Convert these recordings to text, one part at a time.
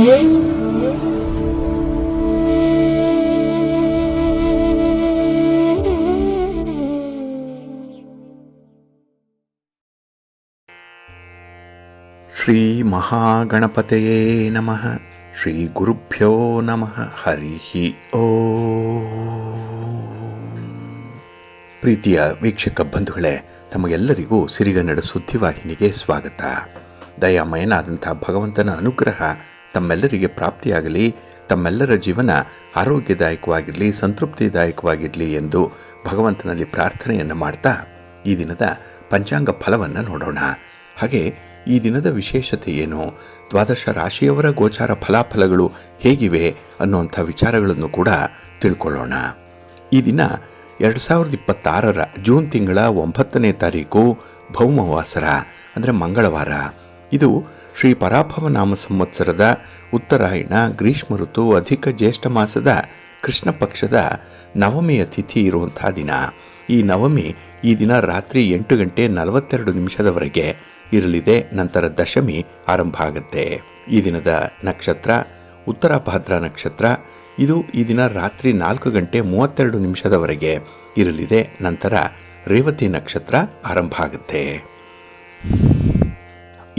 ಶ್ರೀ ಮಹಾಗಣಪತಯೇ ನಮಃ. ಶ್ರೀ ಗುರುಭ್ಯೋ ನಮಃ. ಹರಿ ಓಂ. ಪ್ರೀತಿಯ ವೀಕ್ಷಕ ಬಂಧುಗಳೇ, ತಮಗೆಲ್ಲರಿಗೂ ಸಿರಿಗನ್ನಡ ಸುದ್ದಿವಾಹಿನಿಗೆ ಸ್ವಾಗತ. ದಯಾಮಯನಾದಂಥ ಭಗವಂತನ ಅನುಗ್ರಹ ತಮ್ಮೆಲ್ಲರಿಗೆ ಪ್ರಾಪ್ತಿಯಾಗಲಿ, ತಮ್ಮೆಲ್ಲರ ಜೀವನ ಆರೋಗ್ಯದಾಯಕವಾಗಿರಲಿ, ಸಂತೃಪ್ತಿದಾಯಕವಾಗಿರಲಿ ಎಂದು ಭಗವಂತನಲ್ಲಿ ಪ್ರಾರ್ಥನೆಯನ್ನು ಮಾಡ್ತಾ ಈ ದಿನದ ಪಂಚಾಂಗ ಫಲವನ್ನು ನೋಡೋಣ. ಹಾಗೆ ಈ ದಿನದ ವಿಶೇಷತೆ ಏನು, ದ್ವಾದಶ ರಾಶಿಯವರ ಗೋಚಾರ ಫಲಾಫಲಗಳು ಹೇಗಿವೆ ಅನ್ನುವಂಥ ವಿಚಾರಗಳನ್ನು ಕೂಡ ತಿಳ್ಕೊಳ್ಳೋಣ. ಈ ದಿನ 2026 ಜೂನ್ ತಿಂಗಳ 9ನೇ ತಾರೀಕು ಭೌಮವಾಸರ ಅಂದರೆ ಮಂಗಳವಾರ. ಇದು ಶ್ರೀ ಪರಾಭವ ನಾಮ ಸಂವತ್ಸರದ ಉತ್ತರಾಯಣ ಗ್ರೀಷ್ಮ ಋತು ಅಧಿಕ ಜ್ಯೇಷ್ಠ ಮಾಸದ ಕೃಷ್ಣ ಪಕ್ಷದ ನವಮಿಯ ತಿಥಿ ಇರುವಂಥ ದಿನ. ಈ ನವಮಿ ಈ ದಿನ ರಾತ್ರಿ 8:42 ಇರಲಿದೆ. ನಂತರ ದಶಮಿ ಆರಂಭ ಆಗುತ್ತೆ. ಈ ದಿನದ ನಕ್ಷತ್ರ ಉತ್ತರ ಭಾದ್ರ ನಕ್ಷತ್ರ. ಇದು ಈ ದಿನ ರಾತ್ರಿ 4:32 ಇರಲಿದೆ. ನಂತರ ರೇವತಿ ನಕ್ಷತ್ರ ಆರಂಭ ಆಗುತ್ತೆ.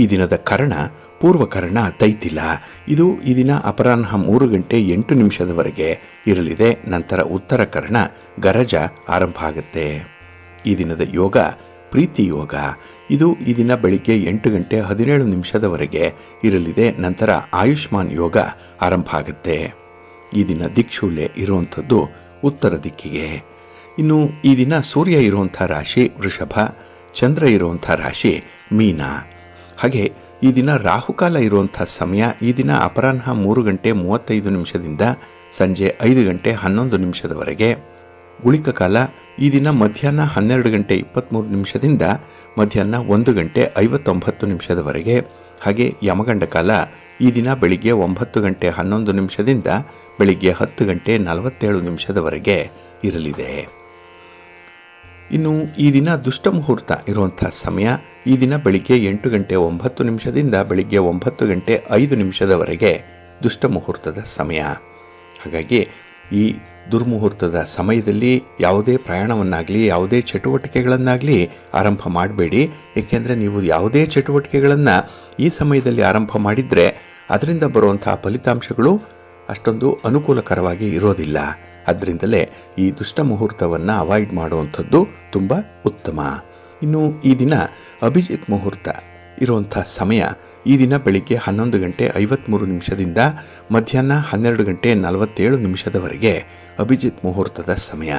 ಈ ದಿನದ ಕರ್ಣ ಪೂರ್ವಕರ್ಣ ತೈತಿಲ. ಇದು ಈ ದಿನ ಅಪರಾಹ್ನ 3:08 ಇರಲಿದೆ. ನಂತರ ಉತ್ತರ ಕರ್ಣ ಗರಜ ಆರಂಭ ಆಗುತ್ತೆ. ಈ ದಿನದ ಯೋಗ ಪ್ರೀತಿ ಯೋಗ. ಇದು ಈ ದಿನ ಬೆಳಿಗ್ಗೆ 8:17 ಇರಲಿದೆ. ನಂತರ ಆಯುಷ್ಮಾನ್ ಯೋಗ ಆರಂಭ ಆಗುತ್ತೆ. ಈ ದಿನ ದಿಕ್ಷೂಲೆ ಇರುವಂಥದ್ದು ಉತ್ತರ ದಿಕ್ಕಿಗೆ. ಇನ್ನು ಈ ದಿನ ಸೂರ್ಯ ಇರುವಂಥ ರಾಶಿ ವೃಷಭ, ಚಂದ್ರ ಇರುವಂಥ ರಾಶಿ ಮೀನ. ಹಾಗೆ ಈ ದಿನ ರಾಹುಕಾಲ ಇರುವಂಥ ಸಮಯ ಈ ದಿನ ಅಪರಾಹ್ನ 3:35 ಸಂಜೆ 5:11 ಗುಳಿಕ ಕಾಲ ಈ ದಿನ ಮಧ್ಯಾಹ್ನ 12:23 ಮಧ್ಯಾಹ್ನ 1:59 ಹಾಗೆ ಯಮಗಂಡ ಕಾಲ ಈ ದಿನ ಬೆಳಿಗ್ಗೆ 9:11 ಬೆಳಿಗ್ಗೆ 10:47 ಇರಲಿದೆ. ಇನ್ನು ಈ ದಿನ ದುಷ್ಟ ಮುಹೂರ್ತ ಇರುವಂಥ ಸಮಯ ಈ ದಿನ ಬೆಳಿಗ್ಗೆ 8:09 ಬೆಳಿಗ್ಗೆ 9:05 ದುಷ್ಟ ಮುಹೂರ್ತದ ಸಮಯ. ಹಾಗಾಗಿ ಈ ದುರ್ಮುಹೂರ್ತದ ಸಮಯದಲ್ಲಿ ಯಾವುದೇ ಪ್ರಯಾಣವನ್ನಾಗಲಿ ಯಾವುದೇ ಚಟುವಟಿಕೆಗಳನ್ನಾಗಲಿ ಆರಂಭ ಮಾಡಬೇಡಿ. ಏಕೆಂದರೆ ನೀವು ಯಾವುದೇ ಚಟುವಟಿಕೆಗಳನ್ನು ಈ ಸಮಯದಲ್ಲಿ ಆರಂಭ ಮಾಡಿದರೆ ಅದರಿಂದ ಬರುವಂತಹ ಫಲಿತಾಂಶಗಳು ಅಷ್ಟೊಂದು ಅನುಕೂಲಕರವಾಗಿ ಇರೋದಿಲ್ಲ. ಅದರಿಂದಲೇ ಈ ದುಷ್ಟ ಮುಹೂರ್ತವನ್ನು ಅವಾಯ್ಡ್ ಮಾಡುವಂಥದ್ದು ತುಂಬ ಉತ್ತಮ. ಇನ್ನು ಈ ದಿನ ಅಭಿಜಿತ್ ಮುಹೂರ್ತ ಇರುವಂಥ ಸಮಯ ಈ ದಿನ ಬೆಳಿಗ್ಗೆ 11:53 ಮಧ್ಯಾಹ್ನ 12:47 ಅಭಿಜಿತ್ ಮುಹೂರ್ತದ ಸಮಯ.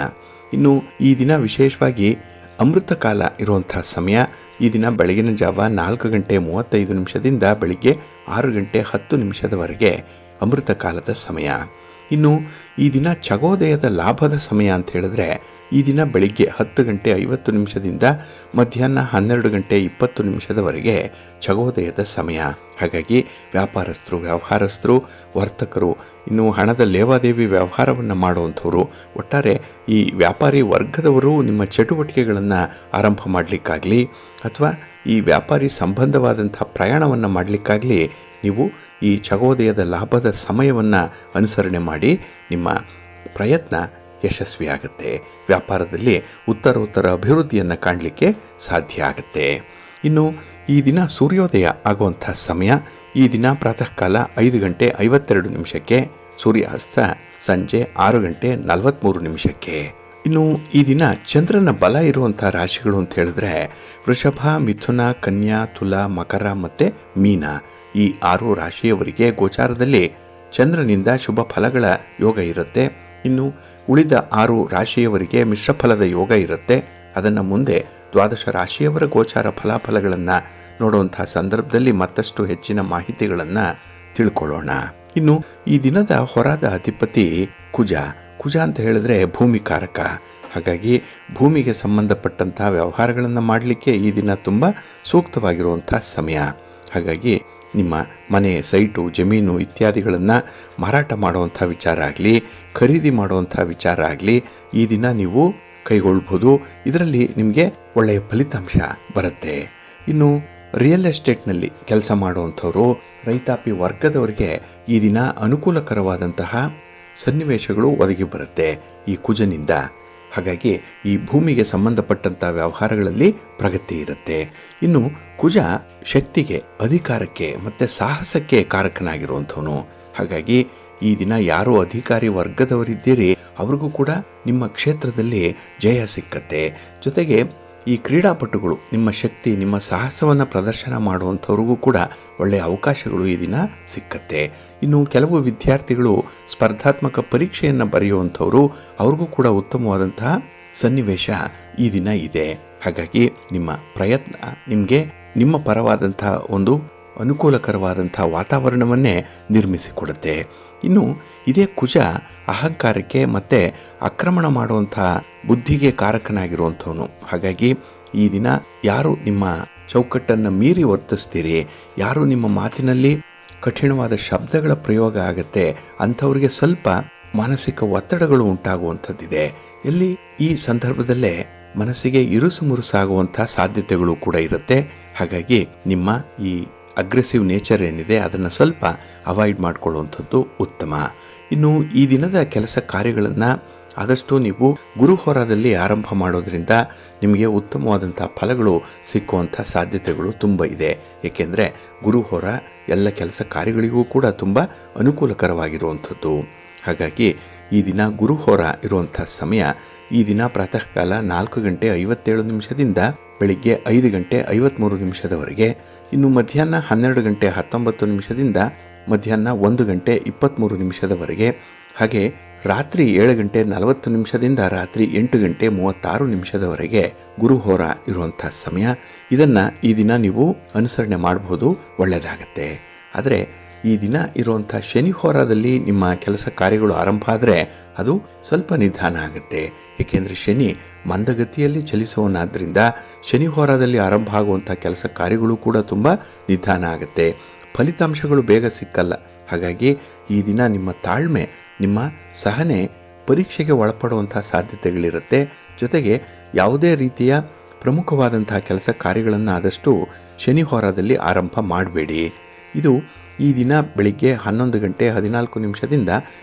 ಇನ್ನು ಈ ದಿನ ವಿಶೇಷವಾಗಿ ಅಮೃತ ಕಾಲ ಇರುವಂಥ ಸಮಯ ಈ ದಿನ ಬೆಳಗಿನ ಜಾವ 4:35 ಬೆಳಿಗ್ಗೆ 6:10 ಅಮೃತ ಕಾಲದ ಸಮಯ. ಇನ್ನು ಈ ದಿನ ಚಗೋದಯದ ಲಾಭದ ಸಮಯ ಅಂತ ಹೇಳಿದ್ರೆ ಈ ದಿನ ಬೆಳಿಗ್ಗೆ 10:50 ಮಧ್ಯಾಹ್ನ 12:20 ಚಗೋದಯದ ಸಮಯ. ಹಾಗಾಗಿ ವ್ಯಾಪಾರಸ್ಥರು, ವ್ಯವಹಾರಸ್ಥರು, ವರ್ತಕರು, ಇನ್ನು ಹಣದ ಲೇವಾದೇವಿ ವ್ಯವಹಾರವನ್ನು ಮಾಡುವಂಥವರು, ಒಟ್ಟಾರೆ ಈ ವ್ಯಾಪಾರಿ ವರ್ಗದವರು ನಿಮ್ಮ ಚಟುವಟಿಕೆಗಳನ್ನು ಆರಂಭ ಮಾಡಲಿಕ್ಕಾಗಲಿ ಅಥವಾ ಈ ವ್ಯಾಪಾರಿ ಸಂಬಂಧವಾದಂಥ ಪ್ರಯಾಣವನ್ನು ಮಾಡಲಿಕ್ಕಾಗಲಿ ನೀವು ಈ ಚಗೋದಯದ ಲಾಭದ ಸಮಯವನ್ನು ಅನುಸರಣೆ ಮಾಡಿ ನಿಮ್ಮ ಪ್ರಯತ್ನ ಯಶಸ್ವಿಯಾಗುತ್ತೆ. ವ್ಯಾಪಾರದಲ್ಲಿ ಉತ್ತರೋತ್ತರ ಅಭಿವೃದ್ಧಿಯನ್ನು ಕಾಣಲಿಕ್ಕೆ ಸಾಧ್ಯ ಆಗುತ್ತೆ. ಇನ್ನು ಈ ದಿನ ಸೂರ್ಯೋದಯ ಆಗುವಂಥ ಸಮಯ ಈ ದಿನ ಪ್ರಾತಃ ಕಾಲ 5:52 ಸೂರ್ಯಾಸ್ತ ಸಂಜೆ 6:43. ಇನ್ನು ಈ ದಿನ ಚಂದ್ರನ ಬಲ ಇರುವಂಥ ರಾಶಿಗಳು ಅಂತ ಹೇಳಿದ್ರೆ ವೃಷಭ, ಮಿಥುನ, ಕನ್ಯಾ, ತುಲಾ, ಮಕರ ಮತ್ತು ಮೀನ. ಈ 6 ರಾಶಿಯವರಿಗೆ ಗೋಚಾರದಲ್ಲಿ ಚಂದ್ರನಿಂದ ಶುಭ ಫಲಗಳ ಯೋಗ ಇರುತ್ತೆ. ಇನ್ನು ಉಳಿದ 6 ರಾಶಿಯವರಿಗೆ ಮಿಶ್ರ ಫಲದ ಯೋಗ ಇರುತ್ತೆ. ಅದನ್ನು ಮುಂದೆ ದ್ವಾದಶ ರಾಶಿಯವರ ಗೋಚಾರ ಫಲಾಫಲಗಳನ್ನು ನೋಡುವಂಥ ಸಂದರ್ಭದಲ್ಲಿ ಮತ್ತಷ್ಟು ಹೆಚ್ಚಿನ ಮಾಹಿತಿಗಳನ್ನು ತಿಳ್ಕೊಳ್ಳೋಣ. ಇನ್ನು ಈ ದಿನದ ಹೊರದ ಅಧಿಪತಿ ಕುಜ. ಕುಜ ಅಂತ ಹೇಳಿದ್ರೆ ಭೂಮಿಕಾರಕ. ಹಾಗಾಗಿ ಭೂಮಿಗೆ ಸಂಬಂಧಪಟ್ಟಂಥ ವ್ಯವಹಾರಗಳನ್ನು ಮಾಡಲಿಕ್ಕೆ ಈ ದಿನ ತುಂಬ ಸೂಕ್ತವಾಗಿರುವಂಥ ಸಮಯ. ಹಾಗಾಗಿ ನಿಮ್ಮ ಮನೆ, ಸೈಟು, ಜಮೀನು ಇತ್ಯಾದಿಗಳನ್ನು ಮಾರಾಟ ಮಾಡುವಂಥ ವಿಚಾರ ಆಗಲಿ, ಖರೀದಿ ಮಾಡುವಂಥ ವಿಚಾರ ಆಗಲಿ ಈ ದಿನ ನೀವು ಕೈಗೊಳ್ಬೋದು. ಇದರಲ್ಲಿ ನಿಮಗೆ ಒಳ್ಳೆಯ ಫಲಿತಾಂಶ ಬರುತ್ತೆ. ಇನ್ನು ರಿಯಲ್ ಎಸ್ಟೇಟ್ನಲ್ಲಿ ಕೆಲಸ ಮಾಡುವಂಥವರು, ರೈತಾಪಿ ವರ್ಗದವರಿಗೆ ಈ ದಿನ ಅನುಕೂಲಕರವಾದಂತಹ ಸನ್ನಿವೇಶಗಳು ಒದಗಿ ಬರುತ್ತೆ ಈ ಕುಜನಿಂದ. ಹಾಗಾಗಿ ಈ ಭೂಮಿಗೆ ಸಂಬಂಧಪಟ್ಟಂತಹ ವ್ಯವಹಾರಗಳಲ್ಲಿ ಪ್ರಗತಿ ಇರುತ್ತೆ. ಇನ್ನು ಕುಜ ಶಕ್ತಿಗೆ, ಅಧಿಕಾರಕ್ಕೆ ಮತ್ತೆ ಸಾಹಸಕ್ಕೆ ಕಾರಕನಾಗಿರುವಂಥವನು. ಹಾಗಾಗಿ ಈ ದಿನ ಯಾರು ಅಧಿಕಾರಿ ವರ್ಗದವರಿದ್ದೀರಿ ಅವ್ರಿಗೂ ಕೂಡ ನಿಮ್ಮ ಕ್ಷೇತ್ರದಲ್ಲಿ ಜಯ ಸಿಕ್ಕತ್ತೆ. ಜೊತೆಗೆ ಈ ಕ್ರೀಡಾಪಟುಗಳು ನಿಮ್ಮ ಶಕ್ತಿ, ನಿಮ್ಮ ಸಾಹಸವನ್ನು ಪ್ರದರ್ಶನ ಮಾಡುವಂಥವ್ರಿಗೂ ಕೂಡ ಒಳ್ಳೆಯ ಅವಕಾಶಗಳು ಈ ದಿನ ಸಿಕ್ಕತ್ತೆ. ಇನ್ನು ಕೆಲವು ವಿದ್ಯಾರ್ಥಿಗಳು ಸ್ಪರ್ಧಾತ್ಮಕ ಪರೀಕ್ಷೆಯನ್ನು ಬರೆಯುವಂಥವ್ರು, ಅವ್ರಿಗೂ ಕೂಡ ಉತ್ತಮವಾದಂತಹ ಸನ್ನಿವೇಶ ಈ ದಿನ ಇದೆ. ಹಾಗಾಗಿ ನಿಮ್ಮ ಪ್ರಯತ್ನ ನಿಮಗೆ ನಿಮ್ಮ ಪರವಾದಂತಹ ಒಂದು ಅನುಕೂಲಕರವಾದಂತಹ ವಾತಾವರಣವನ್ನೇ ನಿರ್ಮಿಸಿಕೊಡುತ್ತೆ. ಇನ್ನು ಇದೇ ಕುಜ ಅಹಂಕಾರಕ್ಕೆ ಮತ್ತೆ ಆಕ್ರಮಣ ಮಾಡುವಂತಹ ಬುದ್ಧಿಗೆ ಕಾರಕನಾಗಿರುವಂಥವನು. ಹಾಗಾಗಿ ಈ ದಿನ ಯಾರು ನಿಮ್ಮ ಚೌಕಟ್ಟನ್ನು ಮೀರಿ ವರ್ತಿಸ್ತೀರಿ, ಯಾರು ನಿಮ್ಮ ಮಾತಿನಲ್ಲಿ ಕಠಿಣವಾದ ಶಬ್ದಗಳ ಪ್ರಯೋಗ ಆಗತ್ತೆ ಅಂಥವ್ರಿಗೆ ಸ್ವಲ್ಪ ಮಾನಸಿಕ ಒತ್ತಡಗಳು ಉಂಟಾಗುವಂಥದ್ದಿದೆ. ಎಲ್ಲಿ ಈ ಸಂದರ್ಭದಲ್ಲೇ ಮನಸ್ಸಿಗೆ ಇರುಸು ಮುರುಸಾಗುವಂತಹ ಸಾಧ್ಯತೆಗಳು ಕೂಡ ಇರುತ್ತೆ. ಹಾಗಾಗಿ ನಿಮ್ಮ ಈ ಅಗ್ರೆಸಿವ್ ನೇಚರ್ ಏನಿದೆ ಅದನ್ನು ಸ್ವಲ್ಪ ಅವಾಯ್ಡ್ ಮಾಡಿಕೊಳ್ಳುವಂಥದ್ದು ಉತ್ತಮ. ಇನ್ನು ಈ ದಿನದ ಕೆಲಸ ಕಾರ್ಯಗಳನ್ನು ಆದಷ್ಟು ನೀವು ಗುರುಹೋರಾದಲ್ಲಿ ಆರಂಭ ಮಾಡೋದ್ರಿಂದ ನಿಮಗೆ ಉತ್ತಮವಾದಂಥ ಫಲಗಳು ಸಿಕ್ಕುವಂಥ ಸಾಧ್ಯತೆಗಳು ತುಂಬ ಇದೆ. ಏಕೆಂದರೆ ಗುರುಹೋರ ಎಲ್ಲ ಕೆಲಸ ಕಾರ್ಯಗಳಿಗೂ ಕೂಡ ತುಂಬ ಅನುಕೂಲಕರವಾಗಿರುವಂಥದ್ದು. ಹಾಗಾಗಿ ಈ ದಿನ ಗುರುಹೋರ ಇರುವಂಥ ಸಮಯ ಈ ದಿನ ಪ್ರಾತಃ ಕಾಲ 4:57 ಬೆಳಿಗ್ಗೆ 5:53 ಇನ್ನು ಮಧ್ಯಾಹ್ನ 12:19 ಮಧ್ಯಾಹ್ನ 1:23 ಹಾಗೆ ರಾತ್ರಿ 7:40 ರಾತ್ರಿ 8:36 ಗುರುಹೋರ ಇರುವಂಥ ಸಮಯ. ಇದನ್ನು ಈ ದಿನ ನೀವು ಅನುಸರಣೆ ಮಾಡಬಹುದು, ಒಳ್ಳೆಯದಾಗತ್ತೆ. ಆದರೆ ಈ ದಿನ ಇರುವಂಥ ಶನಿ ಹೋರಾದಲ್ಲಿ ನಿಮ್ಮ ಕೆಲಸ ಕಾರ್ಯಗಳು ಆರಂಭ ಆದರೆ ಅದು ಸ್ವಲ್ಪ ನಿಧಾನ ಆಗುತ್ತೆ. ಏಕೆಂದರೆ ಶನಿ ಮಂದಗತಿಯಲ್ಲಿ ಚಲಿಸುವನಾದ್ದರಿಂದ ಶನಿ ಹೋರಾದಲ್ಲಿ ಆರಂಭ ಆಗುವಂಥ ಕೆಲಸ ಕಾರ್ಯಗಳು ಕೂಡ ತುಂಬ ನಿಧಾನ ಆಗುತ್ತೆ. ಫಲಿತಾಂಶಗಳು ಬೇಗ ಸಿಕ್ಕಲ್ಲ. ಹಾಗಾಗಿ ಈ ದಿನ ನಿಮ್ಮ ತಾಳ್ಮೆ, ನಿಮ್ಮ ಸಹನೆ ಪರೀಕ್ಷೆಗೆ ಒಳಪಡುವಂಥ ಸಾಧ್ಯತೆಗಳಿರುತ್ತೆ. ಜೊತೆಗೆ ಯಾವುದೇ ರೀತಿಯ ಪ್ರಮುಖವಾದಂತಹ ಕೆಲಸ ಕಾರ್ಯಗಳನ್ನು ಆದಷ್ಟು ಶನಿ ಹೋರಾದಲ್ಲಿ ಆರಂಭ ಮಾಡಬೇಡಿ. ಇದು ಈ ದಿನ ಬೆಳಿಗ್ಗೆ 11:14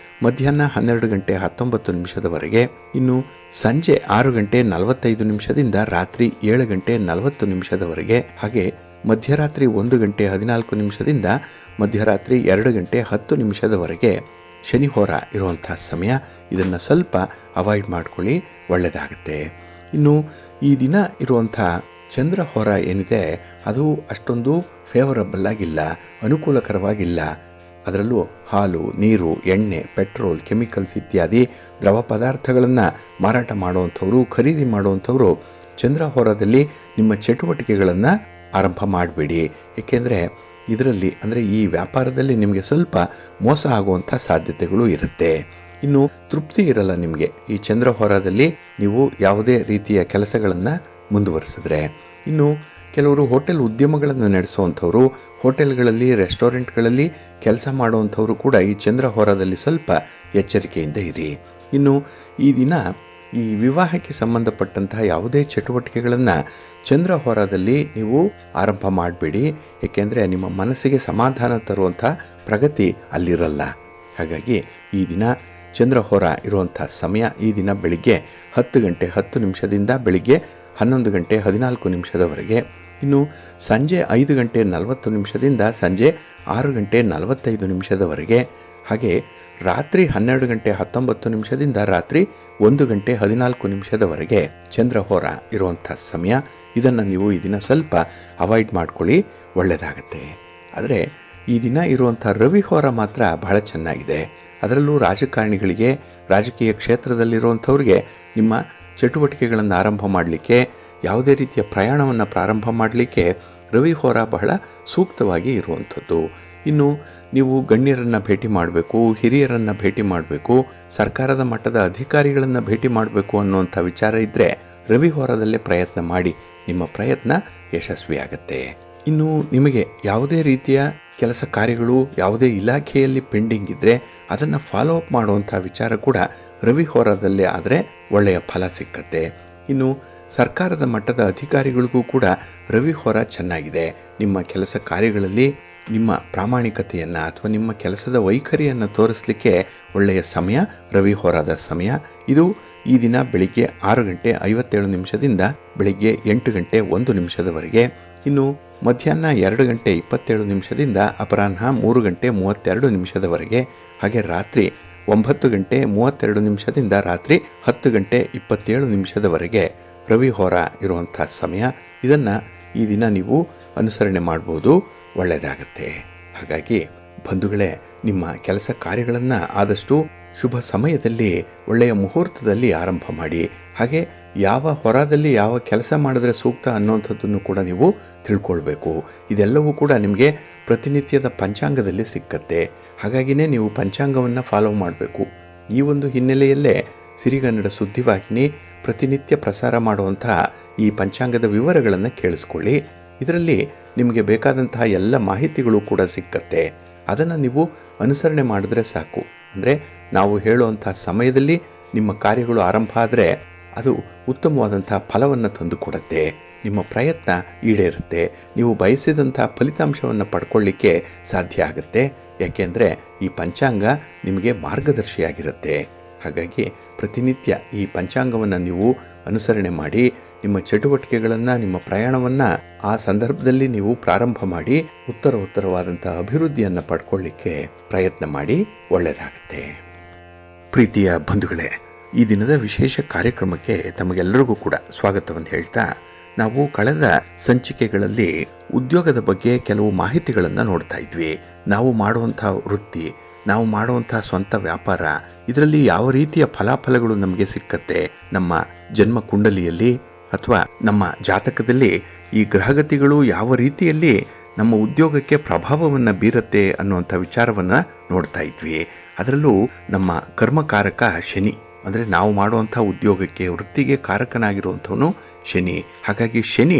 ಮಧ್ಯಾಹ್ನ 12:19 ಇನ್ನು ಸಂಜೆ 6:45 ರಾತ್ರಿ 7:40 ಹಾಗೆ ಮಧ್ಯರಾತ್ರಿ 1:14 ಮಧ್ಯರಾತ್ರಿ 2:10 ಶನಿ ಹೋರ ಇರುವಂಥ ಸಮಯ. ಇದನ್ನು ಸ್ವಲ್ಪ ಅವಾಯ್ಡ್ ಮಾಡ್ಕೊಳ್ಳಿ, ಒಳ್ಳೆಯದಾಗುತ್ತೆ. ಇನ್ನು ಈ ದಿನ ಇರುವಂಥ ಚಂದ್ರ ಹೋರ ಏನಿದೆ ಅದು ಅಷ್ಟೊಂದು ಫೇವರಬಲ್ ಆಗಿಲ್ಲ, ಅನುಕೂಲಕರವಾಗಿಲ್ಲ. ಅದರಲ್ಲೂ ಹಾಲು, ನೀರು, ಎಣ್ಣೆ, ಪೆಟ್ರೋಲ್, ಕೆಮಿಕಲ್ಸ್ ಇತ್ಯಾದಿ ದ್ರವ ಪದಾರ್ಥಗಳನ್ನು ಮಾರಾಟ ಮಾಡುವಂಥವ್ರು, ಖರೀದಿ ಮಾಡುವಂಥವ್ರು ಚಂದ್ರ ಹೋರಾದಲ್ಲಿ ನಿಮ್ಮ ಚಟುವಟಿಕೆಗಳನ್ನು ಆರಂಭ ಮಾಡಬೇಡಿ. ಏಕೆಂದರೆ ಇದರಲ್ಲಿ ಅಂದರೆ ಈ ವ್ಯಾಪಾರದಲ್ಲಿ ನಿಮಗೆ ಸ್ವಲ್ಪ ಮೋಸ ಆಗುವಂಥ ಸಾಧ್ಯತೆಗಳು ಇರುತ್ತೆ. ಇನ್ನು ತೃಪ್ತಿ ಇರಲ್ಲ ನಿಮಗೆ ಈ ಚಂದ್ರ ಹೋರಾದಲ್ಲಿ ನೀವು ಯಾವುದೇ ರೀತಿಯ ಕೆಲಸಗಳನ್ನು ಮುಂದುವರಿಸಿದ್ರೆ. ಇನ್ನು ಕೆಲವರು ಹೋಟೆಲ್ ಉದ್ಯಮಗಳನ್ನು ನಡೆಸುವಂಥವ್ರು, ಹೋಟೆಲ್ಗಳಲ್ಲಿ, ರೆಸ್ಟೋರೆಂಟ್ಗಳಲ್ಲಿ ಕೆಲಸ ಮಾಡುವಂಥವರು ಕೂಡ ಈ ಚಂದ್ರ ಹೋರಾದಲ್ಲಿ ಸ್ವಲ್ಪ ಎಚ್ಚರಿಕೆಯಿಂದ ಇರಿ. ಇನ್ನು ಈ ದಿನ ಈ ವಿವಾಹಕ್ಕೆ ಸಂಬಂಧಪಟ್ಟಂತಹ ಯಾವುದೇ ಚಟುವಟಿಕೆಗಳನ್ನು ಚಂದ್ರ ಹೋರಾದಲ್ಲಿ ನೀವು ಆರಂಭ ಮಾಡಬೇಡಿ. ಏಕೆಂದರೆ ನಿಮ್ಮ ಮನಸ್ಸಿಗೆ ಸಮಾಧಾನ ತರುವಂಥ ಪ್ರಗತಿ ಅಲ್ಲಿರಲ್ಲ. ಹಾಗಾಗಿ ಈ ದಿನ ಚಂದ್ರ ಹೋರ ಇರುವಂಥ ಸಮಯ ಈ ದಿನ ಬೆಳಿಗ್ಗೆ 10:10 ಬೆಳಿಗ್ಗೆ 11:14 ಇನ್ನು ಸಂಜೆ 5:40 ಸಂಜೆ 6:45 ಹಾಗೆ ರಾತ್ರಿ 12:19 ರಾತ್ರಿ 1:14 ಚಂದ್ರಹೋರ ಇರುವಂಥ ಸಮಯ. ಇದನ್ನು ನೀವು ಈ ದಿನ ಸ್ವಲ್ಪ ಅವಾಯ್ಡ್ ಮಾಡ್ಕೊಳ್ಳಿ, ಒಳ್ಳೆಯದಾಗತ್ತೆ. ಆದರೆ ಈ ದಿನ ಇರುವಂಥ ರವಿಹೋರ ಮಾತ್ರ ಬಹಳ ಚೆನ್ನಾಗಿದೆ. ಅದರಲ್ಲೂ ರಾಜಕಾರಣಿಗಳಿಗೆ, ರಾಜಕೀಯ ಕ್ಷೇತ್ರದಲ್ಲಿರುವಂಥವ್ರಿಗೆ ನಿಮ್ಮ ಚಟುವಟಿಕೆಗಳನ್ನು ಆರಂಭ ಮಾಡಲಿಕ್ಕೆ, ಯಾವುದೇ ರೀತಿಯ ಪ್ರಯಾಣವನ್ನು ಪ್ರಾರಂಭ ಮಾಡಲಿಕ್ಕೆ ರವಿಹೋರ ಬಹಳ ಸೂಕ್ತವಾಗಿ ಇರುವಂಥದ್ದು. ಇನ್ನು ನೀವು ಗಣ್ಯರನ್ನು ಭೇಟಿ ಮಾಡಬೇಕು, ಹಿರಿಯರನ್ನು ಭೇಟಿ ಮಾಡಬೇಕು, ಸರ್ಕಾರದ ಮಟ್ಟದ ಅಧಿಕಾರಿಗಳನ್ನು ಭೇಟಿ ಮಾಡಬೇಕು ಅನ್ನುವಂಥ ವಿಚಾರ ಇದ್ದರೆ ರವಿಹೋರದಲ್ಲೇ ಪ್ರಯತ್ನ ಮಾಡಿ, ನಿಮ್ಮ ಪ್ರಯತ್ನ ಯಶಸ್ವಿಯಾಗತ್ತೆ. ಇನ್ನು ನಿಮಗೆ ಯಾವುದೇ ರೀತಿಯ ಕೆಲಸ ಕಾರ್ಯಗಳು ಯಾವುದೇ ಇಲಾಖೆಯಲ್ಲಿ ಪೆಂಡಿಂಗ್ ಇದ್ದರೆ ಅದನ್ನು ಫಾಲೋ ಅಪ್ ಮಾಡುವಂಥ ವಿಚಾರ ಕೂಡ ರವಿಹೋರದಲ್ಲೇ ಆದರೆ ಒಳ್ಳೆಯ ಫಲ ಸಿಕ್ಕತ್ತೆ. ಇನ್ನು ಸರ್ಕಾರದ ಮಟ್ಟದ ಅಧಿಕಾರಿಗಳಿಗೂ ಕೂಡ ರವಿ ಹೋರ ಚೆನ್ನಾಗಿದೆ. ನಿಮ್ಮ ಕೆಲಸ ಕಾರ್ಯಗಳಲ್ಲಿ ನಿಮ್ಮ ಪ್ರಾಮಾಣಿಕತೆಯನ್ನ ಅಥವಾ ನಿಮ್ಮ ಕೆಲಸದ ವೈಖರಿಯನ್ನು ತೋರಿಸಲಿಕ್ಕೆ ಒಳ್ಳೆಯ ಸಮಯ ರವಿ ಹೋರಾದ ಸಮಯ. ಇದು ಈ ದಿನ ಬೆಳಿಗ್ಗೆ 6:57 ಬೆಳಿಗ್ಗೆ 8:01 ಇನ್ನು ಮಧ್ಯಾಹ್ನ 2:27 ಅಪರಾಹ್ನ 3:32 ಹಾಗೆ ರಾತ್ರಿ 9:32 ರಾತ್ರಿ 10:27 ರವಿ ಹೋರ ಇರುವಂಥ ಸಮಯ. ಇದನ್ನು ಈ ದಿನ ನೀವು ಅನುಸರಣೆ ಮಾಡ್ಬೋದು, ಒಳ್ಳೆಯದಾಗತ್ತೆ. ಹಾಗಾಗಿ ಬಂಧುಗಳೇ, ನಿಮ್ಮ ಕೆಲಸ ಕಾರ್ಯಗಳನ್ನು ಆದಷ್ಟು ಶುಭ ಸಮಯದಲ್ಲಿ ಒಳ್ಳೆಯ ಮುಹೂರ್ತದಲ್ಲಿ ಆರಂಭ ಮಾಡಿ. ಹಾಗೆ ಯಾವ ಹೊರದಲ್ಲಿ ಯಾವ ಕೆಲಸ ಮಾಡಿದ್ರೆ ಸೂಕ್ತ ಅನ್ನೋಂಥದ್ದನ್ನು ಕೂಡ ನೀವು ತಿಳ್ಕೊಳ್ಬೇಕು. ಇದೆಲ್ಲವೂ ಕೂಡ ನಿಮಗೆ ಪ್ರತಿನಿತ್ಯದ ಪಂಚಾಂಗದಲ್ಲಿ ಸಿಕ್ಕತ್ತೆ. ಹಾಗಾಗಿನೇ ನೀವು ಪಂಚಾಂಗವನ್ನು ಫಾಲೋ ಮಾಡಬೇಕು. ಈ ಒಂದು ಹಿನ್ನೆಲೆಯಲ್ಲೇ ಸಿರಿಗನ್ನಡ ಸುದ್ದಿವಾಹಿನಿ ಪ್ರತಿನಿತ್ಯ ಪ್ರಸಾರ ಮಾಡುವಂತಹ ಈ ಪಂಚಾಂಗದ ವಿವರಗಳನ್ನು ಕೇಳಿಸ್ಕೊಳ್ಳಿ. ಇದರಲ್ಲಿ ನಿಮಗೆ ಬೇಕಾದಂತಹ ಎಲ್ಲ ಮಾಹಿತಿಗಳು ಕೂಡ ಸಿಕ್ಕತ್ತೆ. ಅದನ್ನು ನೀವು ಅನುಸರಣೆ ಮಾಡಿದ್ರೆ ಸಾಕು. ಅಂದರೆ ನಾವು ಹೇಳುವಂತಹ ಸಮಯದಲ್ಲಿ ನಿಮ್ಮ ಕಾರ್ಯಗಳು ಆರಂಭ ಆದರೆ ಅದು ಉತ್ತಮವಾದಂತಹ ಫಲವನ್ನು ತಂದುಕೊಡುತ್ತೆ. ನಿಮ್ಮ ಪ್ರಯತ್ನ ಈಡೇರುತ್ತೆ. ನೀವು ಬಯಸಿದಂಥ ಫಲಿತಾಂಶವನ್ನು ಪಡ್ಕೊಳ್ಳಿಕ್ಕೆ ಸಾಧ್ಯ ಆಗುತ್ತೆ. ಯಾಕೆಂದರೆ ಈ ಪಂಚಾಂಗ ನಿಮಗೆ ಮಾರ್ಗದರ್ಶಿಯಾಗಿರುತ್ತೆ. ಹಾಗಾಗಿ ಪ್ರತಿನಿತ್ಯ ಈ ಪಂಚಾಂಗವನ್ನು ನೀವು ಅನುಸರಣೆ ಮಾಡಿ ನಿಮ್ಮ ಚಟುವಟಿಕೆಗಳನ್ನು, ನಿಮ್ಮ ಪ್ರಯಾಣವನ್ನು ಆ ಸಂದರ್ಭದಲ್ಲಿ ನೀವು ಪ್ರಾರಂಭ ಮಾಡಿ ಉತ್ತರವಾದಂತಹ ಅಭಿವೃದ್ಧಿಯನ್ನು ಪಡ್ಕೊಳ್ಳಿಕ್ಕೆ ಪ್ರಯತ್ನ ಮಾಡಿ, ಒಳ್ಳೆಯದಾಗುತ್ತೆ. ಪ್ರೀತಿಯ ಬಂಧುಗಳೇ, ಈ ದಿನದ ವಿಶೇಷ ಕಾರ್ಯಕ್ರಮಕ್ಕೆ ತಮಗೆಲ್ಲರಿಗೂ ಕೂಡ ಸ್ವಾಗತವನ್ನು ಹೇಳ್ತಾ, ನಾವು ಕಳೆದ ಸಂಚಿಕೆಗಳಲ್ಲಿ ಉದ್ಯೋಗದ ಬಗ್ಗೆ ಕೆಲವು ಮಾಹಿತಿಗಳನ್ನು ನೋಡ್ತಾ ಇದ್ವಿ. ನಾವು ಮಾಡುವಂತಹ ವೃತ್ತಿ, ನಾವು ಮಾಡುವಂತಹ ಸ್ವಂತ ವ್ಯಾಪಾರ, ಇದರಲ್ಲಿ ಯಾವ ರೀತಿಯ ಫಲಾಫಲಗಳು ನಮಗೆ ಸಿಕ್ಕತ್ತೆ, ನಮ್ಮ ಜನ್ಮ ಕುಂಡಲಿಯಲ್ಲಿ ಅಥವಾ ನಮ್ಮ ಜಾತಕದಲ್ಲಿ ಈ ಗ್ರಹಗತಿಗಳು ಯಾವ ರೀತಿಯಲ್ಲಿ ನಮ್ಮ ಉದ್ಯೋಗಕ್ಕೆ ಪ್ರಭಾವವನ್ನು ಬೀರುತ್ತೆ ಅನ್ನುವಂಥ ವಿಚಾರವನ್ನು ನೋಡ್ತಾ ಇದ್ವಿ. ಅದರಲ್ಲೂ ನಮ್ಮ ಕರ್ಮಕಾರಕ ಶನಿ, ಅಂದರೆ ನಾವು ಮಾಡುವಂಥ ಉದ್ಯೋಗಕ್ಕೆ, ವೃತ್ತಿಗೆ ಕಾರಕನಾಗಿರುವಂಥವನು ಶನಿ. ಹಾಗಾಗಿ ಶನಿ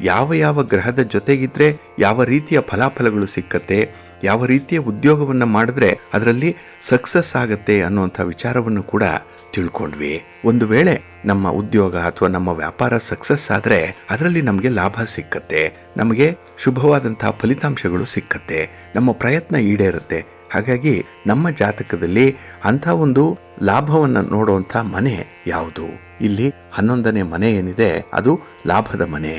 ಯಾವ ಗ್ರಹದ ಜೊತೆಗಿದ್ರೆ ಯಾವ ರೀತಿಯ ಫಲಾಫಲಗಳು ಸಿಕ್ಕತ್ತೆ, ಯಾವ ರೀತಿಯ ಉದ್ಯೋಗವನ್ನು ಮಾಡಿದ್ರೆ ಅದರಲ್ಲಿ ಸಕ್ಸಸ್ ಆಗತ್ತೆ ಅನ್ನುವಂಥ ವಿಚಾರವನ್ನು ಕೂಡ ತಿಳ್ಕೊಂಡ್ವಿ. ಒಂದು ವೇಳೆ ನಮ್ಮ ಉದ್ಯೋಗ ಅಥವಾ ನಮ್ಮ ವ್ಯಾಪಾರ ಸಕ್ಸಸ್ ಆದರೆ ಅದರಲ್ಲಿ ನಮಗೆ ಲಾಭ ಸಿಕ್ಕತ್ತೆ, ನಮಗೆ ಶುಭವಾದಂತಹ ಫಲಿತಾಂಶಗಳು ಸಿಕ್ಕತ್ತೆ, ನಮ್ಮ ಪ್ರಯತ್ನ ಈಡೇರುತ್ತೆ. ಹಾಗಾಗಿ ನಮ್ಮ ಜಾತಕದಲ್ಲಿ ಅಂಥ ಒಂದು ಲಾಭವನ್ನು ನೋಡುವಂಥ ಮನೆ ಯಾವುದು? ಇಲ್ಲಿ 11ನೇ ಮನೆ ಏನಿದೆ ಅದು ಲಾಭದ ಮನೆ.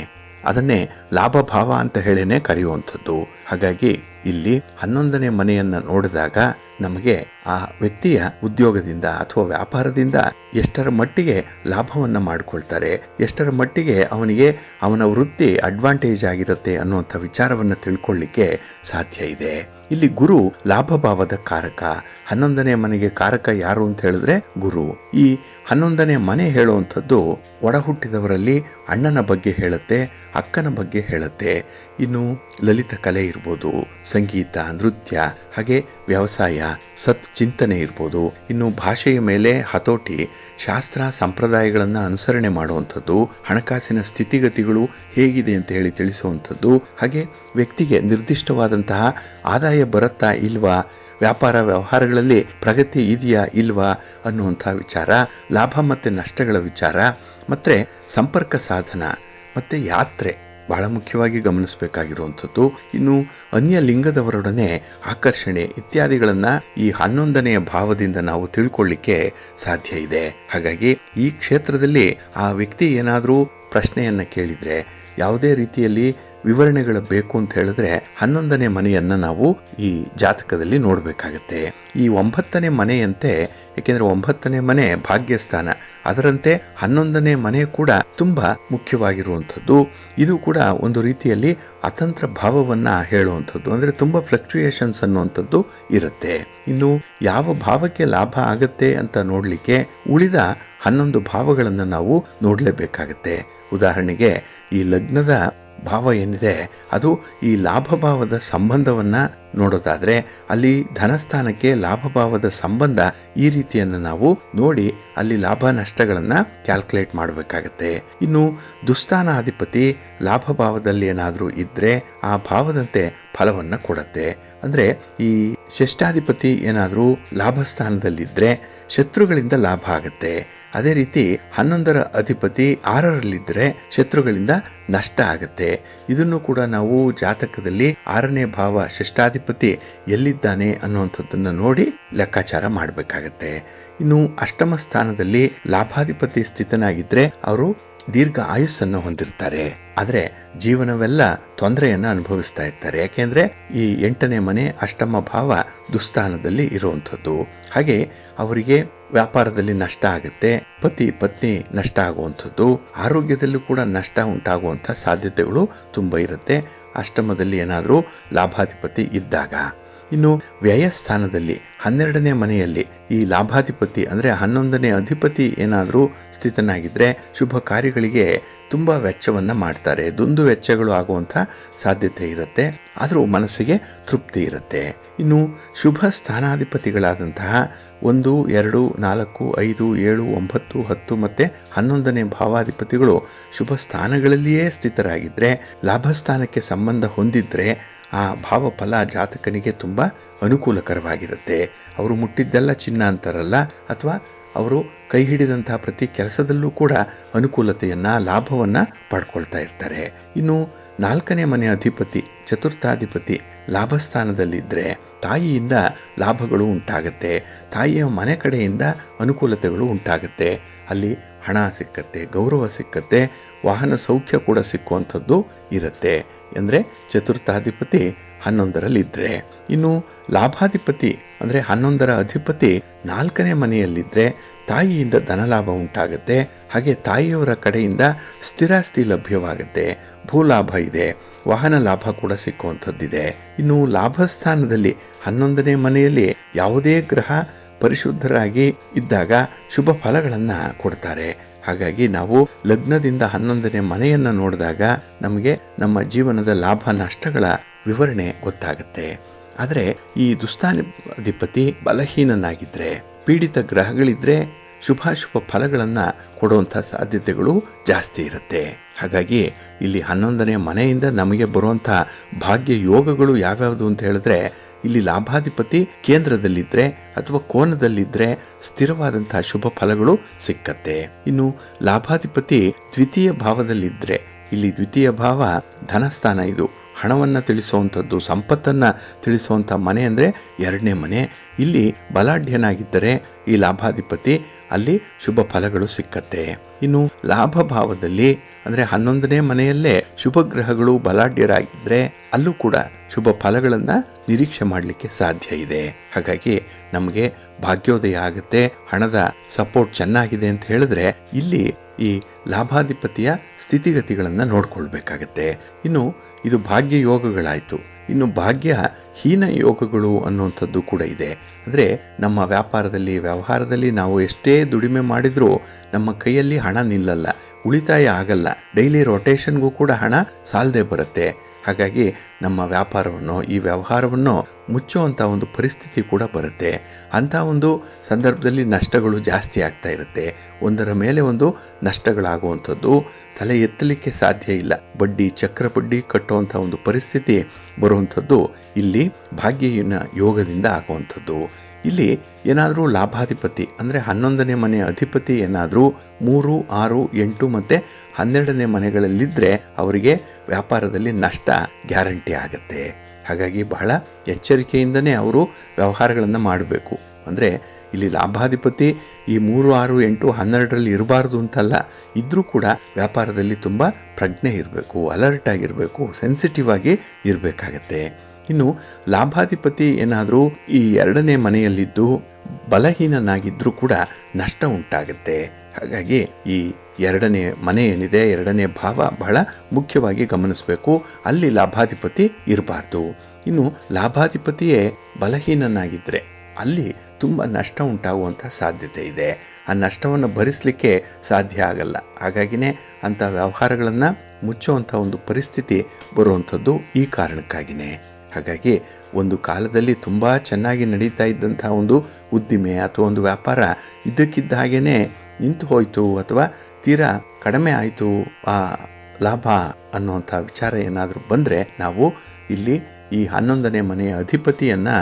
ಅದನ್ನೇ ಲಾಭ ಭಾವ ಅಂತ ಹೇಳೇನೆ ಕರೆಯುವಂಥದ್ದು. ಹಾಗಾಗಿ ಇಲ್ಲಿ 11ನೇ ಮನೆಯನ್ನು ನೋಡಿದಾಗ ನಮಗೆ ಆ ವ್ಯಕ್ತಿಯ ಉದ್ಯೋಗದಿಂದ ಅಥವಾ ವ್ಯಾಪಾರದಿಂದ ಎಷ್ಟರ ಮಟ್ಟಿಗೆ ಲಾಭವನ್ನು ಮಾಡಿಕೊಳ್ತಾರೆ, ಎಷ್ಟರ ಮಟ್ಟಿಗೆ ಅವನಿಗೆ ಅವನ ವೃತ್ತಿ ಅಡ್ವಾಂಟೇಜ್ ಆಗಿರುತ್ತೆ ಅನ್ನುವಂಥ ವಿಚಾರವನ್ನು ತಿಳ್ಕೊಳ್ಳಿಕ್ಕೆ ಸಾಧ್ಯ ಇದೆ. ಇಲ್ಲಿ ಗುರು ಲಾಭಭಾವದ ಕಾರಕ. 11ನೇ ಮನೆಗೆ ಕಾರಕ ಯಾರು ಅಂತ ಹೇಳಿದ್ರೆ ಗುರು. ಈ 11ನೇ ಮನೆ ಹೇಳುವಂಥದ್ದು ಒಡ ಹುಟ್ಟಿದವರಲ್ಲಿ ಅಣ್ಣನ ಬಗ್ಗೆ ಹೇಳುತ್ತೆ, ಅಕ್ಕನ ಬಗ್ಗೆ ಹೇಳುತ್ತೆ. ಇನ್ನು ಲಲಿತ ಕಲೆ ಇರ್ಬೋದು, ಸಂಗೀತ, ನೃತ್ಯ, ಹಾಗೆ ವ್ಯವಸಾಯ, ಚಿಂತನೆ ಇರ್ಬೋದು. ಇನ್ನು ಭಾಷೆಯ ಮೇಲೆ ಹತೋಟಿ, ಶಾಸ್ತ್ರ ಸಂಪ್ರದಾಯಗಳನ್ನು ಅನುಸರಣೆ ಮಾಡುವಂಥದ್ದು, ಹಣಕಾಸಿನ ಸ್ಥಿತಿಗತಿಗಳು ಹೇಗಿದೆ ಅಂತ ಹೇಳಿ ತಿಳಿಸುವಂಥದ್ದು, ಹಾಗೆ ವ್ಯಕ್ತಿಗೆ ನಿರ್ದಿಷ್ಟವಾದಂತಹ ಆದಾಯ ಬರುತ್ತಾ ಇಲ್ವಾ, ವ್ಯಾಪಾರ ವ್ಯವಹಾರಗಳಲ್ಲಿ ಪ್ರಗತಿ ಇದೆಯಾ ಇಲ್ವಾ ಅನ್ನುವಂಥ ವಿಚಾರ, ಲಾಭ ಮತ್ತು ನಷ್ಟಗಳ ವಿಚಾರ, ಮತ್ತು ಸಂಪರ್ಕ ಸಾಧನ ಮತ್ತು ಯಾತ್ರೆ ಬಹಳ ಮುಖ್ಯವಾಗಿ ಗಮನಿಸಬೇಕಾಗಿರುವಂಥದ್ದು. ಇನ್ನು ಅನ್ಯ ಲಿಂಗದವರೊಡನೆ ಆಕರ್ಷಣೆ ಇತ್ಯಾದಿಗಳನ್ನು ಈ 11ನೆಯ ಭಾವದಿಂದ ನಾವು ತಿಳ್ಕೊಳ್ಳಿಕ್ಕೆ ಸಾಧ್ಯ ಇದೆ. ಹಾಗಾಗಿ ಈ ಕ್ಷೇತ್ರದಲ್ಲಿ ಆ ವ್ಯಕ್ತಿ ಏನಾದರೂ ಪ್ರಶ್ನೆಯನ್ನು ಕೇಳಿದರೆ, ಯಾವುದೇ ರೀತಿಯಲ್ಲಿ ವಿವರಣೆಗಳು ಬೇಕು ಅಂತ ಹೇಳಿದ್ರೆ 11ನೇ ಮನೆಯನ್ನು ನಾವು ಈ ಜಾತಕದಲ್ಲಿ ನೋಡಬೇಕಾಗತ್ತೆ. ಈ 9ನೇ ಮನೆಯಂತೆ, ಏಕೆಂದರೆ 9ನೇ ಮನೆ ಭಾಗ್ಯಸ್ಥಾನ, ಅದರಂತೆ 11ನೇ ಮನೆ ಕೂಡ ತುಂಬಾ ಮುಖ್ಯವಾಗಿರುವಂಥದ್ದು. ಇದು ಕೂಡ ಒಂದು ರೀತಿಯಲ್ಲಿ ಅತಂತ್ರ ಭಾವವನ್ನ ಹೇಳುವಂಥದ್ದು, ಅಂದರೆ ತುಂಬಾ ಫ್ಲಕ್ಚುಯೇಷನ್ಸ್ ಅನ್ನುವಂಥದ್ದು ಇರುತ್ತೆ. ಇನ್ನು ಯಾವ ಭಾವಕ್ಕೆ ಲಾಭ ಆಗತ್ತೆ ಅಂತ ನೋಡ್ಲಿಕ್ಕೆ ಉಳಿದ 11 ಭಾವಗಳನ್ನು ನಾವು ನೋಡಲೇಬೇಕಾಗತ್ತೆ. ಉದಾಹರಣೆಗೆ ಈ ಲಗ್ನದ ಭಾವ ಏನಿದೆ ಅದು ಈ ಲಾಭಭಾವದ ಸಂಬಂಧವನ್ನ ನೋಡೋದಾದ್ರೆ ಅಲ್ಲಿ ಧನಸ್ಥಾನಕ್ಕೆ ಲಾಭಭಾವದ ಸಂಬಂಧ ಈ ರೀತಿಯನ್ನು ನಾವು ನೋಡಿ ಅಲ್ಲಿ ಲಾಭ ನಷ್ಟಗಳನ್ನ ಕ್ಯಾಲ್ಕುಲೇಟ್ ಮಾಡಬೇಕಾಗತ್ತೆ. ಇನ್ನು ದುಸ್ಥಾನಾಧಿಪತಿ ಲಾಭಭಾವದಲ್ಲಿ ಏನಾದರೂ ಇದ್ರೆ ಆ ಭಾವದಂತೆ ಫಲವನ್ನ ಕೊಡತ್ತೆ. ಅಂದ್ರೆ ಈ ಷಷ್ಠಾಧಿಪತಿ ಏನಾದರೂ ಲಾಭಸ್ಥಾನದಲ್ಲಿದ್ರೆ ಶತ್ರುಗಳಿಂದ ಲಾಭ ಆಗತ್ತೆ. ಅದೇ ರೀತಿ 11ರ ಅಧಿಪತಿ 6ರಲ್ಲಿದ್ದರೆ ಶತ್ರುಗಳಿಂದ ನಷ್ಟ ಆಗುತ್ತೆ. ಇದನ್ನು ಕೂಡ ನಾವು ಜಾತಕದಲ್ಲಿ 6ನೇ ಭಾವ ಷಷ್ಠಾಧಿಪತಿ ಎಲ್ಲಿದ್ದಾನೆ ಅನ್ನುವಂಥದ್ದನ್ನು ನೋಡಿ ಲೆಕ್ಕಾಚಾರ ಮಾಡಬೇಕಾಗತ್ತೆ. ಇನ್ನು ಅಷ್ಟಮ ಸ್ಥಾನದಲ್ಲಿ ಲಾಭಾಧಿಪತಿ ಸ್ಥಿತನಾಗಿದ್ರೆ ಅವರು ದೀರ್ಘ ಆಯುಸ್ಸನ್ನು ಹೊಂದಿರ್ತಾರೆ. ಆದರೆ ಜೀವನವೆಲ್ಲ ತೊಂದರೆಯನ್ನು ಅನುಭವಿಸ್ತಾ ಇರ್ತಾರೆ. ಯಾಕೆಂದ್ರೆ ಈ 8ನೇ ಮನೆ ಅಷ್ಟಮ ಭಾವ ದುಸ್ಥಾನದಲ್ಲಿ ಇರುವಂಥದ್ದು. ಹಾಗೆ ಅವರಿಗೆ ವ್ಯಾಪಾರದಲ್ಲಿ ನಷ್ಟ ಆಗುತ್ತೆ, ಪತಿ ಪತ್ನಿ ನಷ್ಟ ಆಗುವಂಥದ್ದು, ಆರೋಗ್ಯದಲ್ಲೂ ಕೂಡ ನಷ್ಟ ಉಂಟಾಗುವಂಥ ಸಾಧ್ಯತೆಗಳು ತುಂಬ ಇರುತ್ತೆ ಅಷ್ಟಮದಲ್ಲಿ ಏನಾದರೂ ಲಾಭಾಧಿಪತಿ ಇದ್ದಾಗ. ಇನ್ನು ವ್ಯಯಸ್ಥಾನದಲ್ಲಿ 12ನೇ ಮನೆಯಲ್ಲಿ ಈ ಲಾಭಾಧಿಪತಿ ಅಂದರೆ 11ನೇ ಅಧಿಪತಿ ಏನಾದರೂ ಸ್ಥಿತನಾಗಿದ್ದರೆ ಶುಭ ಕಾರ್ಯಗಳಿಗೆ ತುಂಬ ವೆಚ್ಚವನ್ನು ಮಾಡ್ತಾರೆ. ದುಂದು ವೆಚ್ಚಗಳು ಆಗುವಂಥ ಸಾಧ್ಯತೆ ಇರುತ್ತೆ, ಆದರೂ ಮನಸ್ಸಿಗೆ ತೃಪ್ತಿ ಇರುತ್ತೆ. ಇನ್ನು ಶುಭ ಸ್ಥಾನಾಧಿಪತಿಗಳಾದಂತಹ 1, 2, 4, 5, 7, 9, 10 ಮತ್ತು 11ನೇ ಭಾವಾಧಿಪತಿಗಳು ಶುಭ ಸ್ಥಾನಗಳಲ್ಲಿಯೇ ಸ್ಥಿತರಾಗಿದ್ದರೆ, ಲಾಭಸ್ಥಾನಕ್ಕೆ ಸಂಬಂಧ ಹೊಂದಿದ್ರೆ ಆ ಭಾವಫಲ ಜಾತಕನಿಗೆ ತುಂಬ ಅನುಕೂಲಕರವಾಗಿರುತ್ತೆ. ಅವರು ಮುಟ್ಟಿದ್ದೆಲ್ಲ ಚಿನ್ನ ಅಂತಾರಲ್ಲ, ಅಥವಾ ಅವರು ಕೈ ಹಿಡಿದಂತಹ ಪ್ರತಿ ಕೆಲಸದಲ್ಲೂ ಕೂಡ ಅನುಕೂಲತೆಯನ್ನು ಲಾಭವನ್ನು ಪಡ್ಕೊಳ್ತಾ ಇರ್ತಾರೆ. ಇನ್ನು 4ನೇ ಮನೆ ಅಧಿಪತಿ ಚತುರ್ಥಾಧಿಪತಿ ಲಾಭಸ್ಥಾನದಲ್ಲಿದ್ದರೆ ತಾಯಿಯಿಂದ ಲಾಭಗಳು ಉಂಟಾಗುತ್ತೆ, ತಾಯಿಯ ಮನೆ ಕಡೆಯಿಂದ ಅನುಕೂಲತೆಗಳು ಉಂಟಾಗುತ್ತೆ. ಅಲ್ಲಿ ಹಣ ಸಿಕ್ಕತ್ತೆ, ಗೌರವ ಸಿಕ್ಕತ್ತೆ, ವಾಹನ ಸೌಖ್ಯ ಕೂಡ ಸಿಕ್ಕುವಂಥದ್ದು ಇರುತ್ತೆ. ಅಂದರೆ ಚತುರ್ಥಾಧಿಪತಿ 11ರಲ್ಲಿದ್ದರೆ. ಇನ್ನು ಲಾಭಾಧಿಪತಿ ಅಂದರೆ 11ರ ಅಧಿಪತಿ 4ನೇ ಮನೆಯಲ್ಲಿದ್ದರೆ ತಾಯಿಯಿಂದ ಧನಲಾಭ ಉಂಟಾಗುತ್ತೆ. ಹಾಗೆ ತಾಯಿಯವರ ಕಡೆಯಿಂದ ಸ್ಥಿರಾಸ್ತಿ ಲಭ್ಯವಾಗುತ್ತೆ, ಭೂಲಾಭ ಇದೆ, ವಾಹನ ಲಾಭ ಕೂಡ ಸಿಕ್ಕುವಂಥದ್ದಿದೆ. ಇನ್ನು ಲಾಭಸ್ಥಾನದಲ್ಲಿ 11ನೇ ಮನೆಯಲ್ಲಿ ಯಾವುದೇ ಗ್ರಹ ಪರಿಶುದ್ಧರಾಗಿ ಇದ್ದಾಗ ಶುಭ ಫಲಗಳನ್ನು ಕೊಡ್ತಾರೆ. ಹಾಗಾಗಿ ನಾವು ಲಗ್ನದಿಂದ 11ನೇ ಮನೆಯನ್ನು ನೋಡಿದಾಗ ನಮಗೆ ನಮ್ಮ ಜೀವನದ ಲಾಭ ನಷ್ಟಗಳ ವಿವರಣೆ ಗೊತ್ತಾಗುತ್ತೆ. ಆದರೆ ಈ ದುಸ್ಥಾನಾಧಿಪತಿ ಬಲಹೀನನಾಗಿದ್ದರೆ, ಪೀಡಿತ ಗ್ರಹಗಳಿದ್ರೆ ಶುಭಾಶುಭ ಫಲಗಳನ್ನು ಕೊಡುವಂಥ ಸಾಧ್ಯತೆಗಳು ಜಾಸ್ತಿ ಇರುತ್ತೆ. ಹಾಗಾಗಿ ಇಲ್ಲಿ 11ನೇ ಮನೆಯಿಂದ ನಮಗೆ ಬರುವಂಥ ಭಾಗ್ಯ ಯೋಗಗಳು ಯಾವ್ಯಾವುದು ಅಂತ ಹೇಳಿದ್ರೆ, ಇಲ್ಲಿ ಲಾಭಾಧಿಪತಿ ಕೇಂದ್ರದಲ್ಲಿದ್ದರೆ ಅಥವಾ ಕೋನದಲ್ಲಿದ್ದರೆ ಸ್ಥಿರವಾದಂಥ ಶುಭ ಫಲಗಳು ಸಿಕ್ಕತ್ತೆ. ಇನ್ನು ಲಾಭಾಧಿಪತಿ ದ್ವಿತೀಯ ಭಾವದಲ್ಲಿದ್ದರೆ, ಇಲ್ಲಿ ದ್ವಿತೀಯ ಭಾವ ಧನಸ್ಥಾನ, ಇದು ಹಣವನ್ನು ತಿಳಿಸುವಂಥದ್ದು, ಸಂಪತ್ತನ್ನು ತಿಳಿಸುವಂಥ ಮನೆ ಅಂದರೆ 2ನೇ ಮನೆ. ಇಲ್ಲಿ ಬಲಾಢ್ಯನಾಗಿದ್ದರೆ ಈ ಲಾಭಾಧಿಪತಿ ಅಲ್ಲಿ ಶುಭ ಫಲಗಳು ಸಿಕ್ಕತ್ತೆ. ಇನ್ನು ಲಾಭ ಭಾವದಲ್ಲಿ ಅಂದರೆ 11ನೇ ಮನೆಯಲ್ಲೇ ಶುಭ ಗ್ರಹಗಳು ಬಲಾಢ್ಯರಾಗಿದ್ದರೆ ಅಲ್ಲೂ ಕೂಡ ಶುಭ ಫಲಗಳನ್ನು ನಿರೀಕ್ಷೆ ಮಾಡಲಿಕ್ಕೆ ಸಾಧ್ಯ ಇದೆ. ಹಾಗಾಗಿ ನಮಗೆ ಭಾಗ್ಯೋದಯ ಆಗುತ್ತೆ, ಹಣದ ಸಪೋರ್ಟ್ ಚೆನ್ನಾಗಿದೆ ಅಂತ ಹೇಳಿದ್ರೆ ಇಲ್ಲಿ ಈ ಲಾಭಾಧಿಪತಿಯ ಸ್ಥಿತಿಗತಿಗಳನ್ನು ನೋಡ್ಕೊಳ್ಬೇಕಾಗತ್ತೆ. ಇನ್ನು ಇದು ಭಾಗ್ಯ ಯೋಗಗಳಾಯಿತು. ಇನ್ನು ಭಾಗ್ಯ ಹೀನ ಯೋಗಗಳು ಅನ್ನುವಂಥದ್ದು ಕೂಡ ಇದೆ. ಅಂದರೆ ನಮ್ಮ ವ್ಯಾಪಾರದಲ್ಲಿ ವ್ಯವಹಾರದಲ್ಲಿ ನಾವು ಎಷ್ಟೇ ದುಡಿಮೆ ಮಾಡಿದರೂ ನಮ್ಮ ಕೈಯಲ್ಲಿ ಹಣ ನಿಲ್ಲಲ್ಲ, ಉಳಿತಾಯ ಆಗಲ್ಲ, ಡೈಲಿ ರೊಟೇಷನ್ಗೂ ಕೂಡ ಹಣ ಸಾಲದೆ ಬರುತ್ತೆ. ಹಾಗಾಗಿ ನಮ್ಮ ವ್ಯಾಪಾರವನ್ನು ಈ ವ್ಯವಹಾರವನ್ನು ಮುಚ್ಚುವಂಥ ಒಂದು ಪರಿಸ್ಥಿತಿ ಕೂಡ ಬರುತ್ತೆ. ಅಂಥ ಒಂದು ಸಂದರ್ಭದಲ್ಲಿ ನಷ್ಟಗಳು ಜಾಸ್ತಿ ಆಗ್ತಾ ಇರುತ್ತೆ, ಒಂದರ ಮೇಲೆ ಒಂದು ನಷ್ಟಗಳಾಗುವಂಥದ್ದು, ತಲೆ ಎತ್ತಲಿಕ್ಕೆ ಸಾಧ್ಯ ಇಲ್ಲ, ಬಡ್ಡಿ ಚಕ್ರ ಬಡ್ಡಿ ಕಟ್ಟುವಂಥ ಒಂದು ಪರಿಸ್ಥಿತಿ ಬರುವಂಥದ್ದು ಇಲ್ಲಿ ಭಾಗ್ಯಹೀನ ಯೋಗದಿಂದ ಆಗುವಂಥದ್ದು. ಇಲ್ಲಿ ಏನಾದರೂ ಲಾಭಾಧಿಪತಿ ಅಂದರೆ 11ನೇ ಮನೆ ಅಧಿಪತಿ ಏನಾದರೂ 3, 6, 8 ಮತ್ತು 12ನೇ ಮನೆಗಳಲ್ಲಿದ್ದರೆ ಅವರಿಗೆ ವ್ಯಾಪಾರದಲ್ಲಿ ನಷ್ಟ ಗ್ಯಾರಂಟಿ ಆಗುತ್ತೆ. ಹಾಗಾಗಿ ಬಹಳ ಎಚ್ಚರಿಕೆಯಿಂದನೇ ಅವರು ವ್ಯವಹಾರಗಳನ್ನು ಮಾಡಬೇಕು. ಅಂದರೆ ಇಲ್ಲಿ ಲಾಭಾಧಿಪತಿ ಈ 3, 6, 8, 12ರಲ್ಲಿ ಇರಬಾರ್ದು ಅಂತಲ್ಲ, ಇದ್ರೂ ಕೂಡ ವ್ಯಾಪಾರದಲ್ಲಿ ತುಂಬ ಪ್ರಜ್ಞೆ ಇರಬೇಕು, ಅಲರ್ಟ್ ಆಗಿರಬೇಕು, ಸೆನ್ಸಿಟಿವ್ ಆಗಿ ಇರಬೇಕಾಗತ್ತೆ. ಇನ್ನು ಲಾಭಾಧಿಪತಿ ಏನಾದರೂ ಈ 2ನೇ ಮನೆಯಲ್ಲಿದ್ದು ಬಲಹೀನನಾಗಿದ್ದರೂ ಕೂಡ ನಷ್ಟ ಉಂಟಾಗುತ್ತೆ. ಹಾಗಾಗಿ ಈ 2ನೇ ಮನೆ ಏನಿದೆ, 2ನೇ ಭಾವ ಬಹಳ ಮುಖ್ಯವಾಗಿ ಗಮನಿಸಬೇಕು, ಅಲ್ಲಿ ಲಾಭಾಧಿಪತಿ ಇರಬಾರ್ದು. ಇನ್ನು ಲಾಭಾಧಿಪತಿಯೇ ಬಲಹೀನನಾಗಿದ್ದರೆ ಅಲ್ಲಿ ತುಂಬ ನಷ್ಟ ಉಂಟಾಗುವಂಥ ಸಾಧ್ಯತೆ ಇದೆ, ಆ ನಷ್ಟವನ್ನು ಭರಿಸಲಿಕ್ಕೆ ಸಾಧ್ಯ ಆಗಲ್ಲ. ಹಾಗಾಗಿನೇ ಅಂಥ ವ್ಯವಹಾರಗಳನ್ನು ಮುಚ್ಚುವಂಥ ಒಂದು ಪರಿಸ್ಥಿತಿ ಬರುವಂಥದ್ದು ಈ ಕಾರಣಕ್ಕಾಗಿಯೇ. ಹಾಗಾಗಿ ಒಂದು ಕಾಲದಲ್ಲಿ ತುಂಬ ಚೆನ್ನಾಗಿ ನಡೀತಾ ಇದ್ದಂಥ ಒಂದು ಉದ್ದಿಮೆ ಅಥವಾ ಒಂದು ವ್ಯಾಪಾರ ಇದ್ದಕ್ಕಿದ್ದ ಹಾಗೇ ನಿಂತು ಹೋಯಿತು ಅಥವಾ ತೀರಾ ಕಡಿಮೆ ಆಯಿತು ಆ ಲಾಭ ಅನ್ನುವಂಥ ವಿಚಾರ ಏನಾದರೂ ಬಂದರೆ ನಾವು ಇಲ್ಲಿ ಈ 11ನೇ ಮನೆಯ ಅಧಿಪತಿಯನ್ನು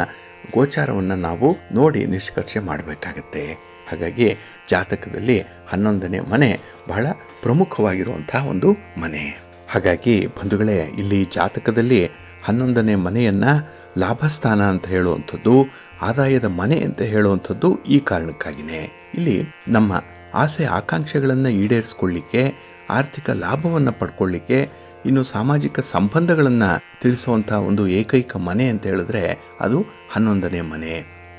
ಗೋಚಾರವನ್ನು ನಾವು ನೋಡಿ ನಿಷ್ಕರ್ಷೆ ಮಾಡಬೇಕಾಗತ್ತೆ. ಹಾಗಾಗಿ ಜಾತಕದಲ್ಲಿ 11ನೇ ಮನೆ ಬಹಳ ಪ್ರಮುಖವಾಗಿರುವಂತಹ ಒಂದು ಮನೆ. ಹಾಗಾಗಿ ಬಂಧುಗಳೇ, ಇಲ್ಲಿ ಜಾತಕದಲ್ಲಿ 11ನೇ ಮನೆಯನ್ನ ಲಾಭಸ್ಥಾನ ಅಂತ ಹೇಳುವಂಥದ್ದು, ಆದಾಯದ ಮನೆ ಅಂತ ಹೇಳುವಂಥದ್ದು ಈ ಕಾರಣಕ್ಕಾಗಿನೇ. ಇಲ್ಲಿ ನಮ್ಮ ಆಸೆ ಆಕಾಂಕ್ಷೆಗಳನ್ನು ಈಡೇರಿಸ್ಕೊಳ್ಳಿಕ್ಕೆ, ಆರ್ಥಿಕ ಲಾಭವನ್ನು ಪಡ್ಕೊಳ್ಳಿಕ್ಕೆ, ಇನ್ನು ಸಾಮಾಜಿಕ ಸಂಬಂಧಗಳನ್ನು ತಿಳಿಸುವಂತಹ ಒಂದು ಏಕೈಕ ಮನೆ ಅಂತ ಹೇಳಿದ್ರೆ ಅದು 11ನೇ ಮನೆ.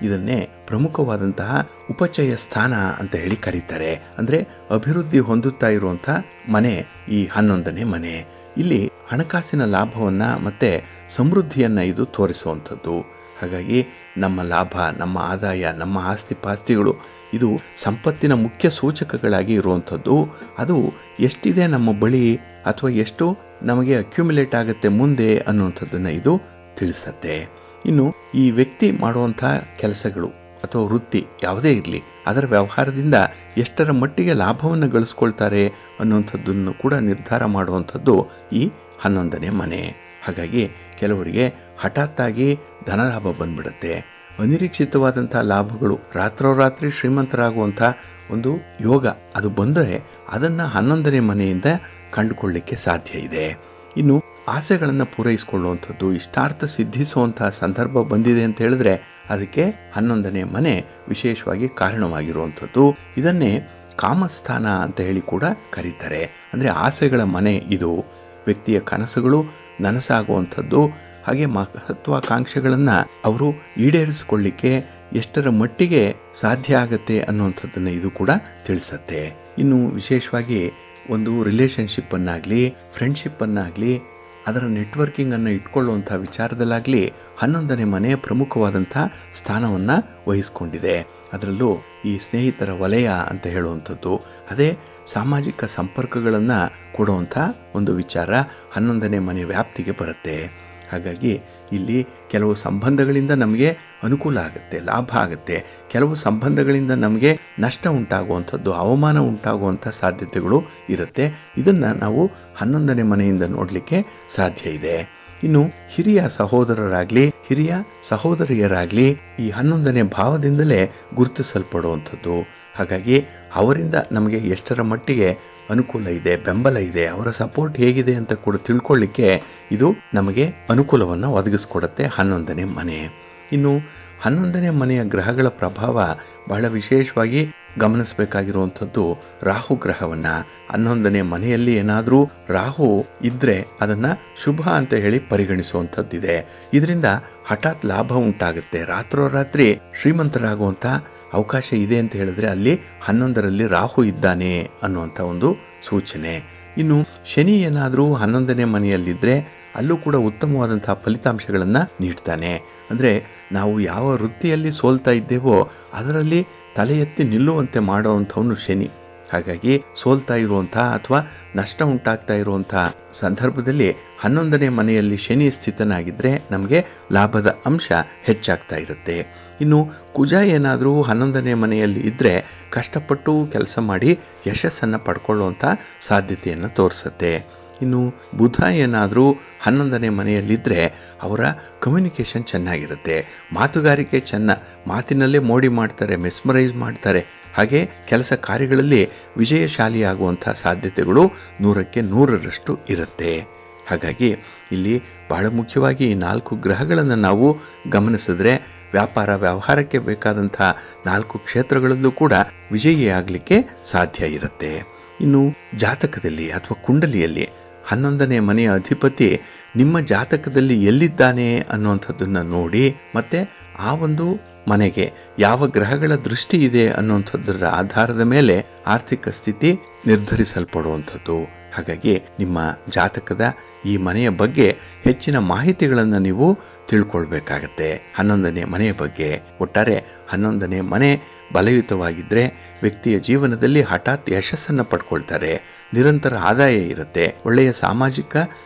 ಇದನ್ನೇ ಪ್ರಮುಖವಾದಂತಹ ಉಪಚಯ ಸ್ಥಾನ ಅಂತ ಹೇಳಿ ಕರೀತಾರೆ. ಅಂದ್ರೆ ಅಭಿವೃದ್ಧಿ ಹೊಂದುತ್ತಾ ಇರುವಂತಹ ಮನೆ ಈ 11ನೇ ಮನೆ. ಇಲ್ಲಿ ಹಣಕಾಸಿನ ಲಾಭವನ್ನ ಮತ್ತೆ ಸಮೃದ್ಧಿಯನ್ನ ಇದು ತೋರಿಸುವಂಥದ್ದು. ಹಾಗಾಗಿ ನಮ್ಮ ಲಾಭ, ನಮ್ಮ ಆದಾಯ, ನಮ್ಮ ಆಸ್ತಿ ಪಾಸ್ತಿಗಳು ಇದು ಸಂಪತ್ತಿನ ಮುಖ್ಯ ಸೂಚಕಗಳಾಗಿ ಇರುವಂಥದ್ದು. ಅದು ಎಷ್ಟಿದೆ ನಮ್ಮ ಬಳಿ ಅಥವಾ ಎಷ್ಟು ನಮಗೆ ಅಕ್ಯುಮುಲೇಟ್ ಆಗುತ್ತೆ ಮುಂದೆ ಅನ್ನುವಂಥದ್ದನ್ನು ಇದು ತಿಳಿಸುತ್ತೆ. ಇನ್ನು ಈ ವ್ಯಕ್ತಿ ಮಾಡುವಂತಹ ಕೆಲಸಗಳು ಅಥವಾ ವೃತ್ತಿ ಯಾವುದೇ ಇರಲಿ, ಅದರ ವ್ಯವಹಾರದಿಂದ ಎಷ್ಟರ ಮಟ್ಟಿಗೆ ಲಾಭವನ್ನು ಗಳಿಸ್ಕೊಳ್ತಾರೆ ಅನ್ನುವಂಥದ್ದನ್ನು ಕೂಡ ನಿರ್ಧಾರ ಮಾಡುವಂಥದ್ದು ಈ 11ನೇ ಮನೆ. ಹಾಗಾಗಿ ಕೆಲವರಿಗೆ ಹಠಾತ್ತಾಗಿ ಧನಲಾಭ ಬಂದ್ಬಿಡುತ್ತೆ. ಅನಿರೀಕ್ಷಿತವಾದಂತಹ ಲಾಭಗಳು, ರಾತ್ರೋರಾತ್ರಿ ಶ್ರೀಮಂತರಾಗುವಂಥ ಒಂದು ಯೋಗ ಅದು ಬಂದರೆ ಅದನ್ನು 11ನೇ ಮನೆಯಿಂದ ಕಂಡುಕೊಳ್ಳಿಕ್ಕೆ ಸಾಧ್ಯ ಇದೆ. ಇನ್ನು ಆಸೆಗಳನ್ನು ಪೂರೈಸಿಕೊಳ್ಳುವಂಥದ್ದು, ಇಷ್ಟಾರ್ಥ ಸಿದ್ಧಿಸುವಂತಹ ಸಂದರ್ಭ ಬಂದಿದೆ ಅಂತ ಹೇಳಿದ್ರೆ ಅದಕ್ಕೆ 11ನೇ ಮನೆ ವಿಶೇಷವಾಗಿ ಕಾರಣವಾಗಿರುವಂಥದ್ದು. ಇದನ್ನೇ ಕಾಮಸ್ಥಾನ ಅಂತ ಹೇಳಿ ಕೂಡ ಕರೀತಾರೆ. ಅಂದರೆ ಆಸೆಗಳ ಮನೆ ಇದು. ವ್ಯಕ್ತಿಯ ಕನಸುಗಳು ನನಸಾಗುವಂಥದ್ದು, ಹಾಗೆ ಮಹತ್ವಾಕಾಂಕ್ಷೆಗಳನ್ನು ಅವರು ಈಡೇರಿಸಿಕೊಳ್ಳಿಕ್ಕೆ ಎಷ್ಟರ ಮಟ್ಟಿಗೆ ಸಾಧ್ಯ ಆಗತ್ತೆ ಅನ್ನುವಂಥದ್ದನ್ನು ಇದು ಕೂಡ ತಿಳಿಸತ್ತೆ. ಇನ್ನು ವಿಶೇಷವಾಗಿ ಒಂದು ರಿಲೇಷನ್ಶಿಪ್ಪನ್ನಾಗಲಿ, ಫ್ರೆಂಡ್ಶಿಪ್ಪನ್ನಾಗಲಿ, ಅದರ ನೆಟ್ವರ್ಕಿಂಗನ್ನು ಇಟ್ಕೊಳ್ಳುವಂಥ ವಿಚಾರದಲ್ಲಾಗಲಿ 11ನೇ ಮನೆ ಪ್ರಮುಖವಾದಂಥ ಸ್ಥಾನವನ್ನು ವಹಿಸ್ಕೊಂಡಿದೆ. ಅದರಲ್ಲೂ ಈ ಸ್ನೇಹಿತರ ವಲಯ ಅಂತ ಹೇಳುವಂಥದ್ದು, ಅದೇ ಸಾಮಾಜಿಕ ಸಂಪರ್ಕಗಳನ್ನು ಕೊಡುವಂಥ ಒಂದು ವಿಚಾರ 11ನೇ ಮನೆ ವ್ಯಾಪ್ತಿಗೆ ಬರುತ್ತೆ. ಹಾಗಾಗಿ ಇಲ್ಲಿ ಕೆಲವು ಸಂಬಂಧಗಳಿಂದ ನಮಗೆ ಅನುಕೂಲ ಆಗುತ್ತೆ, ಲಾಭ ಆಗುತ್ತೆ. ಕೆಲವು ಸಂಬಂಧಗಳಿಂದ ನಮಗೆ ನಷ್ಟ ಉಂಟಾಗುವಂಥದ್ದು, ಅವಮಾನ ಉಂಟಾಗುವಂಥ ಸಾಧ್ಯತೆಗಳು ಇರುತ್ತೆ. ಇದನ್ನು ನಾವು 11ನೇ ಮನೆಯಿಂದ ನೋಡಲಿಕ್ಕೆ ಸಾಧ್ಯ ಇದೆ. ಇನ್ನು ಹಿರಿಯ ಸಹೋದರರಾಗಲಿ, ಹಿರಿಯ ಸಹೋದರಿಯರಾಗಲಿ ಈ 11ನೇ ಭಾವದಿಂದಲೇ ಗುರುತಿಸಲ್ಪಡುವಂಥದ್ದು. ಹಾಗಾಗಿ ಅವರಿಂದ ನಮಗೆ ಎಷ್ಟರ ಮಟ್ಟಿಗೆ ಅನುಕೂಲ ಇದೆ, ಬೆಂಬಲ ಇದೆ, ಅವರ ಸಪೋರ್ಟ್ ಹೇಗಿದೆ ಅಂತ ಕೂಡ ತಿಳ್ಕೊಳ್ಳಿಕ್ಕೆ ಇದು ನಮಗೆ ಅನುಕೂಲವನ್ನು ಒದಗಿಸ್ಕೊಡುತ್ತೆ 11ನೇ ಮನೆ. ಇನ್ನು 11ನೇ ಮನೆಯ ಗ್ರಹಗಳ ಪ್ರಭಾವ ಬಹಳ ವಿಶೇಷವಾಗಿ ಗಮನಿಸಬೇಕಾಗಿರುವಂಥದ್ದು ರಾಹು ಗ್ರಹವನ್ನ. 11ನೇ ಮನೆಯಲ್ಲಿ ಏನಾದರೂ ರಾಹು ಇದ್ರೆ ಅದನ್ನ ಶುಭ ಅಂತ ಹೇಳಿ ಪರಿಗಣಿಸುವಂಥದ್ದಿದೆ. ಇದರಿಂದ ಹಠಾತ್ ಲಾಭ ಉಂಟಾಗುತ್ತೆ, ರಾತ್ರೋರಾತ್ರಿ ಶ್ರೀಮಂತರಾಗುವಂಥ ಅವಕಾಶ ಇದೆ ಅಂತ ಹೇಳಿದ್ರೆ ಅಲ್ಲಿ 11ರಲ್ಲಿ ರಾಹು ಇದ್ದಾನೆ ಅನ್ನುವಂಥ ಒಂದು ಸೂಚನೆ. ಇನ್ನು ಶನಿ ಏನಾದರೂ 11ನೇ ಮನೆಯಲ್ಲಿದ್ದರೆ ಅಲ್ಲೂ ಕೂಡ ಉತ್ತಮವಾದಂತಹ ಫಲಿತಾಂಶಗಳನ್ನು ನೀಡ್ತಾನೆ. ಅಂದರೆ ನಾವು ಯಾವ ವೃತ್ತಿಯಲ್ಲಿ ಸೋಲ್ತಾ ಇದ್ದೇವೋ ಅದರಲ್ಲಿ ತಲೆ ಎತ್ತಿ ನಿಲ್ಲುವಂತೆ ಮಾಡುವಂಥವನು ಶನಿ. ಹಾಗಾಗಿ ಸೋಲ್ತಾ ಇರುವಂತಹ ಅಥವಾ ನಷ್ಟ ಉಂಟಾಗ್ತಾ ಇರುವಂತಹ ಸಂದರ್ಭದಲ್ಲಿ 11ನೇ ಮನೆಯಲ್ಲಿ ಶನಿ ಸ್ಥಿತನಾಗಿದ್ದರೆ ನಮಗೆ ಲಾಭದ ಅಂಶ ಹೆಚ್ಚಾಗ್ತಾ ಇರುತ್ತೆ. ಇನ್ನು ಕುಜ ಏನಾದರೂ 11ನೇ ಮನೆಯಲ್ಲಿ ಇದ್ದರೆ ಕಷ್ಟಪಟ್ಟು ಕೆಲಸ ಮಾಡಿ ಯಶಸ್ಸನ್ನು ಪಡ್ಕೊಳ್ಳುವಂಥ ಸಾಧ್ಯತೆಯನ್ನು ತೋರಿಸುತ್ತೆ. ಇನ್ನು ಬುಧ ಏನಾದರೂ 11ನೇ ಮನೆಯಲ್ಲಿದ್ದರೆ ಅವರ ಕಮ್ಯುನಿಕೇಷನ್ ಚೆನ್ನಾಗಿರುತ್ತೆ, ಮಾತುಗಾರಿಕೆ ಮಾತಿನಲ್ಲೇ ಮೋಡಿ ಮಾಡ್ತಾರೆ, ಮೆಸ್ಮರೈಸ್ ಮಾಡ್ತಾರೆ. ಹಾಗೆ ಕೆಲಸ ಕಾರ್ಯಗಳಲ್ಲಿ ವಿಜಯಶಾಲಿಯಾಗುವಂಥ ಸಾಧ್ಯತೆಗಳು 100ಕ್ಕೆ 100ರಷ್ಟು ಇರುತ್ತೆ. ಹಾಗಾಗಿ ಇಲ್ಲಿ ಬಹಳ ಮುಖ್ಯವಾಗಿ ಈ 4 ಗ್ರಹಗಳನ್ನು ನಾವು ಗಮನಿಸಿದ್ರೆ ವ್ಯಾಪಾರ ವ್ಯವಹಾರಕ್ಕೆ ಬೇಕಾದಂಥ 4 ಕ್ಷೇತ್ರಗಳಲ್ಲೂ ಕೂಡ ವಿಜಯಿಯಾಗಲಿಕ್ಕೆ ಸಾಧ್ಯ ಇರುತ್ತೆ. ಇನ್ನು ಜಾತಕದಲ್ಲಿ ಅಥವಾ ಕುಂಡಲಿಯಲ್ಲಿ 11ನೇ ಮನೆಯ ಅಧಿಪತಿ ನಿಮ್ಮ ಜಾತಕದಲ್ಲಿ ಎಲ್ಲಿದ್ದಾನೆ ಅನ್ನುವಂಥದ್ದನ್ನು ನೋಡಿ ಮತ್ತೆ ಆ ಒಂದು ಮನೆಗೆ ಯಾವ ಗ್ರಹಗಳ ದೃಷ್ಟಿ ಇದೆ ಅನ್ನುವಂಥದ್ದರ ಆಧಾರದ ಮೇಲೆ ಆರ್ಥಿಕ ಸ್ಥಿತಿ ನಿರ್ಧರಿಸಲ್ಪಡುವಂಥದ್ದು. ಹಾಗಾಗಿ ನಿಮ್ಮ ಜಾತಕದ ಈ ಮನೆಯ ಬಗ್ಗೆ ಹೆಚ್ಚಿನ ಮಾಹಿತಿಗಳನ್ನು ನೀವು ತಿಳ್ಕೊಳ್ಬೇಕಾಗತ್ತೆ. 11ನೇ ಮನೆಯ ಬಗ್ಗೆ ಒಟ್ಟಾರೆ 11ನೇ ಮನೆ ಬಲಯುತವಾಗಿದ್ದರೆ ವ್ಯಕ್ತಿಯ ಜೀವನದಲ್ಲಿ ಹಠಾತ್ ಯಶಸ್ಸನ್ನು ಪಡ್ಕೊಳ್ತಾರೆ, ನಿರಂತರ ಆದಾಯ ಇರುತ್ತೆ, ಒಳ್ಳೆಯ ಸಾಮಾಜಿಕ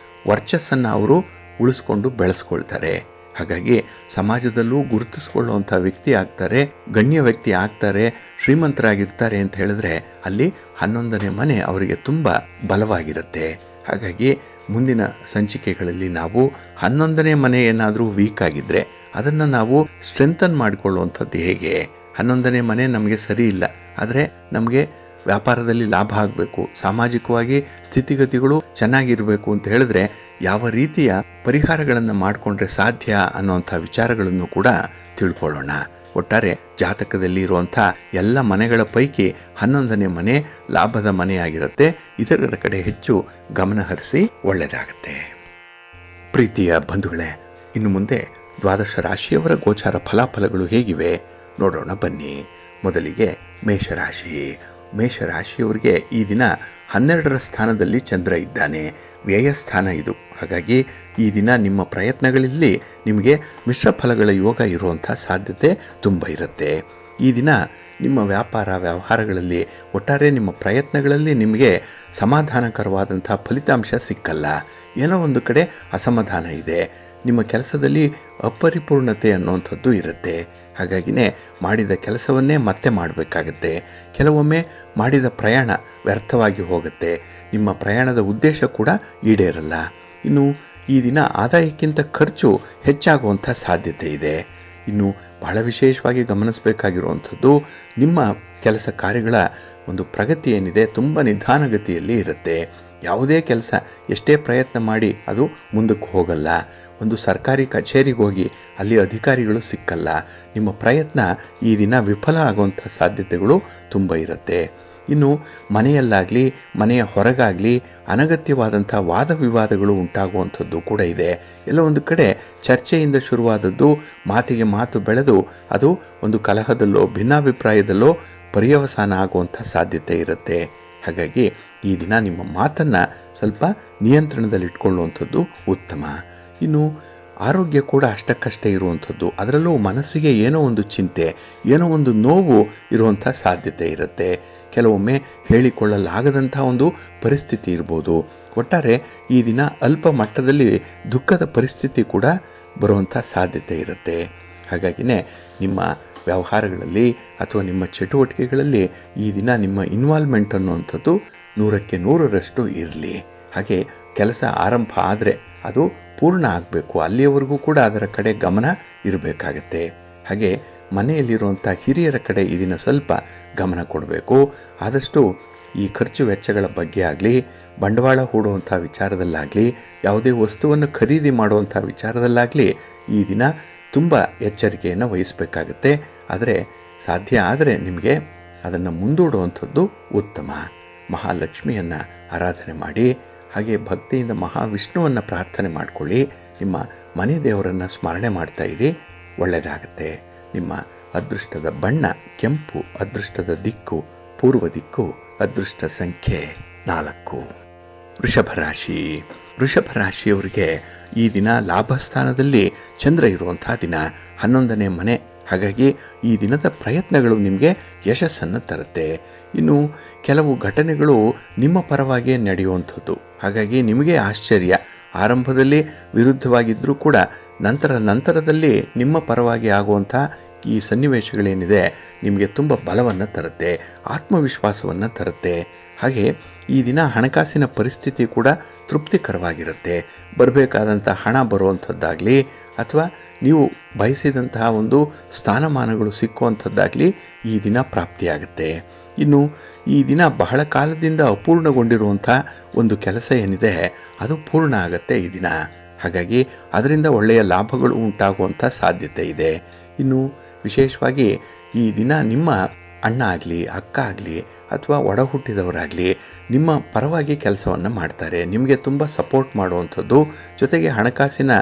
ವರ್ಚಸ್ಸನ್ನು ಅವರು ಉಳಿಸ್ಕೊಂಡು ಬೆಳೆಸ್ಕೊಳ್ತಾರೆ. ಹಾಗಾಗಿ ಸಮಾಜದಲ್ಲೂ ಗುರುತಿಸಿಕೊಳ್ಳುವಂಥ ವ್ಯಕ್ತಿ ಆಗ್ತಾರೆ, ಗಣ್ಯ ವ್ಯಕ್ತಿ ಆಗ್ತಾರೆ, ಶ್ರೀಮಂತರಾಗಿರ್ತಾರೆ ಅಂತ ಹೇಳಿದ್ರೆ ಅಲ್ಲಿ 11ನೇ ಮನೆ ಅವರಿಗೆ ತುಂಬ ಬಲವಾಗಿರುತ್ತೆ. ಹಾಗಾಗಿ ಮುಂದಿನ ಸಂಚಿಕೆಗಳಲ್ಲಿ ನಾವು 11ನೇ ಮನೆ ಏನಾದರೂ ವೀಕ್ ಆಗಿದ್ರೆ ಅದನ್ನು ನಾವು ಸ್ಟ್ರೆಂಥನ್ ಮಾಡಿಕೊಳ್ಳುವಂಥದ್ದು ಹೇಗೆ, 11ನೇ ಮನೆ ನಮಗೆ ಸರಿ ಇಲ್ಲ, ಆದರೆ ನಮಗೆ ವ್ಯಾಪಾರದಲ್ಲಿ ಲಾಭ ಆಗಬೇಕು, ಸಾಮಾಜಿಕವಾಗಿ ಸ್ಥಿತಿಗತಿಗಳು ಚೆನ್ನಾಗಿರಬೇಕು ಅಂತ ಹೇಳಿದ್ರೆ ಯಾವ ರೀತಿಯ ಪರಿಹಾರಗಳನ್ನು ಮಾಡಿಕೊಂಡ್ರೆ ಸಾಧ್ಯ ಅನ್ನುವಂಥ ವಿಚಾರಗಳನ್ನು ಕೂಡ ತಿಳ್ಕೊಳ್ಳೋಣ. ಒಟ್ಟಾರೆ ಜಾತಕದಲ್ಲಿ ಇರುವಂಥ ಎಲ್ಲ ಮನೆಗಳ ಪೈಕಿ 11ನೇ ಮನೆ ಲಾಭದ ಮನೆಯಾಗಿರುತ್ತೆ. ಇದರ ಕಡೆ ಹೆಚ್ಚು ಗಮನ ಹರಿಸಿ ಒಳ್ಳೆಯದಾಗತ್ತೆ. ಪ್ರೀತಿಯ ಬಂಧುಗಳೇ, ಇನ್ನು ಮುಂದೆ ದ್ವಾದಶ ರಾಶಿಯವರ ಗೋಚಾರ ಫಲಾಫಲಗಳು ಹೇಗಿವೆ ನೋಡೋಣ ಬನ್ನಿ. ಮೊದಲಿಗೆ ಮೇಷರಾಶಿ. ಮೇಷರಾಶಿಯವರಿಗೆ ಈ ದಿನ 12ರ ಸ್ಥಾನದಲ್ಲಿ ಚಂದ್ರ ಇದ್ದಾನೆ. ವ್ಯಯಸ್ಥಾನ ಇದು. ಹಾಗಾಗಿ ಈ ದಿನ ನಿಮ್ಮ ಪ್ರಯತ್ನಗಳಲ್ಲಿ ನಿಮಗೆ ಮಿಶ್ರ ಫಲಗಳ ಯೋಗ ಇರುವಂಥ ಸಾಧ್ಯತೆ ತುಂಬ ಇರುತ್ತೆ. ಈ ದಿನ ನಿಮ್ಮ ವ್ಯಾಪಾರ ವ್ಯವಹಾರಗಳಲ್ಲಿ ಒಟ್ಟಾರೆ ನಿಮ್ಮ ಪ್ರಯತ್ನಗಳಲ್ಲಿ ನಿಮಗೆ ಸಮಾಧಾನಕರವಾದಂಥ ಫಲಿತಾಂಶ ಸಿಕ್ಕಲ್ಲ. ಏನೋ ಒಂದು ಕಡೆ ಅಸಮಾಧಾನ ಇದೆ. ನಿಮ್ಮ ಕೆಲಸದಲ್ಲಿ ಅಪರಿಪೂರ್ಣತೆ ಅನ್ನುವಂಥದ್ದು ಇರುತ್ತೆ. ಹಾಗಾಗಿನೇ ಮಾಡಿದ ಕೆಲಸವನ್ನೇ ಮತ್ತೆ ಮಾಡಬೇಕಾಗತ್ತೆ. ಕೆಲವೊಮ್ಮೆ ಮಾಡಿದ ಪ್ರಯಾಣ ವ್ಯರ್ಥವಾಗಿ ಹೋಗುತ್ತೆ. ನಿಮ್ಮ ಪ್ರಯಾಣದ ಉದ್ದೇಶ ಕೂಡ ಈಡೇರಲ್ಲ. ಇನ್ನು ಈ ದಿನ ಆದಾಯಕ್ಕಿಂತ ಖರ್ಚು ಹೆಚ್ಚಾಗುವಂಥ ಸಾಧ್ಯತೆ ಇದೆ. ಇನ್ನು ಬಹಳ ವಿಶೇಷವಾಗಿ ಗಮನಿಸಬೇಕಾಗಿರುವಂಥದ್ದು ನಿಮ್ಮ ಕೆಲಸ ಕಾರ್ಯಗಳ ಒಂದು ಪ್ರಗತಿ ಏನಿದೆ ತುಂಬ ನಿಧಾನಗತಿಯಲ್ಲಿ ಇರುತ್ತೆ. ಯಾವುದೇ ಕೆಲಸ ಎಷ್ಟೇ ಪ್ರಯತ್ನ ಮಾಡಿ ಅದು ಮುಂದಕ್ಕೆ ಹೋಗಲ್ಲ. ಒಂದು ಸರ್ಕಾರಿ ಕಚೇರಿಗೆ ಹೋಗಿ ಅಲ್ಲಿ ಅಧಿಕಾರಿಗಳು ಸಿಕ್ಕಲ್ಲ. ನಿಮ್ಮ ಪ್ರಯತ್ನ ಈ ದಿನ ವಿಫಲ ಆಗುವಂಥ ಸಾಧ್ಯತೆಗಳು ತುಂಬ ಇರುತ್ತೆ. ಇನ್ನು ಮನೆಯಲ್ಲಾಗಲಿ ಮನೆಯ ಹೊರಗಾಗಲಿ ಅನಗತ್ಯವಾದಂಥ ವಾದ ವಿವಾದಗಳು ಉಂಟಾಗುವಂಥದ್ದು ಕೂಡ ಇದೆ. ಎಲ್ಲ ಒಂದು ಕಡೆ ಚರ್ಚೆಯಿಂದ ಶುರುವಾದದ್ದು ಮಾತಿಗೆ ಮಾತು ಬೆಳೆದು ಅದು ಒಂದು ಕಲಹದಲ್ಲೋ ಭಿನ್ನಾಭಿಪ್ರಾಯದಲ್ಲೋ ಪರ್ಯವಸಾನ ಆಗುವಂಥ ಸಾಧ್ಯತೆ ಇರುತ್ತೆ. ಹಾಗಾಗಿ ಈ ದಿನ ನಿಮ್ಮ ಮಾತನ್ನು ಸ್ವಲ್ಪ ನಿಯಂತ್ರಣದಲ್ಲಿಟ್ಕೊಳ್ಳುವಂಥದ್ದು ಉತ್ತಮ. ಇನ್ನು ಆರೋಗ್ಯ ಕೂಡ ಅಷ್ಟಕ್ಕಷ್ಟೇ ಇರುವಂಥದ್ದು. ಅದರಲ್ಲೂ ಮನಸ್ಸಿಗೆ ಏನೋ ಒಂದು ಚಿಂತೆ, ಏನೋ ಒಂದು ನೋವು ಇರುವಂಥ ಸಾಧ್ಯತೆ ಇರುತ್ತೆ. ಕೆಲವೊಮ್ಮೆ ಹೇಳಿಕೊಳ್ಳಲಾಗದಂಥ ಒಂದು ಪರಿಸ್ಥಿತಿ ಇರ್ಬೋದು. ಒಟ್ಟಾರೆ ಈ ದಿನ ಅಲ್ಪ ಮಟ್ಟದಲ್ಲಿ ದುಃಖದ ಪರಿಸ್ಥಿತಿ ಕೂಡ ಬರುವಂಥ ಸಾಧ್ಯತೆ ಇರುತ್ತೆ. ಹಾಗಾಗಿನೇ ನಿಮ್ಮ ವ್ಯವಹಾರಗಳಲ್ಲಿ ಅಥವಾ ನಿಮ್ಮ ಚಟುವಟಿಕೆಗಳಲ್ಲಿ ಈ ದಿನ ನಿಮ್ಮ ಇನ್ವಾಲ್ವ್ಮೆಂಟ್ ಅನ್ನುವಂಥದ್ದು 100ಕ್ಕೆ 100ರಷ್ಟು ಇರಲಿ. ಹಾಗೆ ಕೆಲಸ ಆರಂಭ ಆದರೆ ಅದು ಪೂರ್ಣ ಆಗಬೇಕು. ಅಲ್ಲಿಯವರೆಗೂ ಕೂಡ ಅದರ ಕಡೆ ಗಮನ ಇರಬೇಕಾಗತ್ತೆ. ಹಾಗೆ ಮನೆಯಲ್ಲಿರುವಂಥ ಹಿರಿಯರ ಕಡೆ ಈ ದಿನ ಸ್ವಲ್ಪ ಗಮನ ಕೊಡಬೇಕು. ಆದಷ್ಟು ಈ ಖರ್ಚು ವೆಚ್ಚಗಳ ಬಗ್ಗೆ ಆಗಲಿ, ಬಂಡವಾಳ ಹೂಡುವಂಥ ವಿಚಾರದಲ್ಲಾಗಲಿ, ಯಾವುದೇ ವಸ್ತುವನ್ನು ಖರೀದಿ ಮಾಡುವಂಥ ವಿಚಾರದಲ್ಲಾಗಲಿ ಈ ದಿನ ತುಂಬ ಎಚ್ಚರಿಕೆಯನ್ನು ವಹಿಸಬೇಕಾಗತ್ತೆ. ಆದರೆ ಸಾಧ್ಯ ಆದರೆ ನಿಮಗೆ ಅದನ್ನು ಮುಂದೂಡುವಂಥದ್ದು ಉತ್ತಮ. ಮಹಾಲಕ್ಷ್ಮಿಯನ್ನು ಆರಾಧನೆ ಮಾಡಿ, ಹಾಗೆ ಭಕ್ತಿಯಿಂದ ಮಹಾವಿಷ್ಣುವನ್ನು ಪ್ರಾರ್ಥನೆ ಮಾಡಿಕೊಳ್ಳಿ. ನಿಮ್ಮ ಮನೆ ದೇವರನ್ನು ಸ್ಮರಣೆ ಮಾಡ್ತಾ ಇರಿ, ಒಳ್ಳೆಯದಾಗತ್ತೆ. ನಿಮ್ಮ ಅದೃಷ್ಟದ ಬಣ್ಣ ಕೆಂಪು, ಅದೃಷ್ಟದ ದಿಕ್ಕು ಪೂರ್ವ ದಿಕ್ಕು, ಅದೃಷ್ಟ ಸಂಖ್ಯೆ 4. ವೃಷಭ ರಾಶಿ. ವೃಷಭ ರಾಶಿಯವರಿಗೆ ಈ ದಿನ ಲಾಭಸ್ಥಾನದಲ್ಲಿ ಚಂದ್ರ ಇರುವಂಥ ದಿನ, 11ನೇ ಮನೆ. ಹಾಗಾಗಿ ಈ ದಿನದ ಪ್ರಯತ್ನಗಳು ನಿಮಗೆ ಯಶಸ್ಸನ್ನು ತರುತ್ತೆ. ಇನ್ನು ಕೆಲವು ಘಟನೆಗಳು ನಿಮ್ಮ ಪರವಾಗಿಯೇ ನಡೆಯುವಂಥದ್ದು. ಹಾಗಾಗಿ ನಿಮಗೆ ಆಶ್ಚರ್ಯ. ಆರಂಭದಲ್ಲಿ ವಿರುದ್ಧವಾಗಿದ್ದರೂ ಕೂಡ ನಂತರದಲ್ಲಿ ನಿಮ್ಮ ಪರವಾಗಿ ಆಗುವಂಥ ಈ ಸನ್ನಿವೇಶಗಳೇನಿದೆ ನಿಮಗೆ ತುಂಬ ಬಲವನ್ನು ತರುತ್ತೆ, ಆತ್ಮವಿಶ್ವಾಸವನ್ನು ತರುತ್ತೆ. ಹಾಗೆ ಈ ದಿನ ಹಣಕಾಸಿನ ಪರಿಸ್ಥಿತಿ ಕೂಡ ತೃಪ್ತಿಕರವಾಗಿರುತ್ತೆ. ಬರಬೇಕಾದಂಥ ಹಣ ಬರುವಂಥದ್ದಾಗಲಿ ಅಥವಾ ನೀವು ಬಯಸಿದಂತಹ ಒಂದು ಸ್ಥಾನಮಾನಗಳು ಸಿಕ್ಕುವಂಥದ್ದಾಗಲಿ ಈ ದಿನ ಪ್ರಾಪ್ತಿಯಾಗುತ್ತೆ. ಇನ್ನು ಈ ದಿನ ಬಹಳ ಕಾಲದಿಂದ ಅಪೂರ್ಣಗೊಂಡಿರುವಂಥ ಒಂದು ಕೆಲಸ ಏನಿದೆ ಅದು ಪೂರ್ಣ ಆಗುತ್ತೆ ಈ ದಿನ. ಹಾಗಾಗಿ ಅದರಿಂದ ಒಳ್ಳೆಯ ಲಾಭಗಳು ಉಂಟಾಗುವಂಥ ಸಾಧ್ಯತೆ ಇದೆ. ಇನ್ನು ವಿಶೇಷವಾಗಿ ಈ ದಿನ ನಿಮ್ಮ ಅಣ್ಣ ಆಗಲಿ ಅಕ್ಕ ಆಗಲಿ ಅಥವಾ ಒಡ ಹುಟ್ಟಿದವರಾಗಲಿ ನಿಮ್ಮ ಪರವಾಗಿ ಕೆಲಸವನ್ನು ಮಾಡ್ತಾರೆ. ನಿಮಗೆ ತುಂಬ ಸಪೋರ್ಟ್ ಮಾಡುವಂಥದ್ದು, ಜೊತೆಗೆ ಹಣಕಾಸಿನ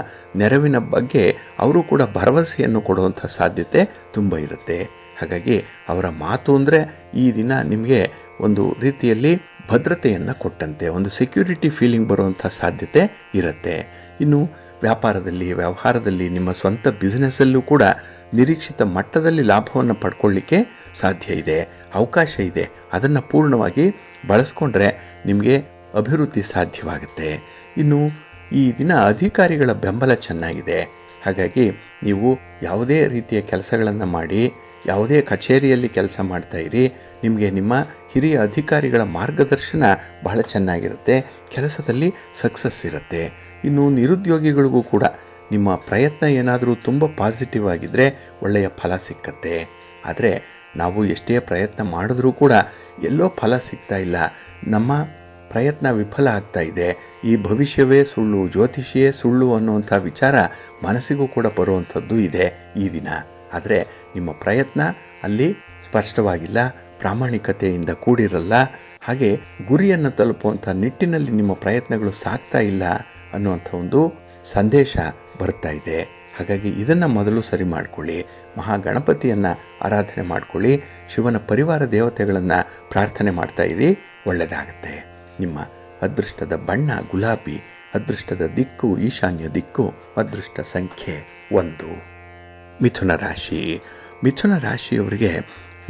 ನೆರವಿನ ಬಗ್ಗೆ ಅವರು ಕೂಡ ಭರವಸೆಯನ್ನು ಕೊಡುವಂಥ ಸಾಧ್ಯತೆ ತುಂಬ ಇರುತ್ತೆ. ಹಾಗಾಗಿ ಅವರ ಮಾತು ಅಂದರೆ ಈ ದಿನ ನಿಮಗೆ ಒಂದು ರೀತಿಯಲ್ಲಿ ಭದ್ರತೆಯನ್ನು ಕೊಟ್ಟಂತೆ, ಒಂದು ಸೆಕ್ಯೂರಿಟಿ ಫೀಲಿಂಗ್ ಬರುವಂಥ ಸಾಧ್ಯತೆ ಇರುತ್ತೆ. ಇನ್ನು ವ್ಯಾಪಾರದಲ್ಲಿ ವ್ಯವಹಾರದಲ್ಲಿ ನಿಮ್ಮ ಸ್ವಂತ ಬಿಸ್ನೆಸ್ಸಲ್ಲೂ ಕೂಡ ನಿರೀಕ್ಷಿತ ಮಟ್ಟದಲ್ಲಿ ಲಾಭವನ್ನು ಪಡ್ಕೊಳ್ಳಿಕ್ಕೆ ಸಾಧ್ಯ ಇದೆ, ಅವಕಾಶ ಇದೆ. ಅದನ್ನು ಪೂರ್ಣವಾಗಿ ಬಳಸ್ಕೊಂಡ್ರೆ ನಿಮಗೆ ಅಭಿವೃದ್ಧಿ ಸಾಧ್ಯವಾಗುತ್ತೆ. ಇನ್ನು ಈ ದಿನ ಅಧಿಕಾರಿಗಳ ಬೆಂಬಲ ಚೆನ್ನಾಗಿದೆ. ಹಾಗಾಗಿ ನೀವು ಯಾವುದೇ ರೀತಿಯ ಕೆಲಸಗಳನ್ನು ಮಾಡಿ, ಯಾವುದೇ ಕಚೇರಿಯಲ್ಲಿ ಕೆಲಸ ಮಾಡ್ತಾ ಇರಿ, ನಿಮಗೆ ನಿಮ್ಮ ಹಿರಿಯ ಅಧಿಕಾರಿಗಳ ಮಾರ್ಗದರ್ಶನ ಬಹಳ ಚೆನ್ನಾಗಿರುತ್ತೆ. ಕೆಲಸದಲ್ಲಿ ಸಕ್ಸಸ್ ಇರುತ್ತೆ. ಇನ್ನು ನಿರುದ್ಯೋಗಿಗಳಿಗೂ ಕೂಡ ನಿಮ್ಮ ಪ್ರಯತ್ನ ಏನಾದರೂ ತುಂಬ ಪಾಸಿಟಿವ್ ಆಗಿದ್ದರೆ ಒಳ್ಳೆಯ ಫಲ ಸಿಕ್ಕತ್ತೆ. ಆದರೆ ನಾವು ಎಷ್ಟೇ ಪ್ರಯತ್ನ ಮಾಡಿದ್ರೂ ಕೂಡ ಎಲ್ಲೋ ಫಲ ಸಿಗ್ತಾ ಇಲ್ಲ, ನಮ್ಮ ಪ್ರಯತ್ನ ವಿಫಲ ಆಗ್ತಾ ಇದೆ, ಈ ಭವಿಷ್ಯವೇ ಸುಳ್ಳು, ಜ್ಯೋತಿಷಿಯೇ ಸುಳ್ಳು ಅನ್ನುವಂಥ ವಿಚಾರ ಮನಸ್ಸಿಗೂ ಕೂಡ ಬರುವಂಥದ್ದು ಇದೆ ಈ ದಿನ. ಆದರೆ ನಿಮ್ಮ ಪ್ರಯತ್ನ ಅಲ್ಲಿ ಸ್ಪಷ್ಟವಾಗಿಲ್ಲ, ಪ್ರಾಮಾಣಿಕತೆಯಿಂದ ಕೂಡಿರಲ್ಲ, ಹಾಗೆ ಗುರಿಯನ್ನು ತಲುಪುವಂಥ ನಿಟ್ಟಿನಲ್ಲಿ ನಿಮ್ಮ ಪ್ರಯತ್ನಗಳು ಸಾಗ್ತಾ ಇಲ್ಲ ಅನ್ನುವಂಥ ಒಂದು ಸಂದೇಶ ಬರ್ತಾ ಇದೆ. ಹಾಗಾಗಿ ಇದನ್ನು ಮೊದಲು ಸರಿ ಮಾಡಿಕೊಳ್ಳಿ. ಮಹಾಗಣಪತಿಯನ್ನು ಆರಾಧನೆ ಮಾಡಿಕೊಳ್ಳಿ. ಶಿವನ ಪರಿವಾರ ದೇವತೆಗಳನ್ನು ಪ್ರಾರ್ಥನೆ ಮಾಡ್ತಾ ಇರಿ, ಒಳ್ಳೆಯದಾಗುತ್ತೆ. ನಿಮ್ಮ ಅದೃಷ್ಟದ ಬಣ್ಣ ಗುಲಾಬಿ, ಅದೃಷ್ಟದ ದಿಕ್ಕು ಈಶಾನ್ಯ ದಿಕ್ಕು, ಅದೃಷ್ಟ ಸಂಖ್ಯೆ 1. ಮಿಥುನ ರಾಶಿ. ಮಿಥುನ ರಾಶಿಯವರಿಗೆ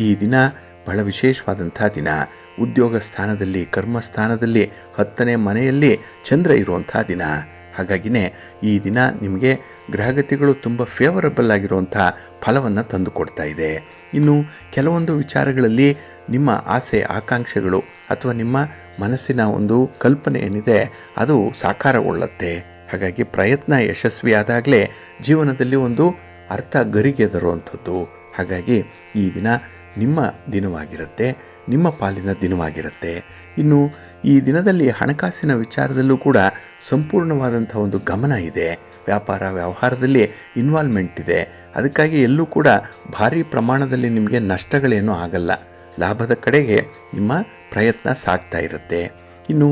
ಈ ದಿನ ಬಹಳ ವಿಶೇಷವಾದಂಥ ದಿನ. ಉದ್ಯೋಗ ಸ್ಥಾನದಲ್ಲಿ, ಕರ್ಮಸ್ಥಾನದಲ್ಲಿ 10ನೇ ಮನೆಯಲ್ಲಿ ಚಂದ್ರ ಇರುವಂಥ ದಿನ. ಹಾಗಾಗಿನೇ ಈ ದಿನ ನಿಮಗೆ ಗ್ರಹಗತಿಗಳು ತುಂಬ ಫೇವರಬಲ್ ಆಗಿರುವಂಥ ಫಲವನ್ನು ತಂದು ಕೊಡ್ತಾ ಇದೆ. ಇನ್ನು ಕೆಲವೊಂದು ವಿಚಾರಗಳಲ್ಲಿ ನಿಮ್ಮ ಆಸೆ ಆಕಾಂಕ್ಷೆಗಳು ಅಥವಾ ನಿಮ್ಮ ಮನಸ್ಸಿನ ಒಂದು ಕಲ್ಪನೆ ಏನಿದೆ ಅದು ಸಾಕಾರಗೊಳ್ಳುತ್ತೆ. ಹಾಗಾಗಿ ಪ್ರಯತ್ನ ಯಶಸ್ವಿಯಾದಾಗಲೇ ಜೀವನದಲ್ಲಿ ಒಂದು ಅರ್ಥ ಗರಿಗೆ ತರುವಂಥದ್ದು. ಹಾಗಾಗಿ ಈ ದಿನ ನಿಮ್ಮ ದಿನವಾಗಿರುತ್ತೆ, ನಿಮ್ಮ ಪಾಲಿನ ದಿನವಾಗಿರುತ್ತೆ. ಇನ್ನು ಈ ದಿನದಲ್ಲಿ ಹಣಕಾಸಿನ ವಿಚಾರದಲ್ಲೂ ಕೂಡ ಸಂಪೂರ್ಣವಾದಂಥ ಒಂದು ಗಮನ ಇದೆ. ವ್ಯಾಪಾರ ವ್ಯವಹಾರದಲ್ಲಿ ಇನ್ವಾಲ್ವ್ಮೆಂಟ್ ಇದೆ. ಅದಕ್ಕಾಗಿ ಎಲ್ಲೂ ಕೂಡ ಭಾರಿ ಪ್ರಮಾಣದಲ್ಲಿ ನಿಮಗೆ ನಷ್ಟಗಳೇನೂ ಆಗಲ್ಲ. ಲಾಭದ ಕಡೆಗೆ ನಿಮ್ಮ ಪ್ರಯತ್ನ ಸಾಗ್ತಾ ಇರುತ್ತೆ. ಇನ್ನು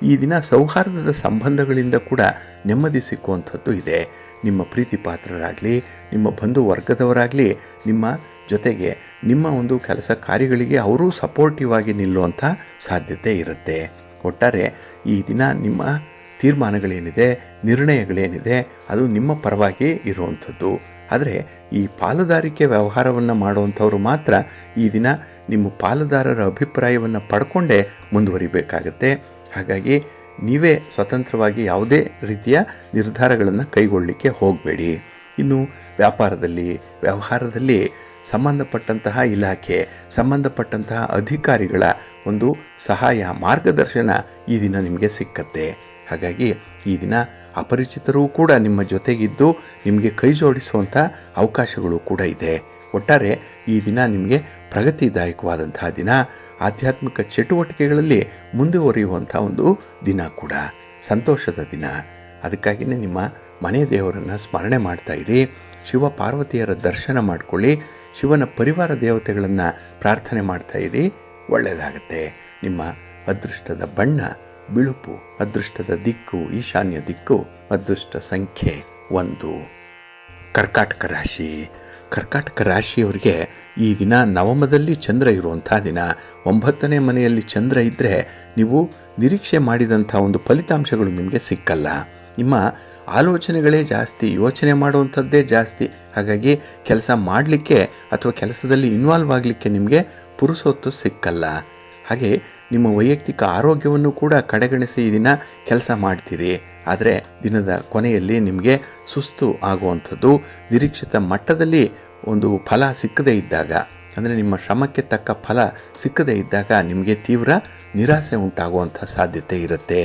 ಈ ದಿನ ಸೌಹಾರ್ದದ ಸಂಬಂಧಗಳಿಂದ ಕೂಡ ನೆಮ್ಮದಿ ಸಿಕ್ಕುವಂಥದ್ದು ಇದೆ. ನಿಮ್ಮ ಪ್ರೀತಿ ಪಾತ್ರರಾಗಲಿ, ನಿಮ್ಮ ಬಂಧು ವರ್ಗದವರಾಗಲಿ ನಿಮ್ಮ ಜೊತೆಗೆ ನಿಮ್ಮ ಒಂದು ಕೆಲಸ ಕಾರ್ಯಗಳಿಗೆ ಅವರೂ ಸಪೋರ್ಟಿವ್ ಆಗಿ ನಿಲ್ಲುವಂಥ ಸಾಧ್ಯತೆ ಇರುತ್ತೆ. ಒಟ್ಟಾರೆ ಈ ದಿನ ನಿಮ್ಮ ತೀರ್ಮಾನಗಳೇನಿದೆ, ನಿರ್ಣಯಗಳೇನಿದೆ ಅದು ನಿಮ್ಮ ಪರವಾಗಿ ಇರುವಂಥದ್ದು. ಆದರೆ ಈ ಪಾಲುದಾರಿಕೆ ವ್ಯವಹಾರವನ್ನು ಮಾಡುವಂಥವ್ರು ಮಾತ್ರ ಈ ದಿನ ನಿಮ್ಮ ಪಾಲುದಾರರ ಅಭಿಪ್ರಾಯವನ್ನು ಪಡ್ಕೊಂಡೇ ಮುಂದುವರಿಬೇಕಾಗತ್ತೆ. ಹಾಗಾಗಿ ನೀವೇ ಸ್ವತಂತ್ರವಾಗಿ ಯಾವುದೇ ರೀತಿಯ ನಿರ್ಧಾರಗಳನ್ನು ಕೈಗೊಳ್ಳಲಿಕ್ಕೆ ಹೋಗಬೇಡಿ. ಇನ್ನು ವ್ಯಾಪಾರದಲ್ಲಿ ವ್ಯವಹಾರದಲ್ಲಿ ಸಂಬಂಧಪಟ್ಟಂತಹ ಇಲಾಖೆ, ಸಂಬಂಧಪಟ್ಟಂತಹ ಅಧಿಕಾರಿಗಳ ಒಂದು ಸಹಾಯ ಮಾರ್ಗದರ್ಶನ ಈ ದಿನ ನಿಮಗೆ ಸಿಕ್ಕತ್ತೆ. ಹಾಗಾಗಿ ಈ ದಿನ ಅಪರಿಚಿತರೂ ಕೂಡ ನಿಮ್ಮ ಜೊತೆಗಿದ್ದು ನಿಮಗೆ ಕೈ ಜೋಡಿಸುವಂಥ ಅವಕಾಶಗಳು ಕೂಡ ಇದೆ. ಒಟ್ಟಾರೆ ಈ ದಿನ ನಿಮಗೆ ಪ್ರಗತಿದಾಯಕವಾದಂತಹ ದಿನ. ಆಧ್ಯಾತ್ಮಿಕ ಚಟುವಟಿಕೆಗಳಲ್ಲಿ ಮುಂದುವರಿಯುವಂಥ ಒಂದು ದಿನ ಕೂಡ, ಸಂತೋಷದ ದಿನ. ಅದಕ್ಕಾಗಿಯೇ ನಿಮ್ಮ ಮನೆ ದೇವರನ್ನು ಸ್ಮರಣೆ ಮಾಡ್ತಾ ಇರಿ. ಶಿವ ಪಾರ್ವತಿಯರ ದರ್ಶನ ಮಾಡಿಕೊಳ್ಳಿ. ಶಿವನ ಪರಿವಾರ ದೇವತೆಗಳನ್ನು ಪ್ರಾರ್ಥನೆ ಮಾಡ್ತಾ ಇರಿ, ಒಳ್ಳೆಯದಾಗುತ್ತೆ. ನಿಮ್ಮ ಅದೃಷ್ಟದ ಬಣ್ಣ ಬಿಳುಪು, ಅದೃಷ್ಟದ ದಿಕ್ಕು ಈಶಾನ್ಯ ದಿಕ್ಕು, ಅದೃಷ್ಟ ಸಂಖ್ಯೆ 1. ಕರ್ಕಾಟಕ ರಾಶಿ. ಕರ್ಕಾಟಕ ರಾಶಿಯವರಿಗೆ ಈ ದಿನ ನವಮದಲ್ಲಿ ಚಂದ್ರ ಇರುವಂಥ ದಿನ. 9ನೇ ಮನೆಯಲ್ಲಿ ಚಂದ್ರ ಇದ್ದರೆ ನೀವು ನಿರೀಕ್ಷೆ ಮಾಡಿದಂಥ ಒಂದು ಫಲಿತಾಂಶಗಳು ನಿಮಗೆ ಸಿಕ್ಕಲ್ಲ. ನಿಮ್ಮ ಆಲೋಚನೆಗಳೇ ಜಾಸ್ತಿ, ಯೋಚನೆ ಮಾಡುವಂಥದ್ದೇ ಜಾಸ್ತಿ. ಹಾಗಾಗಿ ಕೆಲಸ ಮಾಡಲಿಕ್ಕೆ ಅಥವಾ ಕೆಲಸದಲ್ಲಿ ಇನ್ವಾಲ್ವ್ ಆಗಲಿಕ್ಕೆ ನಿಮಗೆ ಪುರುಸೊತ್ತು ಸಿಕ್ಕಲ್ಲ. ಹಾಗೆ ನಿಮ್ಮ ವೈಯಕ್ತಿಕ ಆರೋಗ್ಯವನ್ನು ಕೂಡ ಕಡೆಗಣಿಸಿ ಈ ದಿನ ಕೆಲಸ ಮಾಡ್ತೀರಿ. ಆದರೆ ದಿನದ ಕೊನೆಯಲ್ಲಿ ನಿಮಗೆ ಸುಸ್ತು ಆಗುವಂಥದ್ದು, ನಿರೀಕ್ಷಿತ ಮಟ್ಟದಲ್ಲಿ ಒಂದು ಫಲ ಸಿಕ್ಕದೇ ಇದ್ದಾಗ, ಅಂದರೆ ನಿಮ್ಮ ಶ್ರಮಕ್ಕೆ ತಕ್ಕ ಫಲ ಸಿಕ್ಕದೇ ಇದ್ದಾಗ ನಿಮಗೆ ತೀವ್ರ ನಿರಾಸೆ ಉಂಟಾಗುವಂಥ ಸಾಧ್ಯತೆ ಇರುತ್ತೆ.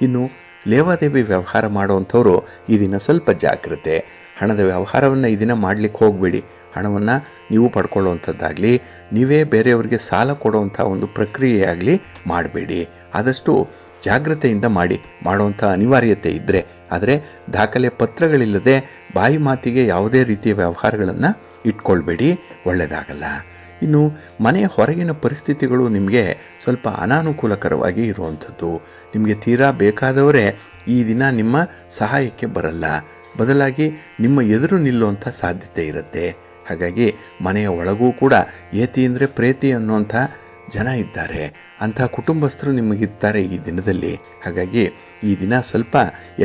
ಇನ್ನು ಲೇವಾದೇವಿ ವ್ಯವಹಾರ ಮಾಡುವಂಥವರು ಈ ದಿನ ಸ್ವಲ್ಪ ಜಾಗ್ರತೆ. ಹಣದ ವ್ಯವಹಾರವನ್ನು ಈ ದಿನ ಮಾಡಲಿಕ್ಕೆ ಹೋಗಬೇಡಿ. ಹಣವನ್ನು ನೀವು ಪಡ್ಕೊಳ್ಳುವಂಥದ್ದಾಗಲಿ, ನೀವೇ ಬೇರೆಯವರಿಗೆ ಸಾಲ ಕೊಡುವಂಥ ಒಂದು ಪ್ರಕ್ರಿಯೆಯಾಗಲಿ ಮಾಡಬೇಡಿ. ಆದಷ್ಟು ಜಾಗ್ರತೆಯಿಂದ ಮಾಡುವಂಥ ಅನಿವಾರ್ಯತೆ ಇದ್ದರೆ. ಆದರೆ ದಾಖಲೆ ಪತ್ರಗಳಿಲ್ಲದೆ ಬಾಯಿ ಮಾತಿಗೆ ಯಾವುದೇ ರೀತಿಯ ವ್ಯವಹಾರಗಳನ್ನು ಇಟ್ಕೊಳ್ಬೇಡಿ, ಒಳ್ಳೆಯದಾಗಲ್ಲ. ಇನ್ನು ಮನೆ ಹೊರಗಿನ ಪರಿಸ್ಥಿತಿಗಳು ನಿಮಗೆ ಸ್ವಲ್ಪ ಅನಾನುಕೂಲಕರವಾಗಿ ಇರುವಂಥದ್ದು. ನಿಮಗೆ ತೀರಾ ಬೇಕಾದವರೇ ಈ ದಿನ ನಿಮ್ಮ ಸಹಾಯಕ್ಕೆ ಬರಲ್ಲ, ಬದಲಾಗಿ ನಿಮ್ಮ ಎದುರು ನಿಲ್ಲುವಂಥ ಸಾಧ್ಯತೆ ಇರುತ್ತೆ. ಹಾಗಾಗಿ ಮನೆಯ ಒಳಗೂ ಕೂಡ ಏತಿ ಅಂದರೆ ಪ್ರೇತಿ ಅನ್ನುವಂಥ ಜನ ಇದ್ದಾರೆ. ಅಂಥ ಕುಟುಂಬಸ್ಥರು ನಿಮಗಿರ್ತಾರೆ ಈ ದಿನದಲ್ಲಿ. ಹಾಗಾಗಿ ಈ ದಿನ ಸ್ವಲ್ಪ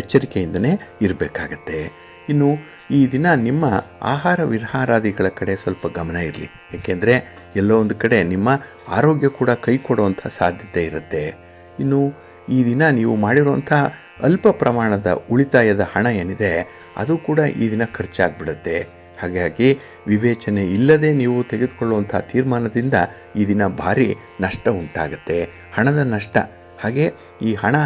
ಎಚ್ಚರಿಕೆಯಿಂದನೇ ಇರಬೇಕಾಗತ್ತೆ. ಇನ್ನು ಈ ದಿನ ನಿಮ್ಮ ಆಹಾರ ವಿಹಾರಾದಿಗಳ ಕಡೆ ಸ್ವಲ್ಪ ಗಮನ ಇರಲಿ. ಏಕೆಂದರೆ ಎಲ್ಲೋ ಒಂದು ಕಡೆ ನಿಮ್ಮ ಆರೋಗ್ಯ ಕೂಡ ಕೈ ಕೊಡುವಂಥ ಸಾಧ್ಯತೆ ಇರುತ್ತೆ. ಇನ್ನು ಈ ದಿನ ನೀವು ಮಾಡಿರುವಂಥ ಅಲ್ಪ ಪ್ರಮಾಣದ ಉಳಿತಾಯದ ಹಣ ಏನಿದೆ ಅದು ಕೂಡ ಈ ದಿನ ಖರ್ಚಾಗ್ಬಿಡುತ್ತೆ. ಹಾಗಾಗಿ ವಿವೇಚನೆ ಇಲ್ಲದೆ ನೀವು ತೆಗೆದುಕೊಳ್ಳುವಂಥ ತೀರ್ಮಾನದಿಂದ ಈ ದಿನ ಭಾರಿ ನಷ್ಟ ಉಂಟಾಗುತ್ತೆ, ಹಣದ ನಷ್ಟ. ಹಾಗೆ ಈ ಹಣ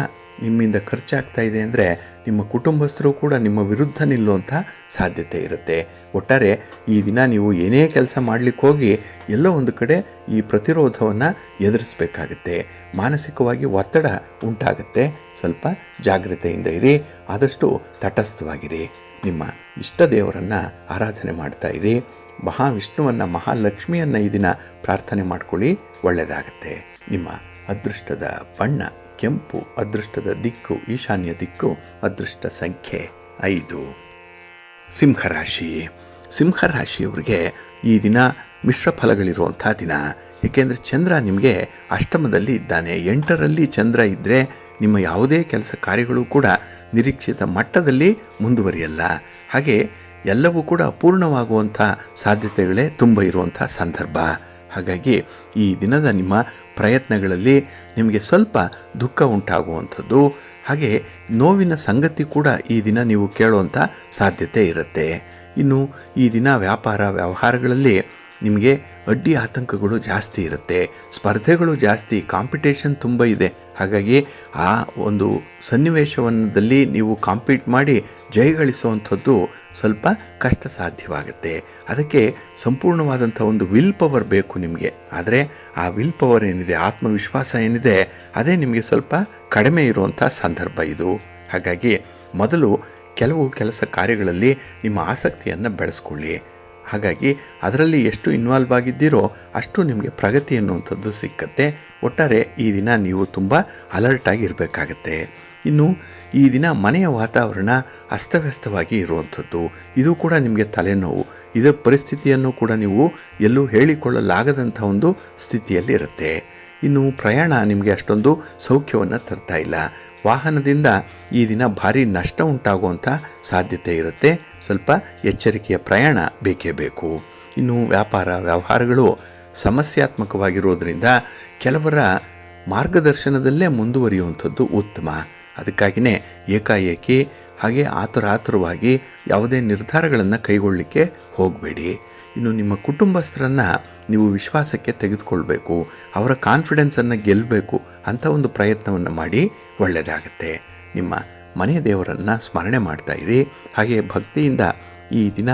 ನಿಮ್ಮಿಂದ ಖರ್ಚಾಗ್ತಾ ಇದೆ ಅಂದರೆ ನಿಮ್ಮ ಕುಟುಂಬಸ್ಥರು ಕೂಡ ನಿಮ್ಮ ವಿರುದ್ಧ ನಿಲ್ಲುವಂಥ ಸಾಧ್ಯತೆ ಇರುತ್ತೆ. ಒಟ್ಟಾರೆ ಈ ದಿನ ನೀವು ಏನೇ ಕೆಲಸ ಮಾಡಲಿಕ್ಕೆ ಹೋಗಿ ಎಲ್ಲೋ ಒಂದು ಕಡೆ ಈ ಪ್ರತಿರೋಧವನ್ನು ಎದುರಿಸಬೇಕಾಗುತ್ತೆ. ಮಾನಸಿಕವಾಗಿ ಒತ್ತಡ ಉಂಟಾಗುತ್ತೆ. ಸ್ವಲ್ಪ ಜಾಗ್ರತೆಯಿಂದ ಇರಿ, ಆದಷ್ಟು ತಟಸ್ಥವಾಗಿರಿ. ನಿಮ್ಮ ಇಷ್ಟ ದೇವರನ್ನು ಆರಾಧನೆ ಮಾಡ್ತಾ ಇರಿ. ಮಹಾವಿಷ್ಣುವನ್ನು, ಮಹಾಲಕ್ಷ್ಮಿಯನ್ನು ಈ ದಿನ ಪ್ರಾರ್ಥನೆ ಮಾಡ್ಕೊಳ್ಳಿ, ಒಳ್ಳೆಯದಾಗತ್ತೆ. ನಿಮ್ಮ ಅದೃಷ್ಟದ ಬಣ್ಣ ಕೆಂಪು, ಅದೃಷ್ಟದ ದಿಕ್ಕು ಈಶಾನ್ಯ ದಿಕ್ಕು, ಅದೃಷ್ಟ ಸಂಖ್ಯೆ 5. ಸಿಂಹರಾಶಿ. ಸಿಂಹರಾಶಿಯವರಿಗೆ ಈ ದಿನ ಮಿಶ್ರ ಫಲಗಳಿರುವಂಥ ದಿನ. ಏಕೆಂದರೆ ಚಂದ್ರ ನಿಮಗೆ ಅಷ್ಟಮದಲ್ಲಿ ಇದ್ದಾನೆ. 8ರಲ್ಲಿ ಚಂದ್ರ ಇದ್ದರೆ ನಿಮ್ಮ ಯಾವುದೇ ಕೆಲಸ ಕಾರ್ಯಗಳು ಕೂಡ ನಿರೀಕ್ಷಿತ ಮಟ್ಟದಲ್ಲಿ ಮುಂದುವರಿಯಲ್ಲ. ಹಾಗೆ ಎಲ್ಲವೂ ಕೂಡ ಅಪೂರ್ಣವಾಗುವಂಥ ಸಾಧ್ಯತೆಗಳೇ ತುಂಬ ಇರುವಂಥ ಸಂದರ್ಭ. ಹಾಗಾಗಿ ಈ ದಿನದ ನಿಮ್ಮ ಪ್ರಯತ್ನಗಳಲ್ಲಿ ನಿಮಗೆ ಸ್ವಲ್ಪ ದುಃಖ ಉಂಟಾಗುವಂಥದ್ದು, ಹಾಗೆ ನೋವಿನ ಸಂಗತಿ ಕೂಡ ಈ ದಿನ ನೀವು ಕೇಳುವಂಥ ಸಾಧ್ಯತೆ ಇರುತ್ತೆ. ಇನ್ನು ಈ ದಿನ ವ್ಯಾಪಾರ ವ್ಯವಹಾರಗಳಲ್ಲಿ ನಿಮಗೆ ಅಡ್ಡಿ ಆತಂಕಗಳು ಜಾಸ್ತಿ ಇರುತ್ತೆ. ಸ್ಪರ್ಧೆಗಳು ಜಾಸ್ತಿ, ಕಾಂಪಿಟೇಷನ್ ತುಂಬ ಇದೆ. ಹಾಗಾಗಿ ಆ ಒಂದು ಸನ್ನಿವೇಶದಲ್ಲಿ ನೀವು ಕಾಂಪೀಟ್ ಮಾಡಿ ಜಯಗಳಿಸುವಂಥದ್ದು ಸ್ವಲ್ಪ ಕಷ್ಟ ಸಾಧ್ಯವಾಗುತ್ತೆ. ಅದಕ್ಕೆ ಸಂಪೂರ್ಣವಾದಂಥ ಒಂದು ವಿಲ್ ಪವರ್ ಬೇಕು ನಿಮಗೆ. ಆದರೆ ಆ ವಿಲ್ ಪವರ್ ಏನಿದೆ, ಆತ್ಮವಿಶ್ವಾಸ ಏನಿದೆ, ಅದೇ ನಿಮಗೆ ಸ್ವಲ್ಪ ಕಡಿಮೆ ಇರುವಂಥ ಸಂದರ್ಭ ಇದು. ಹಾಗಾಗಿ ಮೊದಲು ಕೆಲವು ಕೆಲಸ ಕಾರ್ಯಗಳಲ್ಲಿ ನಿಮ್ಮ ಆಸಕ್ತಿಯನ್ನು ಬೆಳೆಸ್ಕೊಳ್ಳಿ. ಹಾಗಾಗಿ ಅದರಲ್ಲಿ ಎಷ್ಟು ಇನ್ವಾಲ್ವ್ ಆಗಿದ್ದೀರೋ ಅಷ್ಟು ನಿಮಗೆ ಪ್ರಗತಿ ಅನ್ನುವಂಥದ್ದು ಸಿಕ್ಕತ್ತೆ. ಒಟ್ಟಾರೆ ಈ ದಿನ ನೀವು ತುಂಬ ಅಲರ್ಟ್ ಆಗಿರಬೇಕಾಗತ್ತೆ. ಇನ್ನು ಈ ದಿನ ಮನೆಯ ವಾತಾವರಣ ಅಸ್ತವ್ಯಸ್ತವಾಗಿ ಇರುವಂಥದ್ದು, ಇದು ಕೂಡ ನಿಮಗೆ ತಲೆನೋವು. ಇದರ ಪರಿಸ್ಥಿತಿಯನ್ನು ಕೂಡ ನೀವು ಎಲ್ಲೂ ಹೇಳಿಕೊಳ್ಳಲಾಗದಂಥ ಒಂದು ಸ್ಥಿತಿಯಲ್ಲಿ ಇರುತ್ತೆ. ಇನ್ನು ಪ್ರಯಾಣ ನಿಮಗೆ ಅಷ್ಟೊಂದು ಸೌಖ್ಯವನ್ನು ತರ್ತಾ ಇಲ್ಲ. ವಾಹನದಿಂದ ಈ ದಿನ ಭಾರಿ ನಷ್ಟ ಉಂಟಾಗುವಂಥ ಸಾಧ್ಯತೆ ಇರುತ್ತೆ. ಸ್ವಲ್ಪ ಎಚ್ಚರಿಕೆಯ ಪ್ರಯಾಣ ಬೇಕೇ ಬೇಕು. ಇನ್ನು ವ್ಯಾಪಾರ ವ್ಯವಹಾರಗಳು ಸಮಸ್ಯಾತ್ಮಕವಾಗಿರೋದ್ರಿಂದ ಕೆಲವರ ಮಾರ್ಗದರ್ಶನದಲ್ಲೇ ಮುಂದುವರಿಯುವಂಥದ್ದು ಉತ್ತಮ. ಅದಕ್ಕಾಗಿಯೇ ಏಕಾಏಕಿ ಹಾಗೆ ಆತುರಾತುರವಾಗಿ ಯಾವುದೇ ನಿರ್ಧಾರಗಳನ್ನು ಕೈಗೊಳ್ಳಲಿಕ್ಕೆ ಹೋಗಬೇಡಿ. ಇನ್ನು ನಿಮ್ಮ ಕುಟುಂಬಸ್ಥರನ್ನು ನೀವು ವಿಶ್ವಾಸಕ್ಕೆ ತೆಗೆದುಕೊಳ್ಬೇಕು, ಅವರ ಕಾನ್ಫಿಡೆನ್ಸನ್ನು ಗೆಲ್ಲಬೇಕು ಅಂತ ಒಂದು ಪ್ರಯತ್ನವನ್ನು ಮಾಡಿ, ಒಳ್ಳೆಯದಾಗತ್ತೆ. ನಿಮ್ಮ ಮನೆ ದೇವರನ್ನು ಸ್ಮರಣೆ ಮಾಡ್ತಾ ಇರಿ. ಹಾಗೆ ಭಕ್ತಿಯಿಂದ ಈ ದಿನ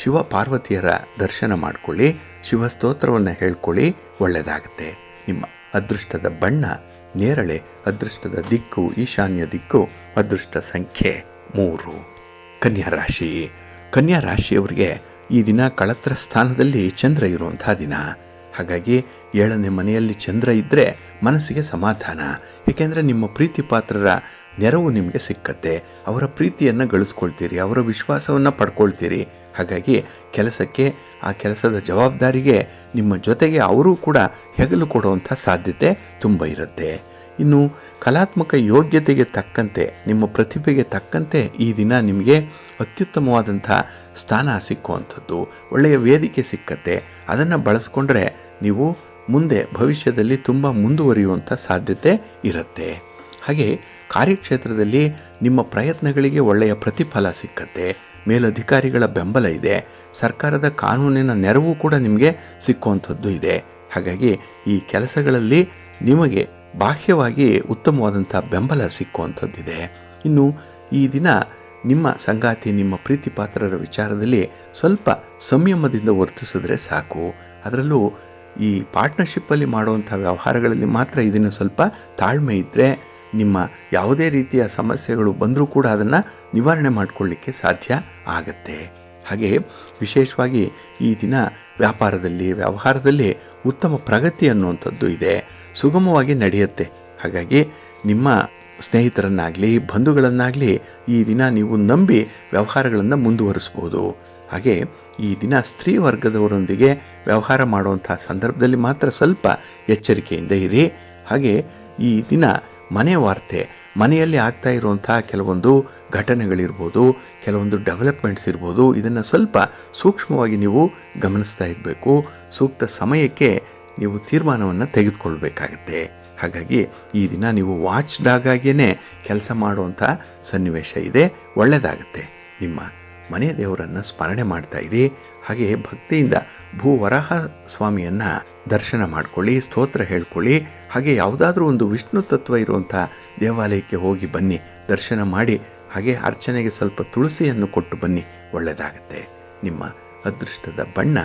ಶಿವ ಪಾರ್ವತಿಯರ ದರ್ಶನ ಮಾಡಿಕೊಳ್ಳಿ, ಶಿವಸ್ತೋತ್ರವನ್ನು ಹೇಳ್ಕೊಳ್ಳಿ, ಒಳ್ಳೆಯದಾಗತ್ತೆ. ನಿಮ್ಮ ಅದೃಷ್ಟದ ಬಣ್ಣ ನೇರಳೆ, ಅದೃಷ್ಟದ ದಿಕ್ಕು ಈಶಾನ್ಯ ದಿಕ್ಕು, ಅದೃಷ್ಟ ಸಂಖ್ಯೆ 3. ಕನ್ಯಾ ರಾಶಿ. ಕನ್ಯಾ ರಾಶಿಯವರಿಗೆ ಈ ದಿನ ಕಳತ್ರ ಸ್ಥಾನದಲ್ಲಿ ಚಂದ್ರ ಇರುವಂಥ ದಿನ. ಹಾಗಾಗಿ 7ನೇ ಮನೆಯಲ್ಲಿ ಚಂದ್ರ ಇದ್ದರೆ ಮನಸ್ಸಿಗೆ ಸಮಾಧಾನ. ಏಕೆಂದರೆ ನಿಮ್ಮ ಪ್ರೀತಿ ಪಾತ್ರರ ನೆರವು ನಿಮಗೆ ಸಿಕ್ಕತ್ತೆ. ಅವರ ಪ್ರೀತಿಯನ್ನು ಗಳಿಸ್ಕೊಳ್ತೀರಿ, ಅವರ ವಿಶ್ವಾಸವನ್ನು ಪಡ್ಕೊಳ್ತೀರಿ. ಹಾಗಾಗಿ ಕೆಲಸಕ್ಕೆ, ಆ ಕೆಲಸದ ಜವಾಬ್ದಾರಿಗೆ ನಿಮ್ಮ ಜೊತೆಗೆ ಅವರೂ ಕೂಡ ಹೆಗಲು ಕೊಡುವಂಥ ಸಾಧ್ಯತೆ ತುಂಬ ಇರುತ್ತೆ. ಇನ್ನು ಕಲಾತ್ಮಕ ಯೋಗ್ಯತೆಗೆ ತಕ್ಕಂತೆ, ನಿಮ್ಮ ಪ್ರತಿಭೆಗೆ ತಕ್ಕಂತೆ ಈ ದಿನ ನಿಮಗೆ ಅತ್ಯುತ್ತಮವಾದಂಥ ಸ್ಥಾನ ಸಿಕ್ಕುವಂಥದ್ದು, ಒಳ್ಳೆಯ ವೇದಿಕೆ ಸಿಕ್ಕತ್ತೆ. ಅದನ್ನು ಬಳಸ್ಕೊಂಡ್ರೆ ನೀವು ಮುಂದೆ ಭವಿಷ್ಯದಲ್ಲಿ ತುಂಬ ಮುಂದುವರಿಯುವಂಥ ಸಾಧ್ಯತೆ ಇರುತ್ತೆ. ಹಾಗೆ ಕಾರ್ಯಕ್ಷೇತ್ರದಲ್ಲಿ ನಿಮ್ಮ ಪ್ರಯತ್ನಗಳಿಗೆ ಒಳ್ಳೆಯ ಪ್ರತಿಫಲ ಸಿಕ್ಕತ್ತೆ. ಮೇಲಧಿಕಾರಿಗಳ ಬೆಂಬಲ ಇದೆ. ಸರ್ಕಾರದ ಕಾನೂನಿನ ನೆರವು ಕೂಡ ನಿಮಗೆ ಸಿಕ್ಕುವಂಥದ್ದು ಇದೆ. ಹಾಗಾಗಿ ಈ ಕೆಲಸಗಳಲ್ಲಿ ನಿಮಗೆ ಬಾಹ್ಯವಾಗಿ ಉತ್ತಮವಾದಂಥ ಬೆಂಬಲ ಸಿಕ್ಕುವಂಥದ್ದಿದೆ. ಇನ್ನು ಈ ದಿನ ನಿಮ್ಮ ಸಂಗಾತಿ, ನಿಮ್ಮ ಪ್ರೀತಿ ಪಾತ್ರರ ವಿಚಾರದಲ್ಲಿ ಸ್ವಲ್ಪ ಸಂಯಮದಿಂದ ವರ್ತಿಸಿದ್ರೆ ಸಾಕು. ಅದರಲ್ಲೂ ಈ ಪಾರ್ಟ್ನರ್ಶಿಪ್ಪಲ್ಲಿ ಮಾಡುವಂಥ ವ್ಯವಹಾರಗಳಲ್ಲಿ ಮಾತ್ರ ಇದನ್ನು ಸ್ವಲ್ಪ ತಾಳ್ಮೆ ಇದ್ದರೆ ನಿಮ್ಮ ಯಾವುದೇ ರೀತಿಯ ಸಮಸ್ಯೆಗಳು ಬಂದರೂ ಕೂಡ ಅದನ್ನು ನಿವಾರಣೆ ಮಾಡಿಕೊಳ್ಳಿಕ್ಕೆ ಸಾಧ್ಯ ಆಗತ್ತೆ. ಹಾಗೆ ವಿಶೇಷವಾಗಿ ಈ ದಿನ ವ್ಯಾಪಾರದಲ್ಲಿ ವ್ಯವಹಾರದಲ್ಲಿ ಉತ್ತಮ ಪ್ರಗತಿ ಅನ್ನುವಂಥದ್ದು ಇದೆ, ಸುಗಮವಾಗಿ ನಡೆಯುತ್ತೆ. ಹಾಗಾಗಿ ನಿಮ್ಮ ಸ್ನೇಹಿತರನ್ನಾಗಲಿ ಬಂಧುಗಳನ್ನಾಗಲಿ ಈ ದಿನ ನೀವು ನಂಬಿ ವ್ಯವಹಾರಗಳನ್ನು ಮುಂದುವರಿಸ್ಬೋದು. ಹಾಗೆ ಈ ದಿನ ಸ್ತ್ರೀ ವರ್ಗದವರೊಂದಿಗೆ ವ್ಯವಹಾರ ಮಾಡುವಂಥ ಸಂದರ್ಭದಲ್ಲಿ ಮಾತ್ರ ಸ್ವಲ್ಪ ಎಚ್ಚರಿಕೆಯಿಂದ ಇರಿ. ಹಾಗೆ ಈ ದಿನ ಮನೆ ವಾರ್ತೆ, ಮನೆಯಲ್ಲಿ ಆಗ್ತಾ ಇರುವಂಥ ಕೆಲವೊಂದು ಘಟನೆಗಳಿರ್ಬೋದು, ಕೆಲವೊಂದು ಡೆವಲಪ್ಮೆಂಟ್ಸ್ ಇರ್ಬೋದು, ಇದನ್ನು ಸ್ವಲ್ಪ ಸೂಕ್ಷ್ಮವಾಗಿ ನೀವು ಗಮನಿಸ್ತಾ ಇರಬೇಕು. ಸೂಕ್ತ ಸಮಯಕ್ಕೆ ನೀವು ತೀರ್ಮಾನವನ್ನು ತೆಗೆದುಕೊಳ್ಬೇಕಾಗತ್ತೆ. ಹಾಗಾಗಿ ಈ ದಿನ ನೀವು ವಾಚ್ ಡಾಗ್ ಆಗಿಯೇ ಕೆಲಸ ಮಾಡುವಂಥ ಸನ್ನಿವೇಶ ಇದೆ, ಒಳ್ಳೆಯದಾಗುತ್ತೆ. ನಿಮ್ಮ ಮನೆ ದೇವರನ್ನು ಸ್ಮರಣೆ ಮಾಡ್ತಾ ಇರಿ. ಹಾಗೆ ಭಕ್ತಿಯಿಂದ ಭೂವರಾಹ ಸ್ವಾಮಿಯನ್ನು ದರ್ಶನ ಮಾಡ್ಕೊಳ್ಳಿ, ಸ್ತೋತ್ರ ಹೇಳ್ಕೊಳ್ಳಿ. ಹಾಗೆ ಯಾವುದಾದ್ರೂ ಒಂದು ವಿಷ್ಣು ತತ್ವ ಇರುವಂಥ ದೇವಾಲಯಕ್ಕೆ ಹೋಗಿ ಬನ್ನಿ, ದರ್ಶನ ಮಾಡಿ. ಹಾಗೆ ಅರ್ಚನೆಗೆ ಸ್ವಲ್ಪ ತುಳಸಿಯನ್ನು ಕೊಟ್ಟು ಬನ್ನಿ, ಒಳ್ಳೆಯದಾಗತ್ತೆ. ನಿಮ್ಮ ಅದೃಷ್ಟದ ಬಣ್ಣ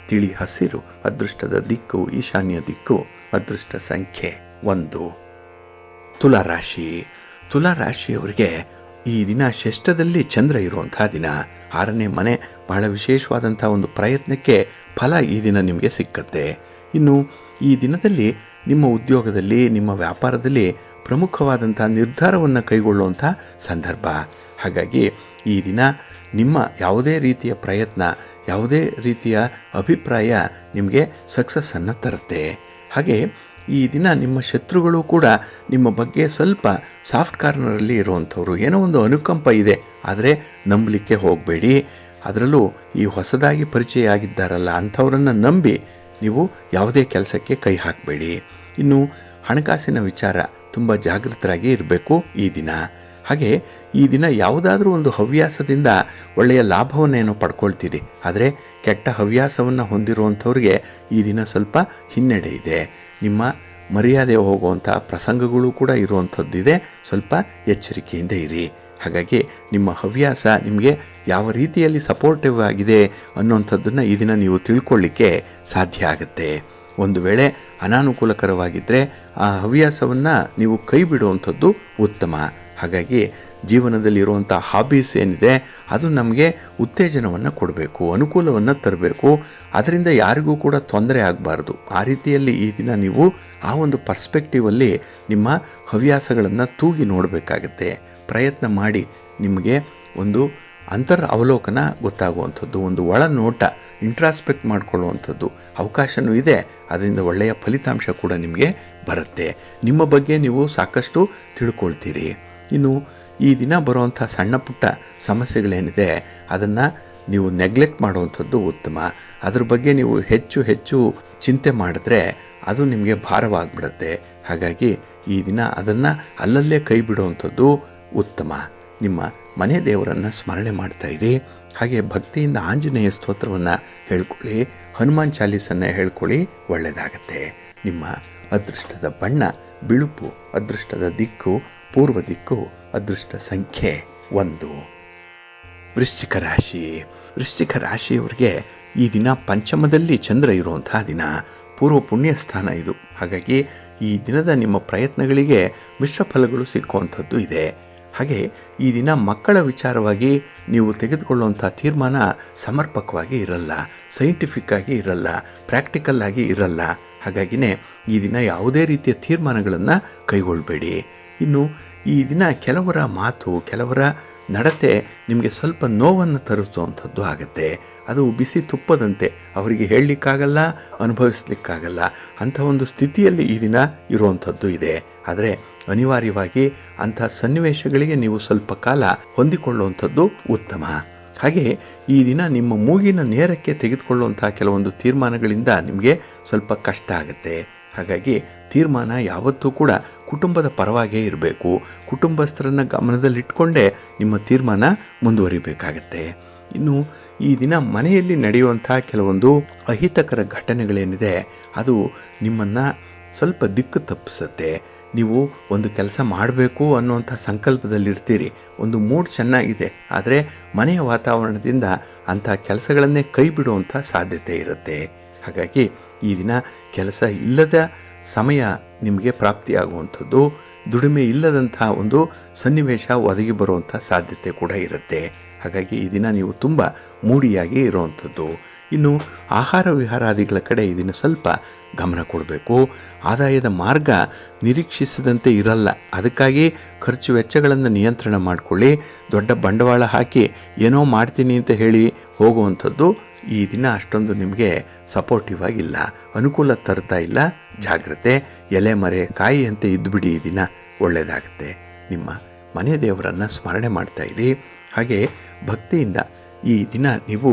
ತಿಳಿ ಹಸಿರು, ಅದೃಷ್ಟದ ದಿಕ್ಕು ಈಶಾನ್ಯ ದಿಕ್ಕು, ಅದೃಷ್ಟ ಸಂಖ್ಯೆ 1. ತುಲಾರಾಶಿ. ತುಲಾರಾಶಿಯವರಿಗೆ ಈ ದಿನ ಷಷ್ಠದಲ್ಲಿ ಚಂದ್ರ ಇರುವಂತಹ ದಿನ. 6ನೇ ಮನೆ. ಬಹಳ ವಿಶೇಷವಾದಂಥ ಒಂದು ಪ್ರಯತ್ನಕ್ಕೆ ಫಲ ಈ ದಿನ ನಿಮಗೆ ಸಿಕ್ಕತ್ತೆ. ಇನ್ನು ಈ ದಿನದಲ್ಲಿ ನಿಮ್ಮ ಉದ್ಯೋಗದಲ್ಲಿ, ನಿಮ್ಮ ವ್ಯಾಪಾರದಲ್ಲಿ ಪ್ರಮುಖವಾದಂಥ ನಿರ್ಧಾರವನ್ನು ಕೈಗೊಳ್ಳುವಂಥ ಸಂದರ್ಭ. ಹಾಗಾಗಿ ಈ ದಿನ ನಿಮ್ಮ ಯಾವುದೇ ರೀತಿಯ ಪ್ರಯತ್ನ, ಯಾವುದೇ ರೀತಿಯ ಅಭಿಪ್ರಾಯ ನಿಮಗೆ ಸಕ್ಸಸ್ಸನ್ನು ತರುತ್ತೆ. ಹಾಗೆ ಈ ದಿನ ನಿಮ್ಮ ಶತ್ರುಗಳು ಕೂಡ ನಿಮ್ಮ ಬಗ್ಗೆ ಸ್ವಲ್ಪ ಸಾಫ್ಟ್ ಕಾರ್ನರಲ್ಲಿ ಇರುವಂಥವ್ರು. ಏನೋ ಒಂದು ಅನುಕಂಪ ಇದೆ, ಆದರೆ ನಂಬಲಿಕ್ಕೆ ಹೋಗಬೇಡಿ. ಅದರಲ್ಲೂ ಈ ಹೊಸದಾಗಿ ಪರಿಚಯ ಆಗಿದ್ದಾರಲ್ಲ ಅಂಥವರನ್ನು ನಂಬಿ ನೀವು ಯಾವುದೇ ಕೆಲಸಕ್ಕೆ ಕೈ ಹಾಕಬೇಡಿ. ಇನ್ನು ಹಣಕಾಸಿನ ವಿಚಾರ ತುಂಬ ಜಾಗೃತರಾಗಿ ಇರಬೇಕು ಈ ದಿನ. ಹಾಗೆ ಈ ದಿನ ಯಾವುದಾದ್ರೂ ಒಂದು ಹವ್ಯಾಸದಿಂದ ಒಳ್ಳೆಯ ಲಾಭವನ್ನೇನೋ ಪಡ್ಕೊಳ್ತೀರಿ, ಆದರೆ ಕೆಟ್ಟ ಹವ್ಯಾಸವನ್ನು ಹೊಂದಿರುವಂಥವ್ರಿಗೆ ಈ ದಿನ ಸ್ವಲ್ಪ ಹಿನ್ನಡೆ ಇದೆ. ನಿಮ್ಮ ಮರ್ಯಾದೆ ಹೋಗುವಂಥ ಪ್ರಸಂಗಗಳು ಕೂಡ ಇರುವಂಥದ್ದಿದೆ, ಸ್ವಲ್ಪ ಎಚ್ಚರಿಕೆಯಿಂದ ಇರಿ. ಹಾಗಾಗಿ ನಿಮ್ಮ ಹವ್ಯಾಸ ನಿಮಗೆ ಯಾವ ರೀತಿಯಲ್ಲಿ ಸಪೋರ್ಟಿವ್ ಆಗಿದೆ ಅನ್ನೋಂಥದ್ದನ್ನು ಈ ದಿನ ನೀವು ತಿಳ್ಕೊಳ್ಳಿಕ್ಕೆ ಸಾಧ್ಯ ಆಗುತ್ತೆ. ಒಂದು ವೇಳೆ ಅನಾನುಕೂಲಕರವಾಗಿದ್ದರೆ ಆ ಹವ್ಯಾಸವನ್ನು ನೀವು ಕೈ ಬಿಡುವಂಥದ್ದು ಉತ್ತಮ. ಹಾಗಾಗಿ ಜೀವನದಲ್ಲಿರುವಂಥ ಹಾಬೀಸ್ ಏನಿದೆ ಅದು ನಮಗೆ ಉತ್ತೇಜನವನ್ನು ಕೊಡಬೇಕು, ಅನುಕೂಲವನ್ನು ತರಬೇಕು. ಅದರಿಂದ ಯಾರಿಗೂ ಕೂಡ ತೊಂದರೆ ಆಗಬಾರ್ದು. ಆ ರೀತಿಯಲ್ಲಿ ಈ ದಿನ ನೀವು ಆ ಒಂದು ಪರ್ಸ್ಪೆಕ್ಟಿವಲ್ಲಿ ನಿಮ್ಮ ಹವ್ಯಾಸಗಳನ್ನು ತೂಗಿ ನೋಡಬೇಕಾಗತ್ತೆ. ಪ್ರಯತ್ನ ಮಾಡಿ ನಿಮಗೆ ಒಂದು ಅವಲೋಕನ ಗೊತ್ತಾಗುವಂಥದ್ದು, ಒಂದು ಒಳನೋಟ, ಇಂಟ್ರಾಸ್ಪೆಕ್ಟ್ ಮಾಡಿಕೊಳ್ಳುವಂಥದ್ದು ಅವಕಾಶವೂ ಇದೆ. ಅದರಿಂದ ಒಳ್ಳೆಯ ಫಲಿತಾಂಶ ಕೂಡ ನಿಮಗೆ ಬರುತ್ತೆ. ನಿಮ್ಮ ಬಗ್ಗೆ ನೀವು ಸಾಕಷ್ಟು ತಿಳ್ಕೊಳ್ತೀರಿ. ಇನ್ನು ಈ ದಿನ ಬರುವಂಥ ಸಣ್ಣ ಪುಟ್ಟ ಸಮಸ್ಯೆಗಳೇನಿದೆ ಅದನ್ನು ನೀವು ನೆಗ್ಲೆಕ್ಟ್ ಮಾಡುವಂಥದ್ದು ಉತ್ತಮ. ಅದ್ರ ಬಗ್ಗೆ ನೀವು ಹೆಚ್ಚು ಹೆಚ್ಚು ಚಿಂತೆ ಮಾಡಿದ್ರೆ ಅದು ನಿಮಗೆ ಭಾರವಾಗಿಬಿಡುತ್ತೆ. ಹಾಗಾಗಿ ಈ ದಿನ ಅದನ್ನು ಅಲ್ಲಲ್ಲೇ ಕೈ ಬಿಡುವಂಥದ್ದು ಉತ್ತಮ. ನಿಮ್ಮ ಮನೆ ದೇವರನ್ನು ಸ್ಮರಣೆ ಮಾಡ್ತಾ ಇರಿ. ಹಾಗೆ ಭಕ್ತಿಯಿಂದ ಆಂಜನೇಯ ಸ್ತೋತ್ರವನ್ನು ಹೇಳ್ಕೊಳ್ಳಿ, ಹನುಮಾನ್ ಚಾಲೀಸನ್ನು ಹೇಳ್ಕೊಳ್ಳಿ, ಒಳ್ಳೆಯದಾಗತ್ತೆ. ನಿಮ್ಮ ಅದೃಷ್ಟದ ಬಣ್ಣ ಬಿಳುಪು, ಅದೃಷ್ಟದ ದಿಕ್ಕು ಪೂರ್ವ ದಿಕ್ಕು, ಅದೃಷ್ಟ ಸಂಖ್ಯೆ 1. ವೃಶ್ಚಿಕ ರಾಶಿ. ವೃಶ್ಚಿಕ ರಾಶಿಯವರಿಗೆ ಈ ದಿನ ಪಂಚಮದಲ್ಲಿ ಚಂದ್ರ ಇರುವಂತಹ ದಿನ, ಪೂರ್ವ ಪುಣ್ಯ ಸ್ಥಾನ ಇದು. ಹಾಗಾಗಿ ಈ ದಿನದ ನಿಮ್ಮ ಪ್ರಯತ್ನಗಳಿಗೆ ಮಿಶ್ರ ಫಲಗಳು ಸಿಕ್ಕುವಂಥದ್ದು ಇದೆ. ಹಾಗೆ ಈ ದಿನ ಮಕ್ಕಳ ವಿಚಾರವಾಗಿ ನೀವು ತೆಗೆದುಕೊಳ್ಳುವಂಥ ತೀರ್ಮಾನ ಸಮರ್ಪಕವಾಗಿ ಇರಲ್ಲ, ಸೈಂಟಿಫಿಕ್ ಆಗಿ ಇರಲ್ಲ, ಪ್ರಾಕ್ಟಿಕಲ್ ಆಗಿ ಇರಲ್ಲ. ಹಾಗಾಗಿನೇ ಈ ದಿನ ಯಾವುದೇ ರೀತಿಯ ತೀರ್ಮಾನಗಳನ್ನು ಕೈಗೊಳ್ಳಬೇಡಿ. ಇನ್ನು ಈ ದಿನ ಕೆಲವರ ಮಾತು, ಕೆಲವರ ನಡತೆ ನಿಮಗೆ ಸ್ವಲ್ಪ ನೋವನ್ನು ತರಿಸುವಂಥದ್ದು ಆಗುತ್ತೆ. ಅದು ಬಿಸಿ ತುಪ್ಪದಂತೆ, ಅವರಿಗೆ ಹೇಳಲಿಕ್ಕಾಗಲ್ಲ, ಅನುಭವಿಸ್ಲಿಕ್ಕಾಗಲ್ಲ. ಅಂಥ ಒಂದು ಸ್ಥಿತಿಯಲ್ಲಿ ಈ ದಿನ ಇರುವಂಥದ್ದು ಇದೆ. ಆದರೆ ಅನಿವಾರ್ಯವಾಗಿ ಅಂಥ ಸನ್ನಿವೇಶಗಳಿಗೆ ನೀವು ಸ್ವಲ್ಪ ಕಾಲ ಹೊಂದಿಕೊಳ್ಳುವಂಥದ್ದು ಉತ್ತಮ. ಹಾಗೆ ಈ ದಿನ ನಿಮ್ಮ ಮೂಗಿನ ನೇರಕ್ಕೆ ತೆಗೆದುಕೊಳ್ಳುವಂಥ ಕೆಲವೊಂದು ತೀರ್ಮಾನಗಳಿಂದ ನಿಮಗೆ ಸ್ವಲ್ಪ ಕಷ್ಟ ಆಗುತ್ತೆ. ಹಾಗಾಗಿ ತೀರ್ಮಾನ ಯಾವತ್ತೂ ಕೂಡ ಕುಟುಂಬದ ಪರವಾಗೇ ಇರಬೇಕು. ಕುಟುಂಬಸ್ಥರನ್ನು ಗಮನದಲ್ಲಿಟ್ಕೊಂಡೇ ನಿಮ್ಮ ತೀರ್ಮಾನ ಮುಂದುವರಿಬೇಕಾಗತ್ತೆ. ಇನ್ನು ಈ ದಿನ ಮನೆಯಲ್ಲಿ ನಡೆಯುವಂಥ ಕೆಲವೊಂದು ಅಹಿತಕರ ಘಟನೆಗಳೇನಿದೆ ಅದು ನಿಮ್ಮನ್ನು ಸ್ವಲ್ಪ ದಿಕ್ಕು ತಪ್ಪಿಸುತ್ತೆ. ನೀವು ಒಂದು ಕೆಲಸ ಮಾಡಬೇಕು ಅನ್ನುವಂಥ ಸಂಕಲ್ಪದಲ್ಲಿರ್ತೀರಿ, ಒಂದು ಮೂಡ್ ಚೆನ್ನಾಗಿದೆ, ಆದರೆ ಮನೆಯ ವಾತಾವರಣದಿಂದ ಅಂಥ ಕೆಲಸಗಳನ್ನೇ ಕೈ ಬಿಡುವಂಥ ಸಾಧ್ಯತೆ ಇರುತ್ತೆ. ಹಾಗಾಗಿ ಈ ದಿನ ಕೆಲಸ ಇಲ್ಲದ ಸಮಯ ನಿಮಗೆ ಪ್ರಾಪ್ತಿಯಾಗುವಂಥದ್ದು, ದುಡಿಮೆ ಇಲ್ಲದಂಥ ಒಂದು ಸನ್ನಿವೇಶ ಒದಗಿ ಬರುವಂಥ ಸಾಧ್ಯತೆ ಕೂಡ ಇರುತ್ತೆ. ಹಾಗಾಗಿ ಈ ದಿನ ನೀವು ತುಂಬ ಮೂಡಿಯಾಗಿ ಇರುವಂಥದ್ದು. ಇನ್ನು ಆಹಾರ ವಿಹಾರಾದಿಗಳ ಕಡೆ ಈ ದಿನ ಸ್ವಲ್ಪ ಗಮನ ಕೊಡಬೇಕು. ಆದಾಯದ ಮಾರ್ಗ ನಿರೀಕ್ಷಿಸಿದಂತೆ ಇರಲ್ಲ, ಅದಕ್ಕಾಗಿ ಖರ್ಚು ವೆಚ್ಚಗಳನ್ನು ನಿಯಂತ್ರಣ ಮಾಡಿಕೊಳ್ಳಿ. ದೊಡ್ಡ ಬಂಡವಾಳ ಹಾಕಿ ಏನೋ ಮಾಡ್ತೀನಿ ಅಂತ ಹೇಳಿ ಹೋಗುವಂಥದ್ದು ಈ ದಿನ ಅಷ್ಟೊಂದು ನಿಮಗೆ ಸಪೋರ್ಟಿವ್ ಆಗಿಲ್ಲ, ಅನುಕೂಲ ತರ್ತಾ ಇಲ್ಲ. ಜಾಗ್ರತೆ. ಎಲೆ ಮರೆ ಕಾಯಿಯಂತೆ ಇದ್ದುಬಿಡಿ, ಈ ದಿನ ಒಳ್ಳೆಯದಾಗುತ್ತೆ. ನಿಮ್ಮ ಮನೆ ದೇವರನ್ನು ಸ್ಮರಣೆ ಮಾಡ್ತಾ ಇರಿ. ಹಾಗೆ ಭಕ್ತಿಯಿಂದ ಈ ದಿನ ನೀವು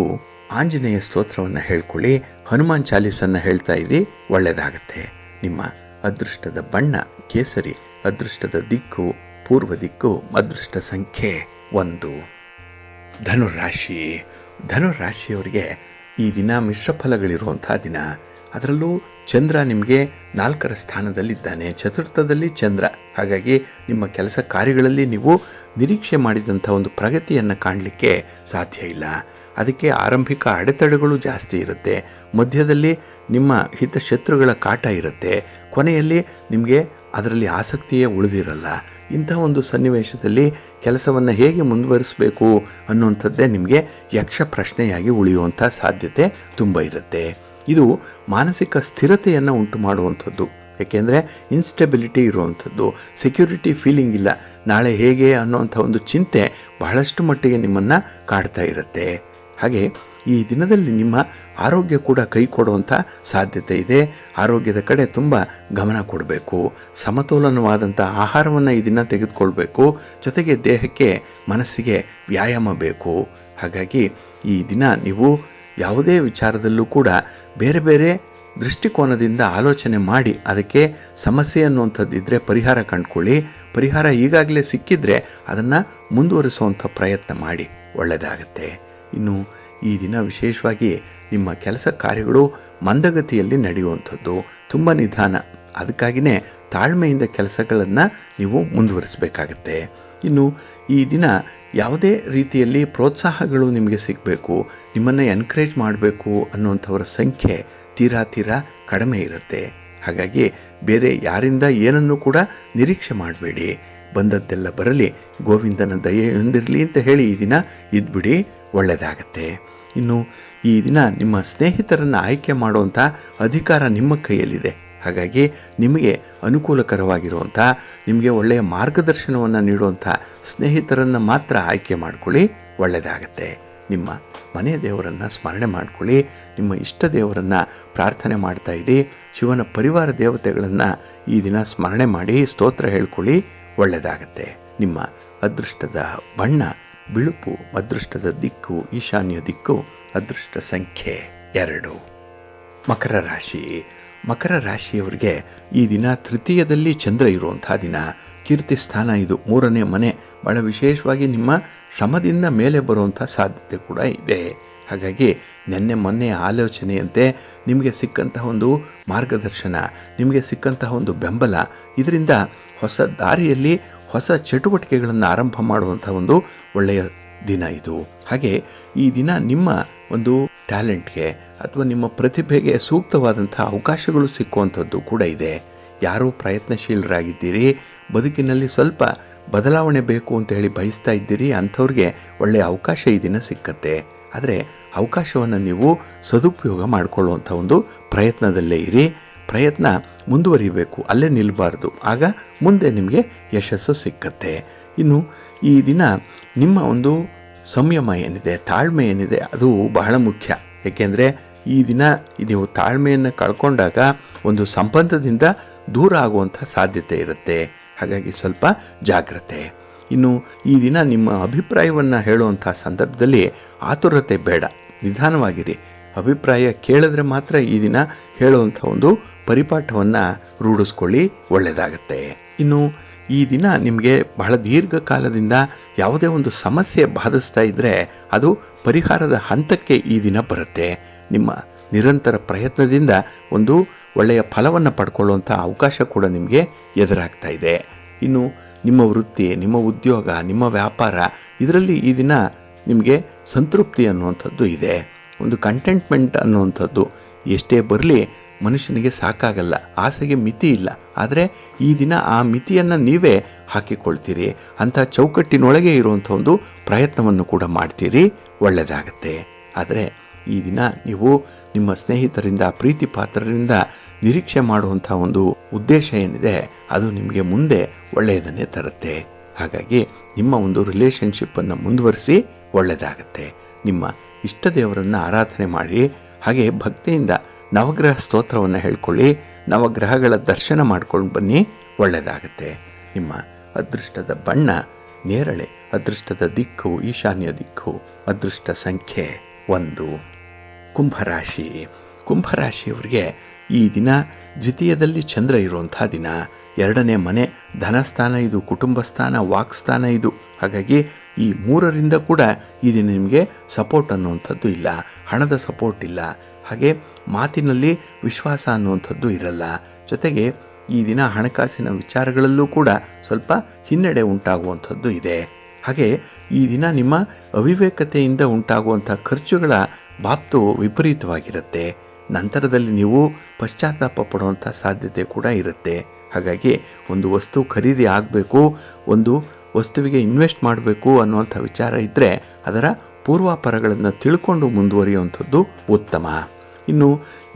ಆಂಜನೇಯ ಸ್ತೋತ್ರವನ್ನು ಹೇಳ್ಕೊಳ್ಳಿ, ಹನುಮಾನ್ ಚಾಲೀಸನ್ನು ಹೇಳ್ತಾ ಇರಿ, ಒಳ್ಳೆಯದಾಗತ್ತೆ. ನಿಮ್ಮ ಅದೃಷ್ಟದ ಬಣ್ಣ ಕೇಸರಿ, ಅದೃಷ್ಟದ ದಿಕ್ಕು ಪೂರ್ವ ದಿಕ್ಕು, ಅದೃಷ್ಟ ಸಂಖ್ಯೆ 1. ಧನುರಾಶಿ. ಧನುರಾಶಿಯವರಿಗೆ ಈ ದಿನ ಮಿಶ್ರ ಫಲಗಳಿರುವಂಥ ದಿನ. ಅದರಲ್ಲೂ ಚಂದ್ರ ನಿಮಗೆ 4ರ ಸ್ಥಾನದಲ್ಲಿದ್ದಾನೆ, ಚತುರ್ಥದಲ್ಲಿ ಚಂದ್ರ. ಹಾಗಾಗಿ ನಿಮ್ಮ ಕೆಲಸ ಕಾರ್ಯಗಳಲ್ಲಿ ನೀವು ನಿರೀಕ್ಷೆ ಮಾಡಿದಂಥ ಒಂದು ಪ್ರಗತಿಯನ್ನು ಕಾಣಲಿಕ್ಕೆ ಸಾಧ್ಯ ಇಲ್ಲ. ಅದಕ್ಕೆ ಆರಂಭಿಕ ಅಡೆತಡೆಗಳು ಜಾಸ್ತಿ ಇರುತ್ತೆ, ಮಧ್ಯದಲ್ಲಿ ನಿಮ್ಮ ಹಿತಶತ್ರುಗಳ ಕಾಟ ಇರುತ್ತೆ, ಕೊನೆಯಲ್ಲಿ ನಿಮಗೆ ಅದರಲ್ಲಿ ಆಸಕ್ತಿಯೇ ಉಳಿದಿರಲ್ಲ. ಇಂಥ ಒಂದು ಸನ್ನಿವೇಶದಲ್ಲಿ ಕೆಲಸವನ್ನು ಹೇಗೆ ಮುಂದುವರಿಸಬೇಕು ಅನ್ನುವಂಥದ್ದೇ ನಿಮಗೆ ಯಕ್ಷ ಪ್ರಶ್ನೆಯಾಗಿ ಉಳಿಯುವಂಥ ಸಾಧ್ಯತೆ ತುಂಬ ಇರುತ್ತೆ. ಇದು ಮಾನಸಿಕ ಸ್ಥಿರತೆಯನ್ನು ಉಂಟು ಮಾಡುವಂಥದ್ದು. ಏಕೆಂದರೆ ಇನ್ಸ್ಟೆಬಿಲಿಟಿ ಇರುವಂಥದ್ದು, ಸೆಕ್ಯೂರಿಟಿ ಫೀಲಿಂಗ್ ಇಲ್ಲ, ನಾಳೆ ಹೇಗೆ ಅನ್ನೋಂಥ ಒಂದು ಚಿಂತೆ ಬಹಳಷ್ಟು ಮಟ್ಟಿಗೆ ನಿಮ್ಮನ್ನು ಕಾಡ್ತಾ ಇರುತ್ತೆ. ಹಾಗೆ ಈ ದಿನದಲ್ಲಿ ನಿಮ್ಮ ಆರೋಗ್ಯ ಕೂಡ ಕೈ ಕೊಡುವಂಥ ಸಾಧ್ಯತೆ ಇದೆ. ಆರೋಗ್ಯದ ಕಡೆ ತುಂಬ ಗಮನ ಕೊಡಬೇಕು. ಸಮತೋಲನವಾದಂಥ ಆಹಾರವನ್ನು ಈ ದಿನ ತೆಗೆದುಕೊಳ್ಬೇಕು. ಜೊತೆಗೆ ದೇಹಕ್ಕೆ ಮನಸ್ಸಿಗೆ ವ್ಯಾಯಾಮ ಬೇಕು. ಹಾಗಾಗಿ ಈ ದಿನ ನೀವು ಯಾವುದೇ ವಿಚಾರದಲ್ಲೂ ಕೂಡ ಬೇರೆ ಬೇರೆ ದೃಷ್ಟಿಕೋನದಿಂದ ಆಲೋಚನೆ ಮಾಡಿ ಅದಕ್ಕೆ ಸಮಸ್ಯೆ ಅನ್ನುವಂಥದ್ದಿದ್ದರೆ ಪರಿಹಾರ ಕಂಡುಕೊಳ್ಳಿ. ಪರಿಹಾರ ಈಗಾಗಲೇ ಸಿಕ್ಕಿದ್ರೆ ಅದನ್ನು ಮುಂದುವರಿಸುವಂಥ ಪ್ರಯತ್ನ ಮಾಡಿ, ಒಳ್ಳೆಯದಾಗತ್ತೆ. ಇನ್ನು ಈ ದಿನ ವಿಶೇಷವಾಗಿ ನಿಮ್ಮ ಕೆಲಸ ಕಾರ್ಯಗಳು ಮಂದಗತಿಯಲ್ಲಿ ನಡೆಯುವಂಥದ್ದು, ತುಂಬ ನಿಧಾನ. ಅದಕ್ಕಾಗಿಯೇ ತಾಳ್ಮೆಯಿಂದ ಕೆಲಸಗಳನ್ನು ನೀವು ಮುಂದುವರಿಸಬೇಕಾಗತ್ತೆ. ಇನ್ನು ಈ ದಿನ ಯಾವುದೇ ರೀತಿಯಲ್ಲಿ ಪ್ರೋತ್ಸಾಹಗಳು ನಿಮಗೆ ಸಿಗಬೇಕು, ನಿಮ್ಮನ್ನು ಎನ್ಕರೇಜ್ ಮಾಡಬೇಕು ಅನ್ನುವಂಥವರ ಸಂಖ್ಯೆ ತೀರಾ ಕಡಿಮೆ ಇರುತ್ತೆ. ಹಾಗಾಗಿ ಬೇರೆ ಯಾರಿಂದ ಏನನ್ನು ಕೂಡ ನಿರೀಕ್ಷೆ ಮಾಡಬೇಡಿ. ಬಂದದ್ದೆಲ್ಲ ಬರಲಿ, ಗೋವಿಂದನ ದಯೆ ಹೊಂದಿರಲಿ ಅಂತ ಹೇಳಿ ಈ ದಿನ ಇದ್ಬಿಡಿ, ಒಳ್ಳೆಯದಾಗತ್ತೆ. ಇನ್ನು ಈ ದಿನ ನಿಮ್ಮ ಸ್ನೇಹಿತರನ್ನು ಆಯ್ಕೆ ಮಾಡುವಂಥ ಅಧಿಕಾರ ನಿಮ್ಮ ಕೈಯಲ್ಲಿದೆ. ಹಾಗಾಗಿ ನಿಮಗೆ ಅನುಕೂಲಕರವಾಗಿರುವಂಥ, ನಿಮಗೆ ಒಳ್ಳೆಯ ಮಾರ್ಗದರ್ಶನವನ್ನು ನೀಡುವಂಥ ಸ್ನೇಹಿತರನ್ನು ಮಾತ್ರ ಆಯ್ಕೆ ಮಾಡ್ಕೊಳ್ಳಿ, ಒಳ್ಳೆಯದಾಗತ್ತೆ. ನಿಮ್ಮ ಮನೆಯ ದೇವರನ್ನು ಸ್ಮರಣೆ ಮಾಡ್ಕೊಳ್ಳಿ, ನಿಮ್ಮ ಇಷ್ಟ ದೇವರನ್ನು ಪ್ರಾರ್ಥನೆ ಮಾಡ್ತಾ ಇರಿ. ಶಿವನ ಪರಿವಾರ ದೇವತೆಗಳನ್ನು ಈ ದಿನ ಸ್ಮರಣೆ ಮಾಡಿ ಸ್ತೋತ್ರ ಹೇಳ್ಕೊಳ್ಳಿ, ಒಳ್ಳೆಯದಾಗತ್ತೆ. ನಿಮ್ಮ ಅದೃಷ್ಟದ ಬಣ್ಣ ಬಿಳುಪು, ಅದೃಷ್ಟದ ದಿಕ್ಕು ಈಶಾನ್ಯ ದಿಕ್ಕು, ಅದೃಷ್ಟ ಸಂಖ್ಯೆ 2. ಮಕರ ರಾಶಿ. ಮಕರ ರಾಶಿಯವರಿಗೆ ಈ ದಿನ ತೃತೀಯದಲ್ಲಿ ಚಂದ್ರ ಇರುವಂಥ ದಿನ. ಕೀರ್ತಿ ಸ್ಥಾನ ಇದು, 3ನೇ ಮನೆ. ಭಾಳ ವಿಶೇಷವಾಗಿ ನಿಮ್ಮ ಶ್ರಮದಿಂದ ಮೇಲೆ ಬರುವಂಥ ಸಾಧ್ಯತೆ ಕೂಡ ಇದೆ. ಹಾಗಾಗಿ ನಿನ್ನೆ ಮೊನ್ನೆ ಆಲೋಚನೆಯಂತೆ ನಿಮಗೆ ಸಿಕ್ಕಂತಹ ಒಂದು ಮಾರ್ಗದರ್ಶನ, ನಿಮಗೆ ಸಿಕ್ಕಂತಹ ಒಂದು ಬೆಂಬಲ, ಇದರಿಂದ ಹೊಸ ದಾರಿಯಲ್ಲಿ ಹೊಸ ಚಟುವಟಿಕೆಗಳನ್ನು ಆರಂಭ ಮಾಡುವಂಥ ಒಂದು ಒಳ್ಳೆಯ ದಿನ ಇದು. ಹಾಗೆ ಈ ದಿನ ನಿಮ್ಮ ಒಂದು ಟ್ಯಾಲೆಂಟ್ಗೆ ಅಥವಾ ನಿಮ್ಮ ಪ್ರತಿಭೆಗೆ ಸೂಕ್ತವಾದಂಥ ಅವಕಾಶಗಳು ಸಿಕ್ಕುವಂಥದ್ದು ಕೂಡ ಇದೆ. ಯಾರೂ ಪ್ರಯತ್ನಶೀಲರಾಗಿದ್ದೀರಿ, ಬದುಕಿನಲ್ಲಿ ಸ್ವಲ್ಪ ಬದಲಾವಣೆ ಬೇಕು ಅಂತ ಹೇಳಿ ಬಯಸ್ತಾ ಇದ್ದೀರಿ, ಅಂಥವ್ರಿಗೆ ಒಳ್ಳೆಯ ಅವಕಾಶ ಈ ದಿನ ಸಿಕ್ಕತ್ತೆ. ಆದರೆ ಅವಕಾಶವನ್ನು ನೀವು ಸದುಪಯೋಗ ಮಾಡಿಕೊಳ್ಳುವಂಥ ಒಂದು ಪ್ರಯತ್ನದಲ್ಲೇ ಇರಿ. ಪ್ರಯತ್ನ ಮುಂದುವರಿಬೇಕು, ಅಲ್ಲೇ ನಿಲ್ಲಬಾರ್ದು. ಆಗ ಮುಂದೆ ನಿಮಗೆ ಯಶಸ್ಸು ಸಿಕ್ಕತ್ತೆ. ಇನ್ನು ಈ ದಿನ ನಿಮ್ಮ ಒಂದು ಸಂಯಮ ಏನಿದೆ, ತಾಳ್ಮೆ ಏನಿದೆ, ಅದು ಬಹಳ ಮುಖ್ಯ. ಏಕೆಂದರೆ ಈ ದಿನ ನೀವು ತಾಳ್ಮೆಯನ್ನು ಕಳ್ಕೊಂಡಾಗ ಒಂದು ಸಂಬಂಧದಿಂದ ದೂರ ಆಗುವಂಥ ಸಾಧ್ಯತೆ ಇರುತ್ತೆ. ಹಾಗಾಗಿ ಸ್ವಲ್ಪ ಜಾಗ್ರತೆ. ಇನ್ನು ಈ ದಿನ ನಿಮ್ಮ ಅಭಿಪ್ರಾಯವನ್ನು ಹೇಳುವಂಥ ಸಂದರ್ಭದಲ್ಲಿ ಆತುರತೆ ಬೇಡ, ನಿಧಾನವಾಗಿರಿ. ಅಭಿಪ್ರಾಯ ಕೇಳಿದ್ರೆ ಮಾತ್ರ ಈ ದಿನ ಹೇಳುವಂಥ ಒಂದು ಪರಿಪಾಠವನ್ನು ರೂಢಿಸ್ಕೊಳ್ಳಿ, ಒಳ್ಳೆಯದಾಗತ್ತೆ. ಇನ್ನು ಈ ದಿನ ನಿಮಗೆ ಬಹಳ ದೀರ್ಘಕಾಲದಿಂದ ಯಾವುದೇ ಒಂದು ಸಮಸ್ಯೆ ಬಾಧಿಸ್ತಾ ಇದ್ದರೆ ಅದು ಪರಿಹಾರದ ಹಂತಕ್ಕೆ ಈ ದಿನ ಬರುತ್ತೆ. ನಿಮ್ಮ ನಿರಂತರ ಪ್ರಯತ್ನದಿಂದ ಒಂದು ಒಳ್ಳೆಯ ಫಲವನ್ನು ಪಡ್ಕೊಳ್ಳುವಂಥ ಅವಕಾಶ ಕೂಡ ನಿಮಗೆ ಎದುರಾಗ್ತಾ ಇದೆ. ಇನ್ನು ನಿಮ್ಮ ವೃತ್ತಿ, ನಿಮ್ಮ ಉದ್ಯೋಗ, ನಿಮ್ಮ ವ್ಯಾಪಾರ, ಇದರಲ್ಲಿ ಈ ದಿನ ನಿಮಗೆ ಸಂತೃಪ್ತಿ ಅನ್ನುವಂಥದ್ದು ಇದೆ. ಒಂದು ಕಂಟೆಂಟ್ಮೆಂಟ್ ಅನ್ನುವಂಥದ್ದು ಎಷ್ಟೇ ಬರಲಿ ಮನುಷ್ಯನಿಗೆ ಸಾಕಾಗಲ್ಲ, ಆಸೆಗೆ ಮಿತಿ ಇಲ್ಲ. ಆದರೆ ಈ ದಿನ ಆ ಮಿತಿಯನ್ನು ನೀವೇ ಹಾಕಿಕೊಳ್ತೀರಿ. ಅಂಥ ಚೌಕಟ್ಟಿನೊಳಗೆ ಇರುವಂಥ ಒಂದು ಪ್ರಯತ್ನವನ್ನು ಕೂಡ ಮಾಡ್ತೀರಿ, ಒಳ್ಳೆಯದಾಗತ್ತೆ. ಆದರೆ ಈ ದಿನ ನೀವು ನಿಮ್ಮ ಸ್ನೇಹಿತರಿಂದ, ಪ್ರೀತಿ ಪಾತ್ರರಿಂದ ನಿರೀಕ್ಷೆ ಮಾಡುವಂಥ ಒಂದು ಉದ್ದೇಶ ಏನಿದೆ ಅದು ನಿಮಗೆ ಮುಂದೆ ಒಳ್ಳೆಯದನ್ನೇ ತರುತ್ತೆ. ಹಾಗಾಗಿ ನಿಮ್ಮ ಒಂದು ರಿಲೇಷನ್ಶಿಪ್ಪನ್ನು ಮುಂದುವರಿಸಿ, ಒಳ್ಳೆಯದಾಗತ್ತೆ. ನಿಮ್ಮ ಇಷ್ಟ ದೇವರನ್ನು ಆರಾಧನೆ ಮಾಡಿ, ಹಾಗೆ ಭಕ್ತಿಯಿಂದ ನವಗ್ರಹ ಸ್ತೋತ್ರವನ್ನು ಹೇಳ್ಕೊಳ್ಳಿ, ನವಗ್ರಹಗಳ ದರ್ಶನ ಮಾಡ್ಕೊಂಡು ಬನ್ನಿ, ಒಳ್ಳೆಯದಾಗತ್ತೆ. ನಿಮ್ಮ ಅದೃಷ್ಟದ ಬಣ್ಣ ನೇರಳೆ, ಅದೃಷ್ಟದ ದಿಕ್ಕು ಈಶಾನ್ಯ ದಿಕ್ಕು, ಅದೃಷ್ಟ ಸಂಖ್ಯೆ 1. ಕುಂಭರಾಶಿ. ಕುಂಭರಾಶಿಯವರಿಗೆ ಈ ದಿನ ದ್ವಿತೀಯದಲ್ಲಿ ಚಂದ್ರ ಇರುವಂಥ ದಿನ. 2ನೇ ಮನೆ ಧನಸ್ಥಾನ ಇದು, ಕುಟುಂಬ ಸ್ಥಾನ, ವಾಕ್ಸ್ಥಾನ ಇದು. ಹಾಗಾಗಿ ಈ 3ರಿಂದ ಕೂಡ ಈ ದಿನ ನಿಮಗೆ ಸಪೋರ್ಟ್ ಅನ್ನುವಂಥದ್ದು ಇಲ್ಲ, ಹಣದ ಸಪೋರ್ಟ್ ಇಲ್ಲ, ಹಾಗೆ ಮಾತಿನಲ್ಲಿ ವಿಶ್ವಾಸ ಅನ್ನುವಂಥದ್ದು ಇರಲ್ಲ. ಜೊತೆಗೆ ಈ ದಿನ ಹಣಕಾಸಿನ ವಿಚಾರಗಳಲ್ಲೂ ಕೂಡ ಸ್ವಲ್ಪ ಹಿನ್ನಡೆ ಉಂಟಾಗುವಂಥದ್ದು ಇದೆ. ಹಾಗೆ ಈ ದಿನ ನಿಮ್ಮ ಅವಿವೇಕತೆಯಿಂದ ಉಂಟಾಗುವಂಥ ಖರ್ಚುಗಳ ಬಾಬ್ತು ವಿಪರೀತವಾಗಿರುತ್ತೆ. ನಂತರದಲ್ಲಿ ನೀವು ಪಶ್ಚಾತ್ತಾಪ ಪಡುವಂಥ ಸಾಧ್ಯತೆ ಕೂಡ ಇರುತ್ತೆ. ಹಾಗಾಗಿ ಒಂದು ವಸ್ತು ಖರೀದಿ ಆಗಬೇಕು, ಒಂದು ವಸ್ತುವಿಗೆ ಇನ್ವೆಸ್ಟ್ ಮಾಡಬೇಕು ಅನ್ನುವಂಥ ವಿಚಾರ ಇದ್ದರೆ ಅದರ ಪೂರ್ವಾಪರಗಳನ್ನು ತಿಳ್ಕೊಂಡು ಮುಂದುವರಿಯುವಂಥದ್ದು ಉತ್ತಮ. ಇನ್ನು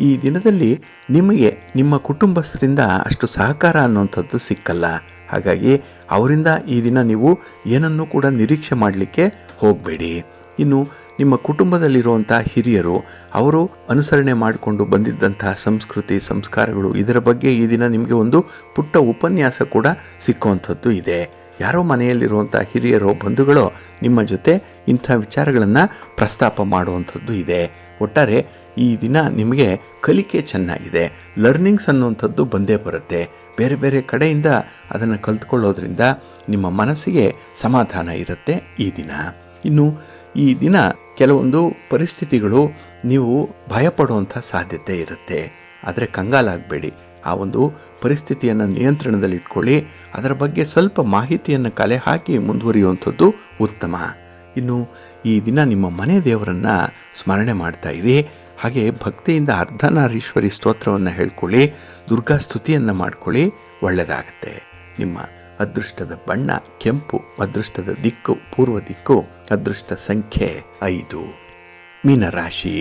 ಈ ದಿನದಲ್ಲಿ ನಿಮಗೆ ನಿಮ್ಮ ಕುಟುಂಬಸ್ಥರಿಂದ ಅಷ್ಟು ಸಹಕಾರ ಅನ್ನುವಂಥದ್ದು ಸಿಕ್ಕಲ್ಲ. ಹಾಗಾಗಿ ಅವರಿಂದ ಈ ದಿನ ನೀವು ಏನನ್ನೂ ಕೂಡ ನಿರೀಕ್ಷೆ ಮಾಡಲಿಕ್ಕೆ ಹೋಗಬೇಡಿ. ಇನ್ನು ನಿಮ್ಮ ಕುಟುಂಬದಲ್ಲಿರುವಂಥ ಹಿರಿಯರು ಅವರು ಅನುಸರಣೆ ಮಾಡಿಕೊಂಡು ಬಂದಿದ್ದಂತಹ ಸಂಸ್ಕೃತಿ ಸಂಸ್ಕಾರಗಳು ಇದರ ಬಗ್ಗೆ ಈ ದಿನ ನಿಮಗೆ ಒಂದು ಪುಟ್ಟ ಉಪನ್ಯಾಸ ಕೂಡ ಸಿಕ್ಕುವಂಥದ್ದು ಇದೆ. ಯಾರೋ ಮನೆಯಲ್ಲಿರುವಂಥ ಹಿರಿಯರೋ ಬಂಧುಗಳೋ ನಿಮ್ಮ ಜೊತೆ ಇಂಥ ವಿಚಾರಗಳನ್ನು ಪ್ರಸ್ತಾಪ ಮಾಡುವಂಥದ್ದು ಇದೆ. ಒಟ್ಟಾರೆ ಈ ದಿನ ನಿಮಗೆ ಕಲಿಕೆ ಚೆನ್ನಾಗಿದೆ, ಲರ್ನಿಂಗ್ಸ್ ಅನ್ನುವಂಥದ್ದು ಬಂದೇ ಬರುತ್ತೆ. ಬೇರೆ ಬೇರೆ ಕಡೆಯಿಂದ ಅದನ್ನು ಕಲ್ತ್ಕೊಳ್ಳೋದ್ರಿಂದ ನಿಮ್ಮ ಮನಸ್ಸಿಗೆ ಸಮಾಧಾನ ಇರುತ್ತೆ ಈ ದಿನ. ಇನ್ನು ಈ ದಿನ ಕೆಲವೊಂದು ಪರಿಸ್ಥಿತಿಗಳು ನೀವು ಭಯಪಡುವಂಥ ಸಾಧ್ಯತೆ ಇರುತ್ತೆ, ಆದರೆ ಕಂಗಾಲಾಗಬೇಡಿ. ಆ ಒಂದು ಪರಿಸ್ಥಿತಿಯನ್ನು ನಿಯಂತ್ರಣದಲ್ಲಿಟ್ಕೊಳ್ಳಿ, ಅದರ ಬಗ್ಗೆ ಸ್ವಲ್ಪ ಮಾಹಿತಿಯನ್ನು ಕಲೆ ಹಾಕಿ ಮುಂದುವರಿಯುವಂಥದ್ದು ಉತ್ತಮ. ಇನ್ನು ಈ ದಿನ ನಿಮ್ಮ ಮನೆ ದೇವರನ್ನು ಸ್ಮರಣೆ ಮಾಡ್ತಾ ಇರಿ. ಹಾಗೆ ಭಕ್ತಿಯಿಂದ ಅರ್ಧನಾರೀಶ್ವರಿ ಸ್ತೋತ್ರವನ್ನು ಹೇಳ್ಕೊಳ್ಳಿ, ದುರ್ಗಾ ಸ್ತುತಿಯನ್ನು ಮಾಡ್ಕೊಳ್ಳಿ, ಒಳ್ಳೆಯದಾಗತ್ತೆ. ನಿಮ್ಮ ಅದೃಷ್ಟದ ಬಣ್ಣ ಕೆಂಪು, ಅದೃಷ್ಟದ ದಿಕ್ಕು ಪೂರ್ವ ದಿಕ್ಕು, ಅದೃಷ್ಟ ಸಂಖ್ಯೆ 5. ಮೀನರಾಶಿ.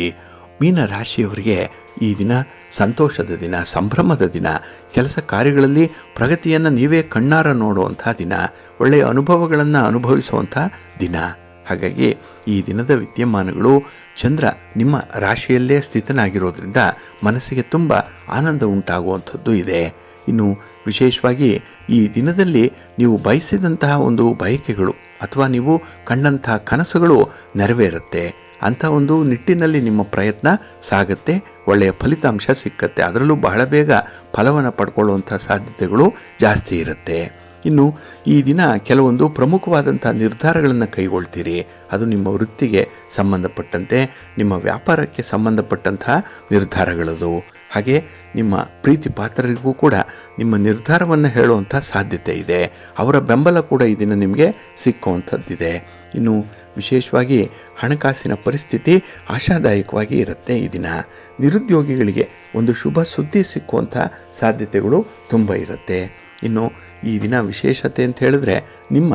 ಮೀನರಾಶಿಯವರಿಗೆ ಈ ದಿನ ಸಂತೋಷದ ದಿನ, ಸಂಭ್ರಮದ ದಿನ, ಕೆಲಸ ಕಾರ್ಯಗಳಲ್ಲಿ ಪ್ರಗತಿಯನ್ನು ನೀವೇ ಕಣ್ಣಾರ ನೋಡುವಂಥ ದಿನ, ಒಳ್ಳೆಯ ಅನುಭವಗಳನ್ನು ಅನುಭವಿಸುವಂಥ ದಿನ. ಹಾಗಾಗಿ ಈ ದಿನದ ವಿದ್ಯಮಾನಗಳು ಚಂದ್ರ ನಿಮ್ಮ ರಾಶಿಯಲ್ಲೇ ಸ್ಥಿತನಾಗಿರೋದ್ರಿಂದ ಮನಸ್ಸಿಗೆ ತುಂಬ ಆನಂದ ಉಂಟಾಗುವಂಥದ್ದು ಇದೆ. ಇನ್ನು ವಿಶೇಷವಾಗಿ ಈ ದಿನದಲ್ಲಿ ನೀವು ಬಯಸಿದಂತಹ ಒಂದು ಬಯಕೆಗಳು ಅಥವಾ ನೀವು ಕಂಡಂತಹ ಕನಸುಗಳು ನೆರವೇರುತ್ತೆ. ಅಂಥ ಒಂದು ನಿಟ್ಟಿನಲ್ಲಿ ನಿಮ್ಮ ಪ್ರಯತ್ನ ಸಾಗುತ್ತೆ, ಒಳ್ಳೆಯ ಫಲಿತಾಂಶ ಸಿಕ್ಕತ್ತೆ. ಅದರಲ್ಲೂ ಬಹಳ ಬೇಗ ಫಲವನ್ನು ಪಡ್ಕೊಳ್ಳುವಂಥ ಸಾಧ್ಯತೆಗಳು ಜಾಸ್ತಿ ಇರುತ್ತೆ. ಇನ್ನು ಈ ದಿನ ಕೆಲವೊಂದು ಪ್ರಮುಖವಾದಂಥ ನಿರ್ಧಾರಗಳನ್ನು ಕೈಗೊಳ್ತೀರಿ. ಅದು ನಿಮ್ಮ ವೃತ್ತಿಗೆ ಸಂಬಂಧಪಟ್ಟಂತೆ, ನಿಮ್ಮ ವ್ಯಾಪಾರಕ್ಕೆ ಸಂಬಂಧಪಟ್ಟಂತಹ ನಿರ್ಧಾರಗಳದು. ಹಾಗೆ ನಿಮ್ಮ ಪ್ರೀತಿ ಪಾತ್ರರಿಗೂ ಕೂಡ ನಿಮ್ಮ ನಿರ್ಧಾರವನ್ನು ಹೇಳುವಂಥ ಸಾಧ್ಯತೆ ಇದೆ. ಅವರ ಬೆಂಬಲ ಕೂಡ ಈ ದಿನ ನಿಮಗೆ ಸಿಕ್ಕುವಂಥದ್ದಿದೆ. ಇನ್ನು ವಿಶೇಷವಾಗಿ ಹಣಕಾಸಿನ ಪರಿಸ್ಥಿತಿ ಆಶಾದಾಯಕವಾಗಿ ಇರುತ್ತೆ ಈ ದಿನ. ನಿರುದ್ಯೋಗಿಗಳಿಗೆ ಒಂದು ಶುಭ ಸುದ್ದಿ ಸಿಕ್ಕುವಂಥ ಸಾಧ್ಯತೆಗಳು ತುಂಬ ಇರುತ್ತೆ. ಇನ್ನು ಈ ದಿನ ವಿಶೇಷತೆ ಅಂತ ಹೇಳಿದ್ರೆ ನಿಮ್ಮ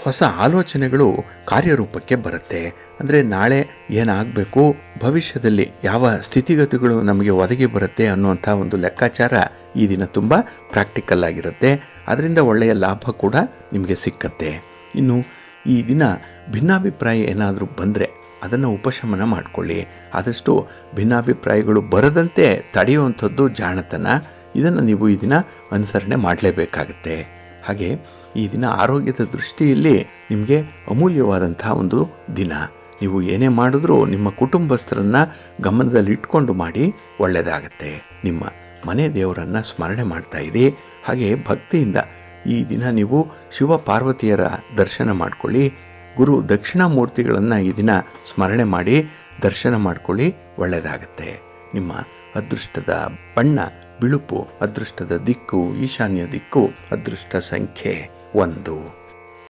ಹೊಸ ಆಲೋಚನೆಗಳು ಕಾರ್ಯರೂಪಕ್ಕೆ ಬರುತ್ತೆ. ಅಂದರೆ ನಾಳೆ ಏನಾಗಬೇಕು, ಭವಿಷ್ಯದಲ್ಲಿ ಯಾವ ಸ್ಥಿತಿಗತಿಗಳು ನಮಗೆ ಒದಗಿ ಬರುತ್ತೆ ಅನ್ನುವಂಥ ಒಂದು ಲೆಕ್ಕಾಚಾರ ಈ ದಿನ ತುಂಬ ಪ್ರಾಕ್ಟಿಕಲ್ ಆಗಿರುತ್ತೆ. ಅದರಿಂದ ಒಳ್ಳೆಯ ಲಾಭ ಕೂಡ ನಿಮಗೆ ಸಿಕ್ಕತ್ತೆ. ಇನ್ನು ಈ ದಿನ ಭಿನ್ನಾಭಿಪ್ರಾಯ ಏನಾದರೂ ಬಂದರೆ ಅದನ್ನು ಉಪಶಮನ ಮಾಡಿಕೊಳ್ಳಿ. ಆದಷ್ಟು ಭಿನ್ನಾಭಿಪ್ರಾಯಗಳು ಬರದಂತೆ ತಡೆಯುವಂಥದ್ದು ಜಾಣತನ. ಇದನ್ನು ನೀವು ಈ ದಿನ ಅನುಸರಣೆ ಮಾಡಲೇಬೇಕಾಗುತ್ತೆ. ಹಾಗೆ ಈ ದಿನ ಆರೋಗ್ಯದ ದೃಷ್ಟಿಯಲ್ಲಿ ನಿಮಗೆ ಅಮೂಲ್ಯವಾದಂತಹ ಒಂದು ದಿನ. ನೀವು ಏನೇ ಮಾಡಿದ್ರೂ ನಿಮ್ಮ ಕುಟುಂಬಸ್ಥರನ್ನು ಗಮನದಲ್ಲಿಟ್ಕೊಂಡು ಮಾಡಿ, ಒಳ್ಳೆಯದಾಗತ್ತೆ. ನಿಮ್ಮ ಮನೆ ದೇವರನ್ನು ಸ್ಮರಣೆ ಮಾಡ್ತಾ ಇರಿ. ಹಾಗೆ ಭಕ್ತಿಯಿಂದ ಈ ದಿನ ನೀವು ಶಿವ ಪಾರ್ವತಿಯರ ದರ್ಶನ ಮಾಡಿಕೊಳ್ಳಿ. ಗುರು ದಕ್ಷಿಣಾಮೂರ್ತಿಗಳನ್ನು ಈ ದಿನ ಸ್ಮರಣೆ ಮಾಡಿ ದರ್ಶನ ಮಾಡಿಕೊಳ್ಳಿ, ಒಳ್ಳೆಯದಾಗತ್ತೆ. ನಿಮ್ಮ ಅದೃಷ್ಟದ ಬಣ್ಣ ಬಿಳುಪು, ಅದೃಷ್ಟದ ದಿಕ್ಕು ಈಶಾನ್ಯ ದಿಕ್ಕು, ಅದೃಷ್ಟ ಸಂಖ್ಯೆ 1.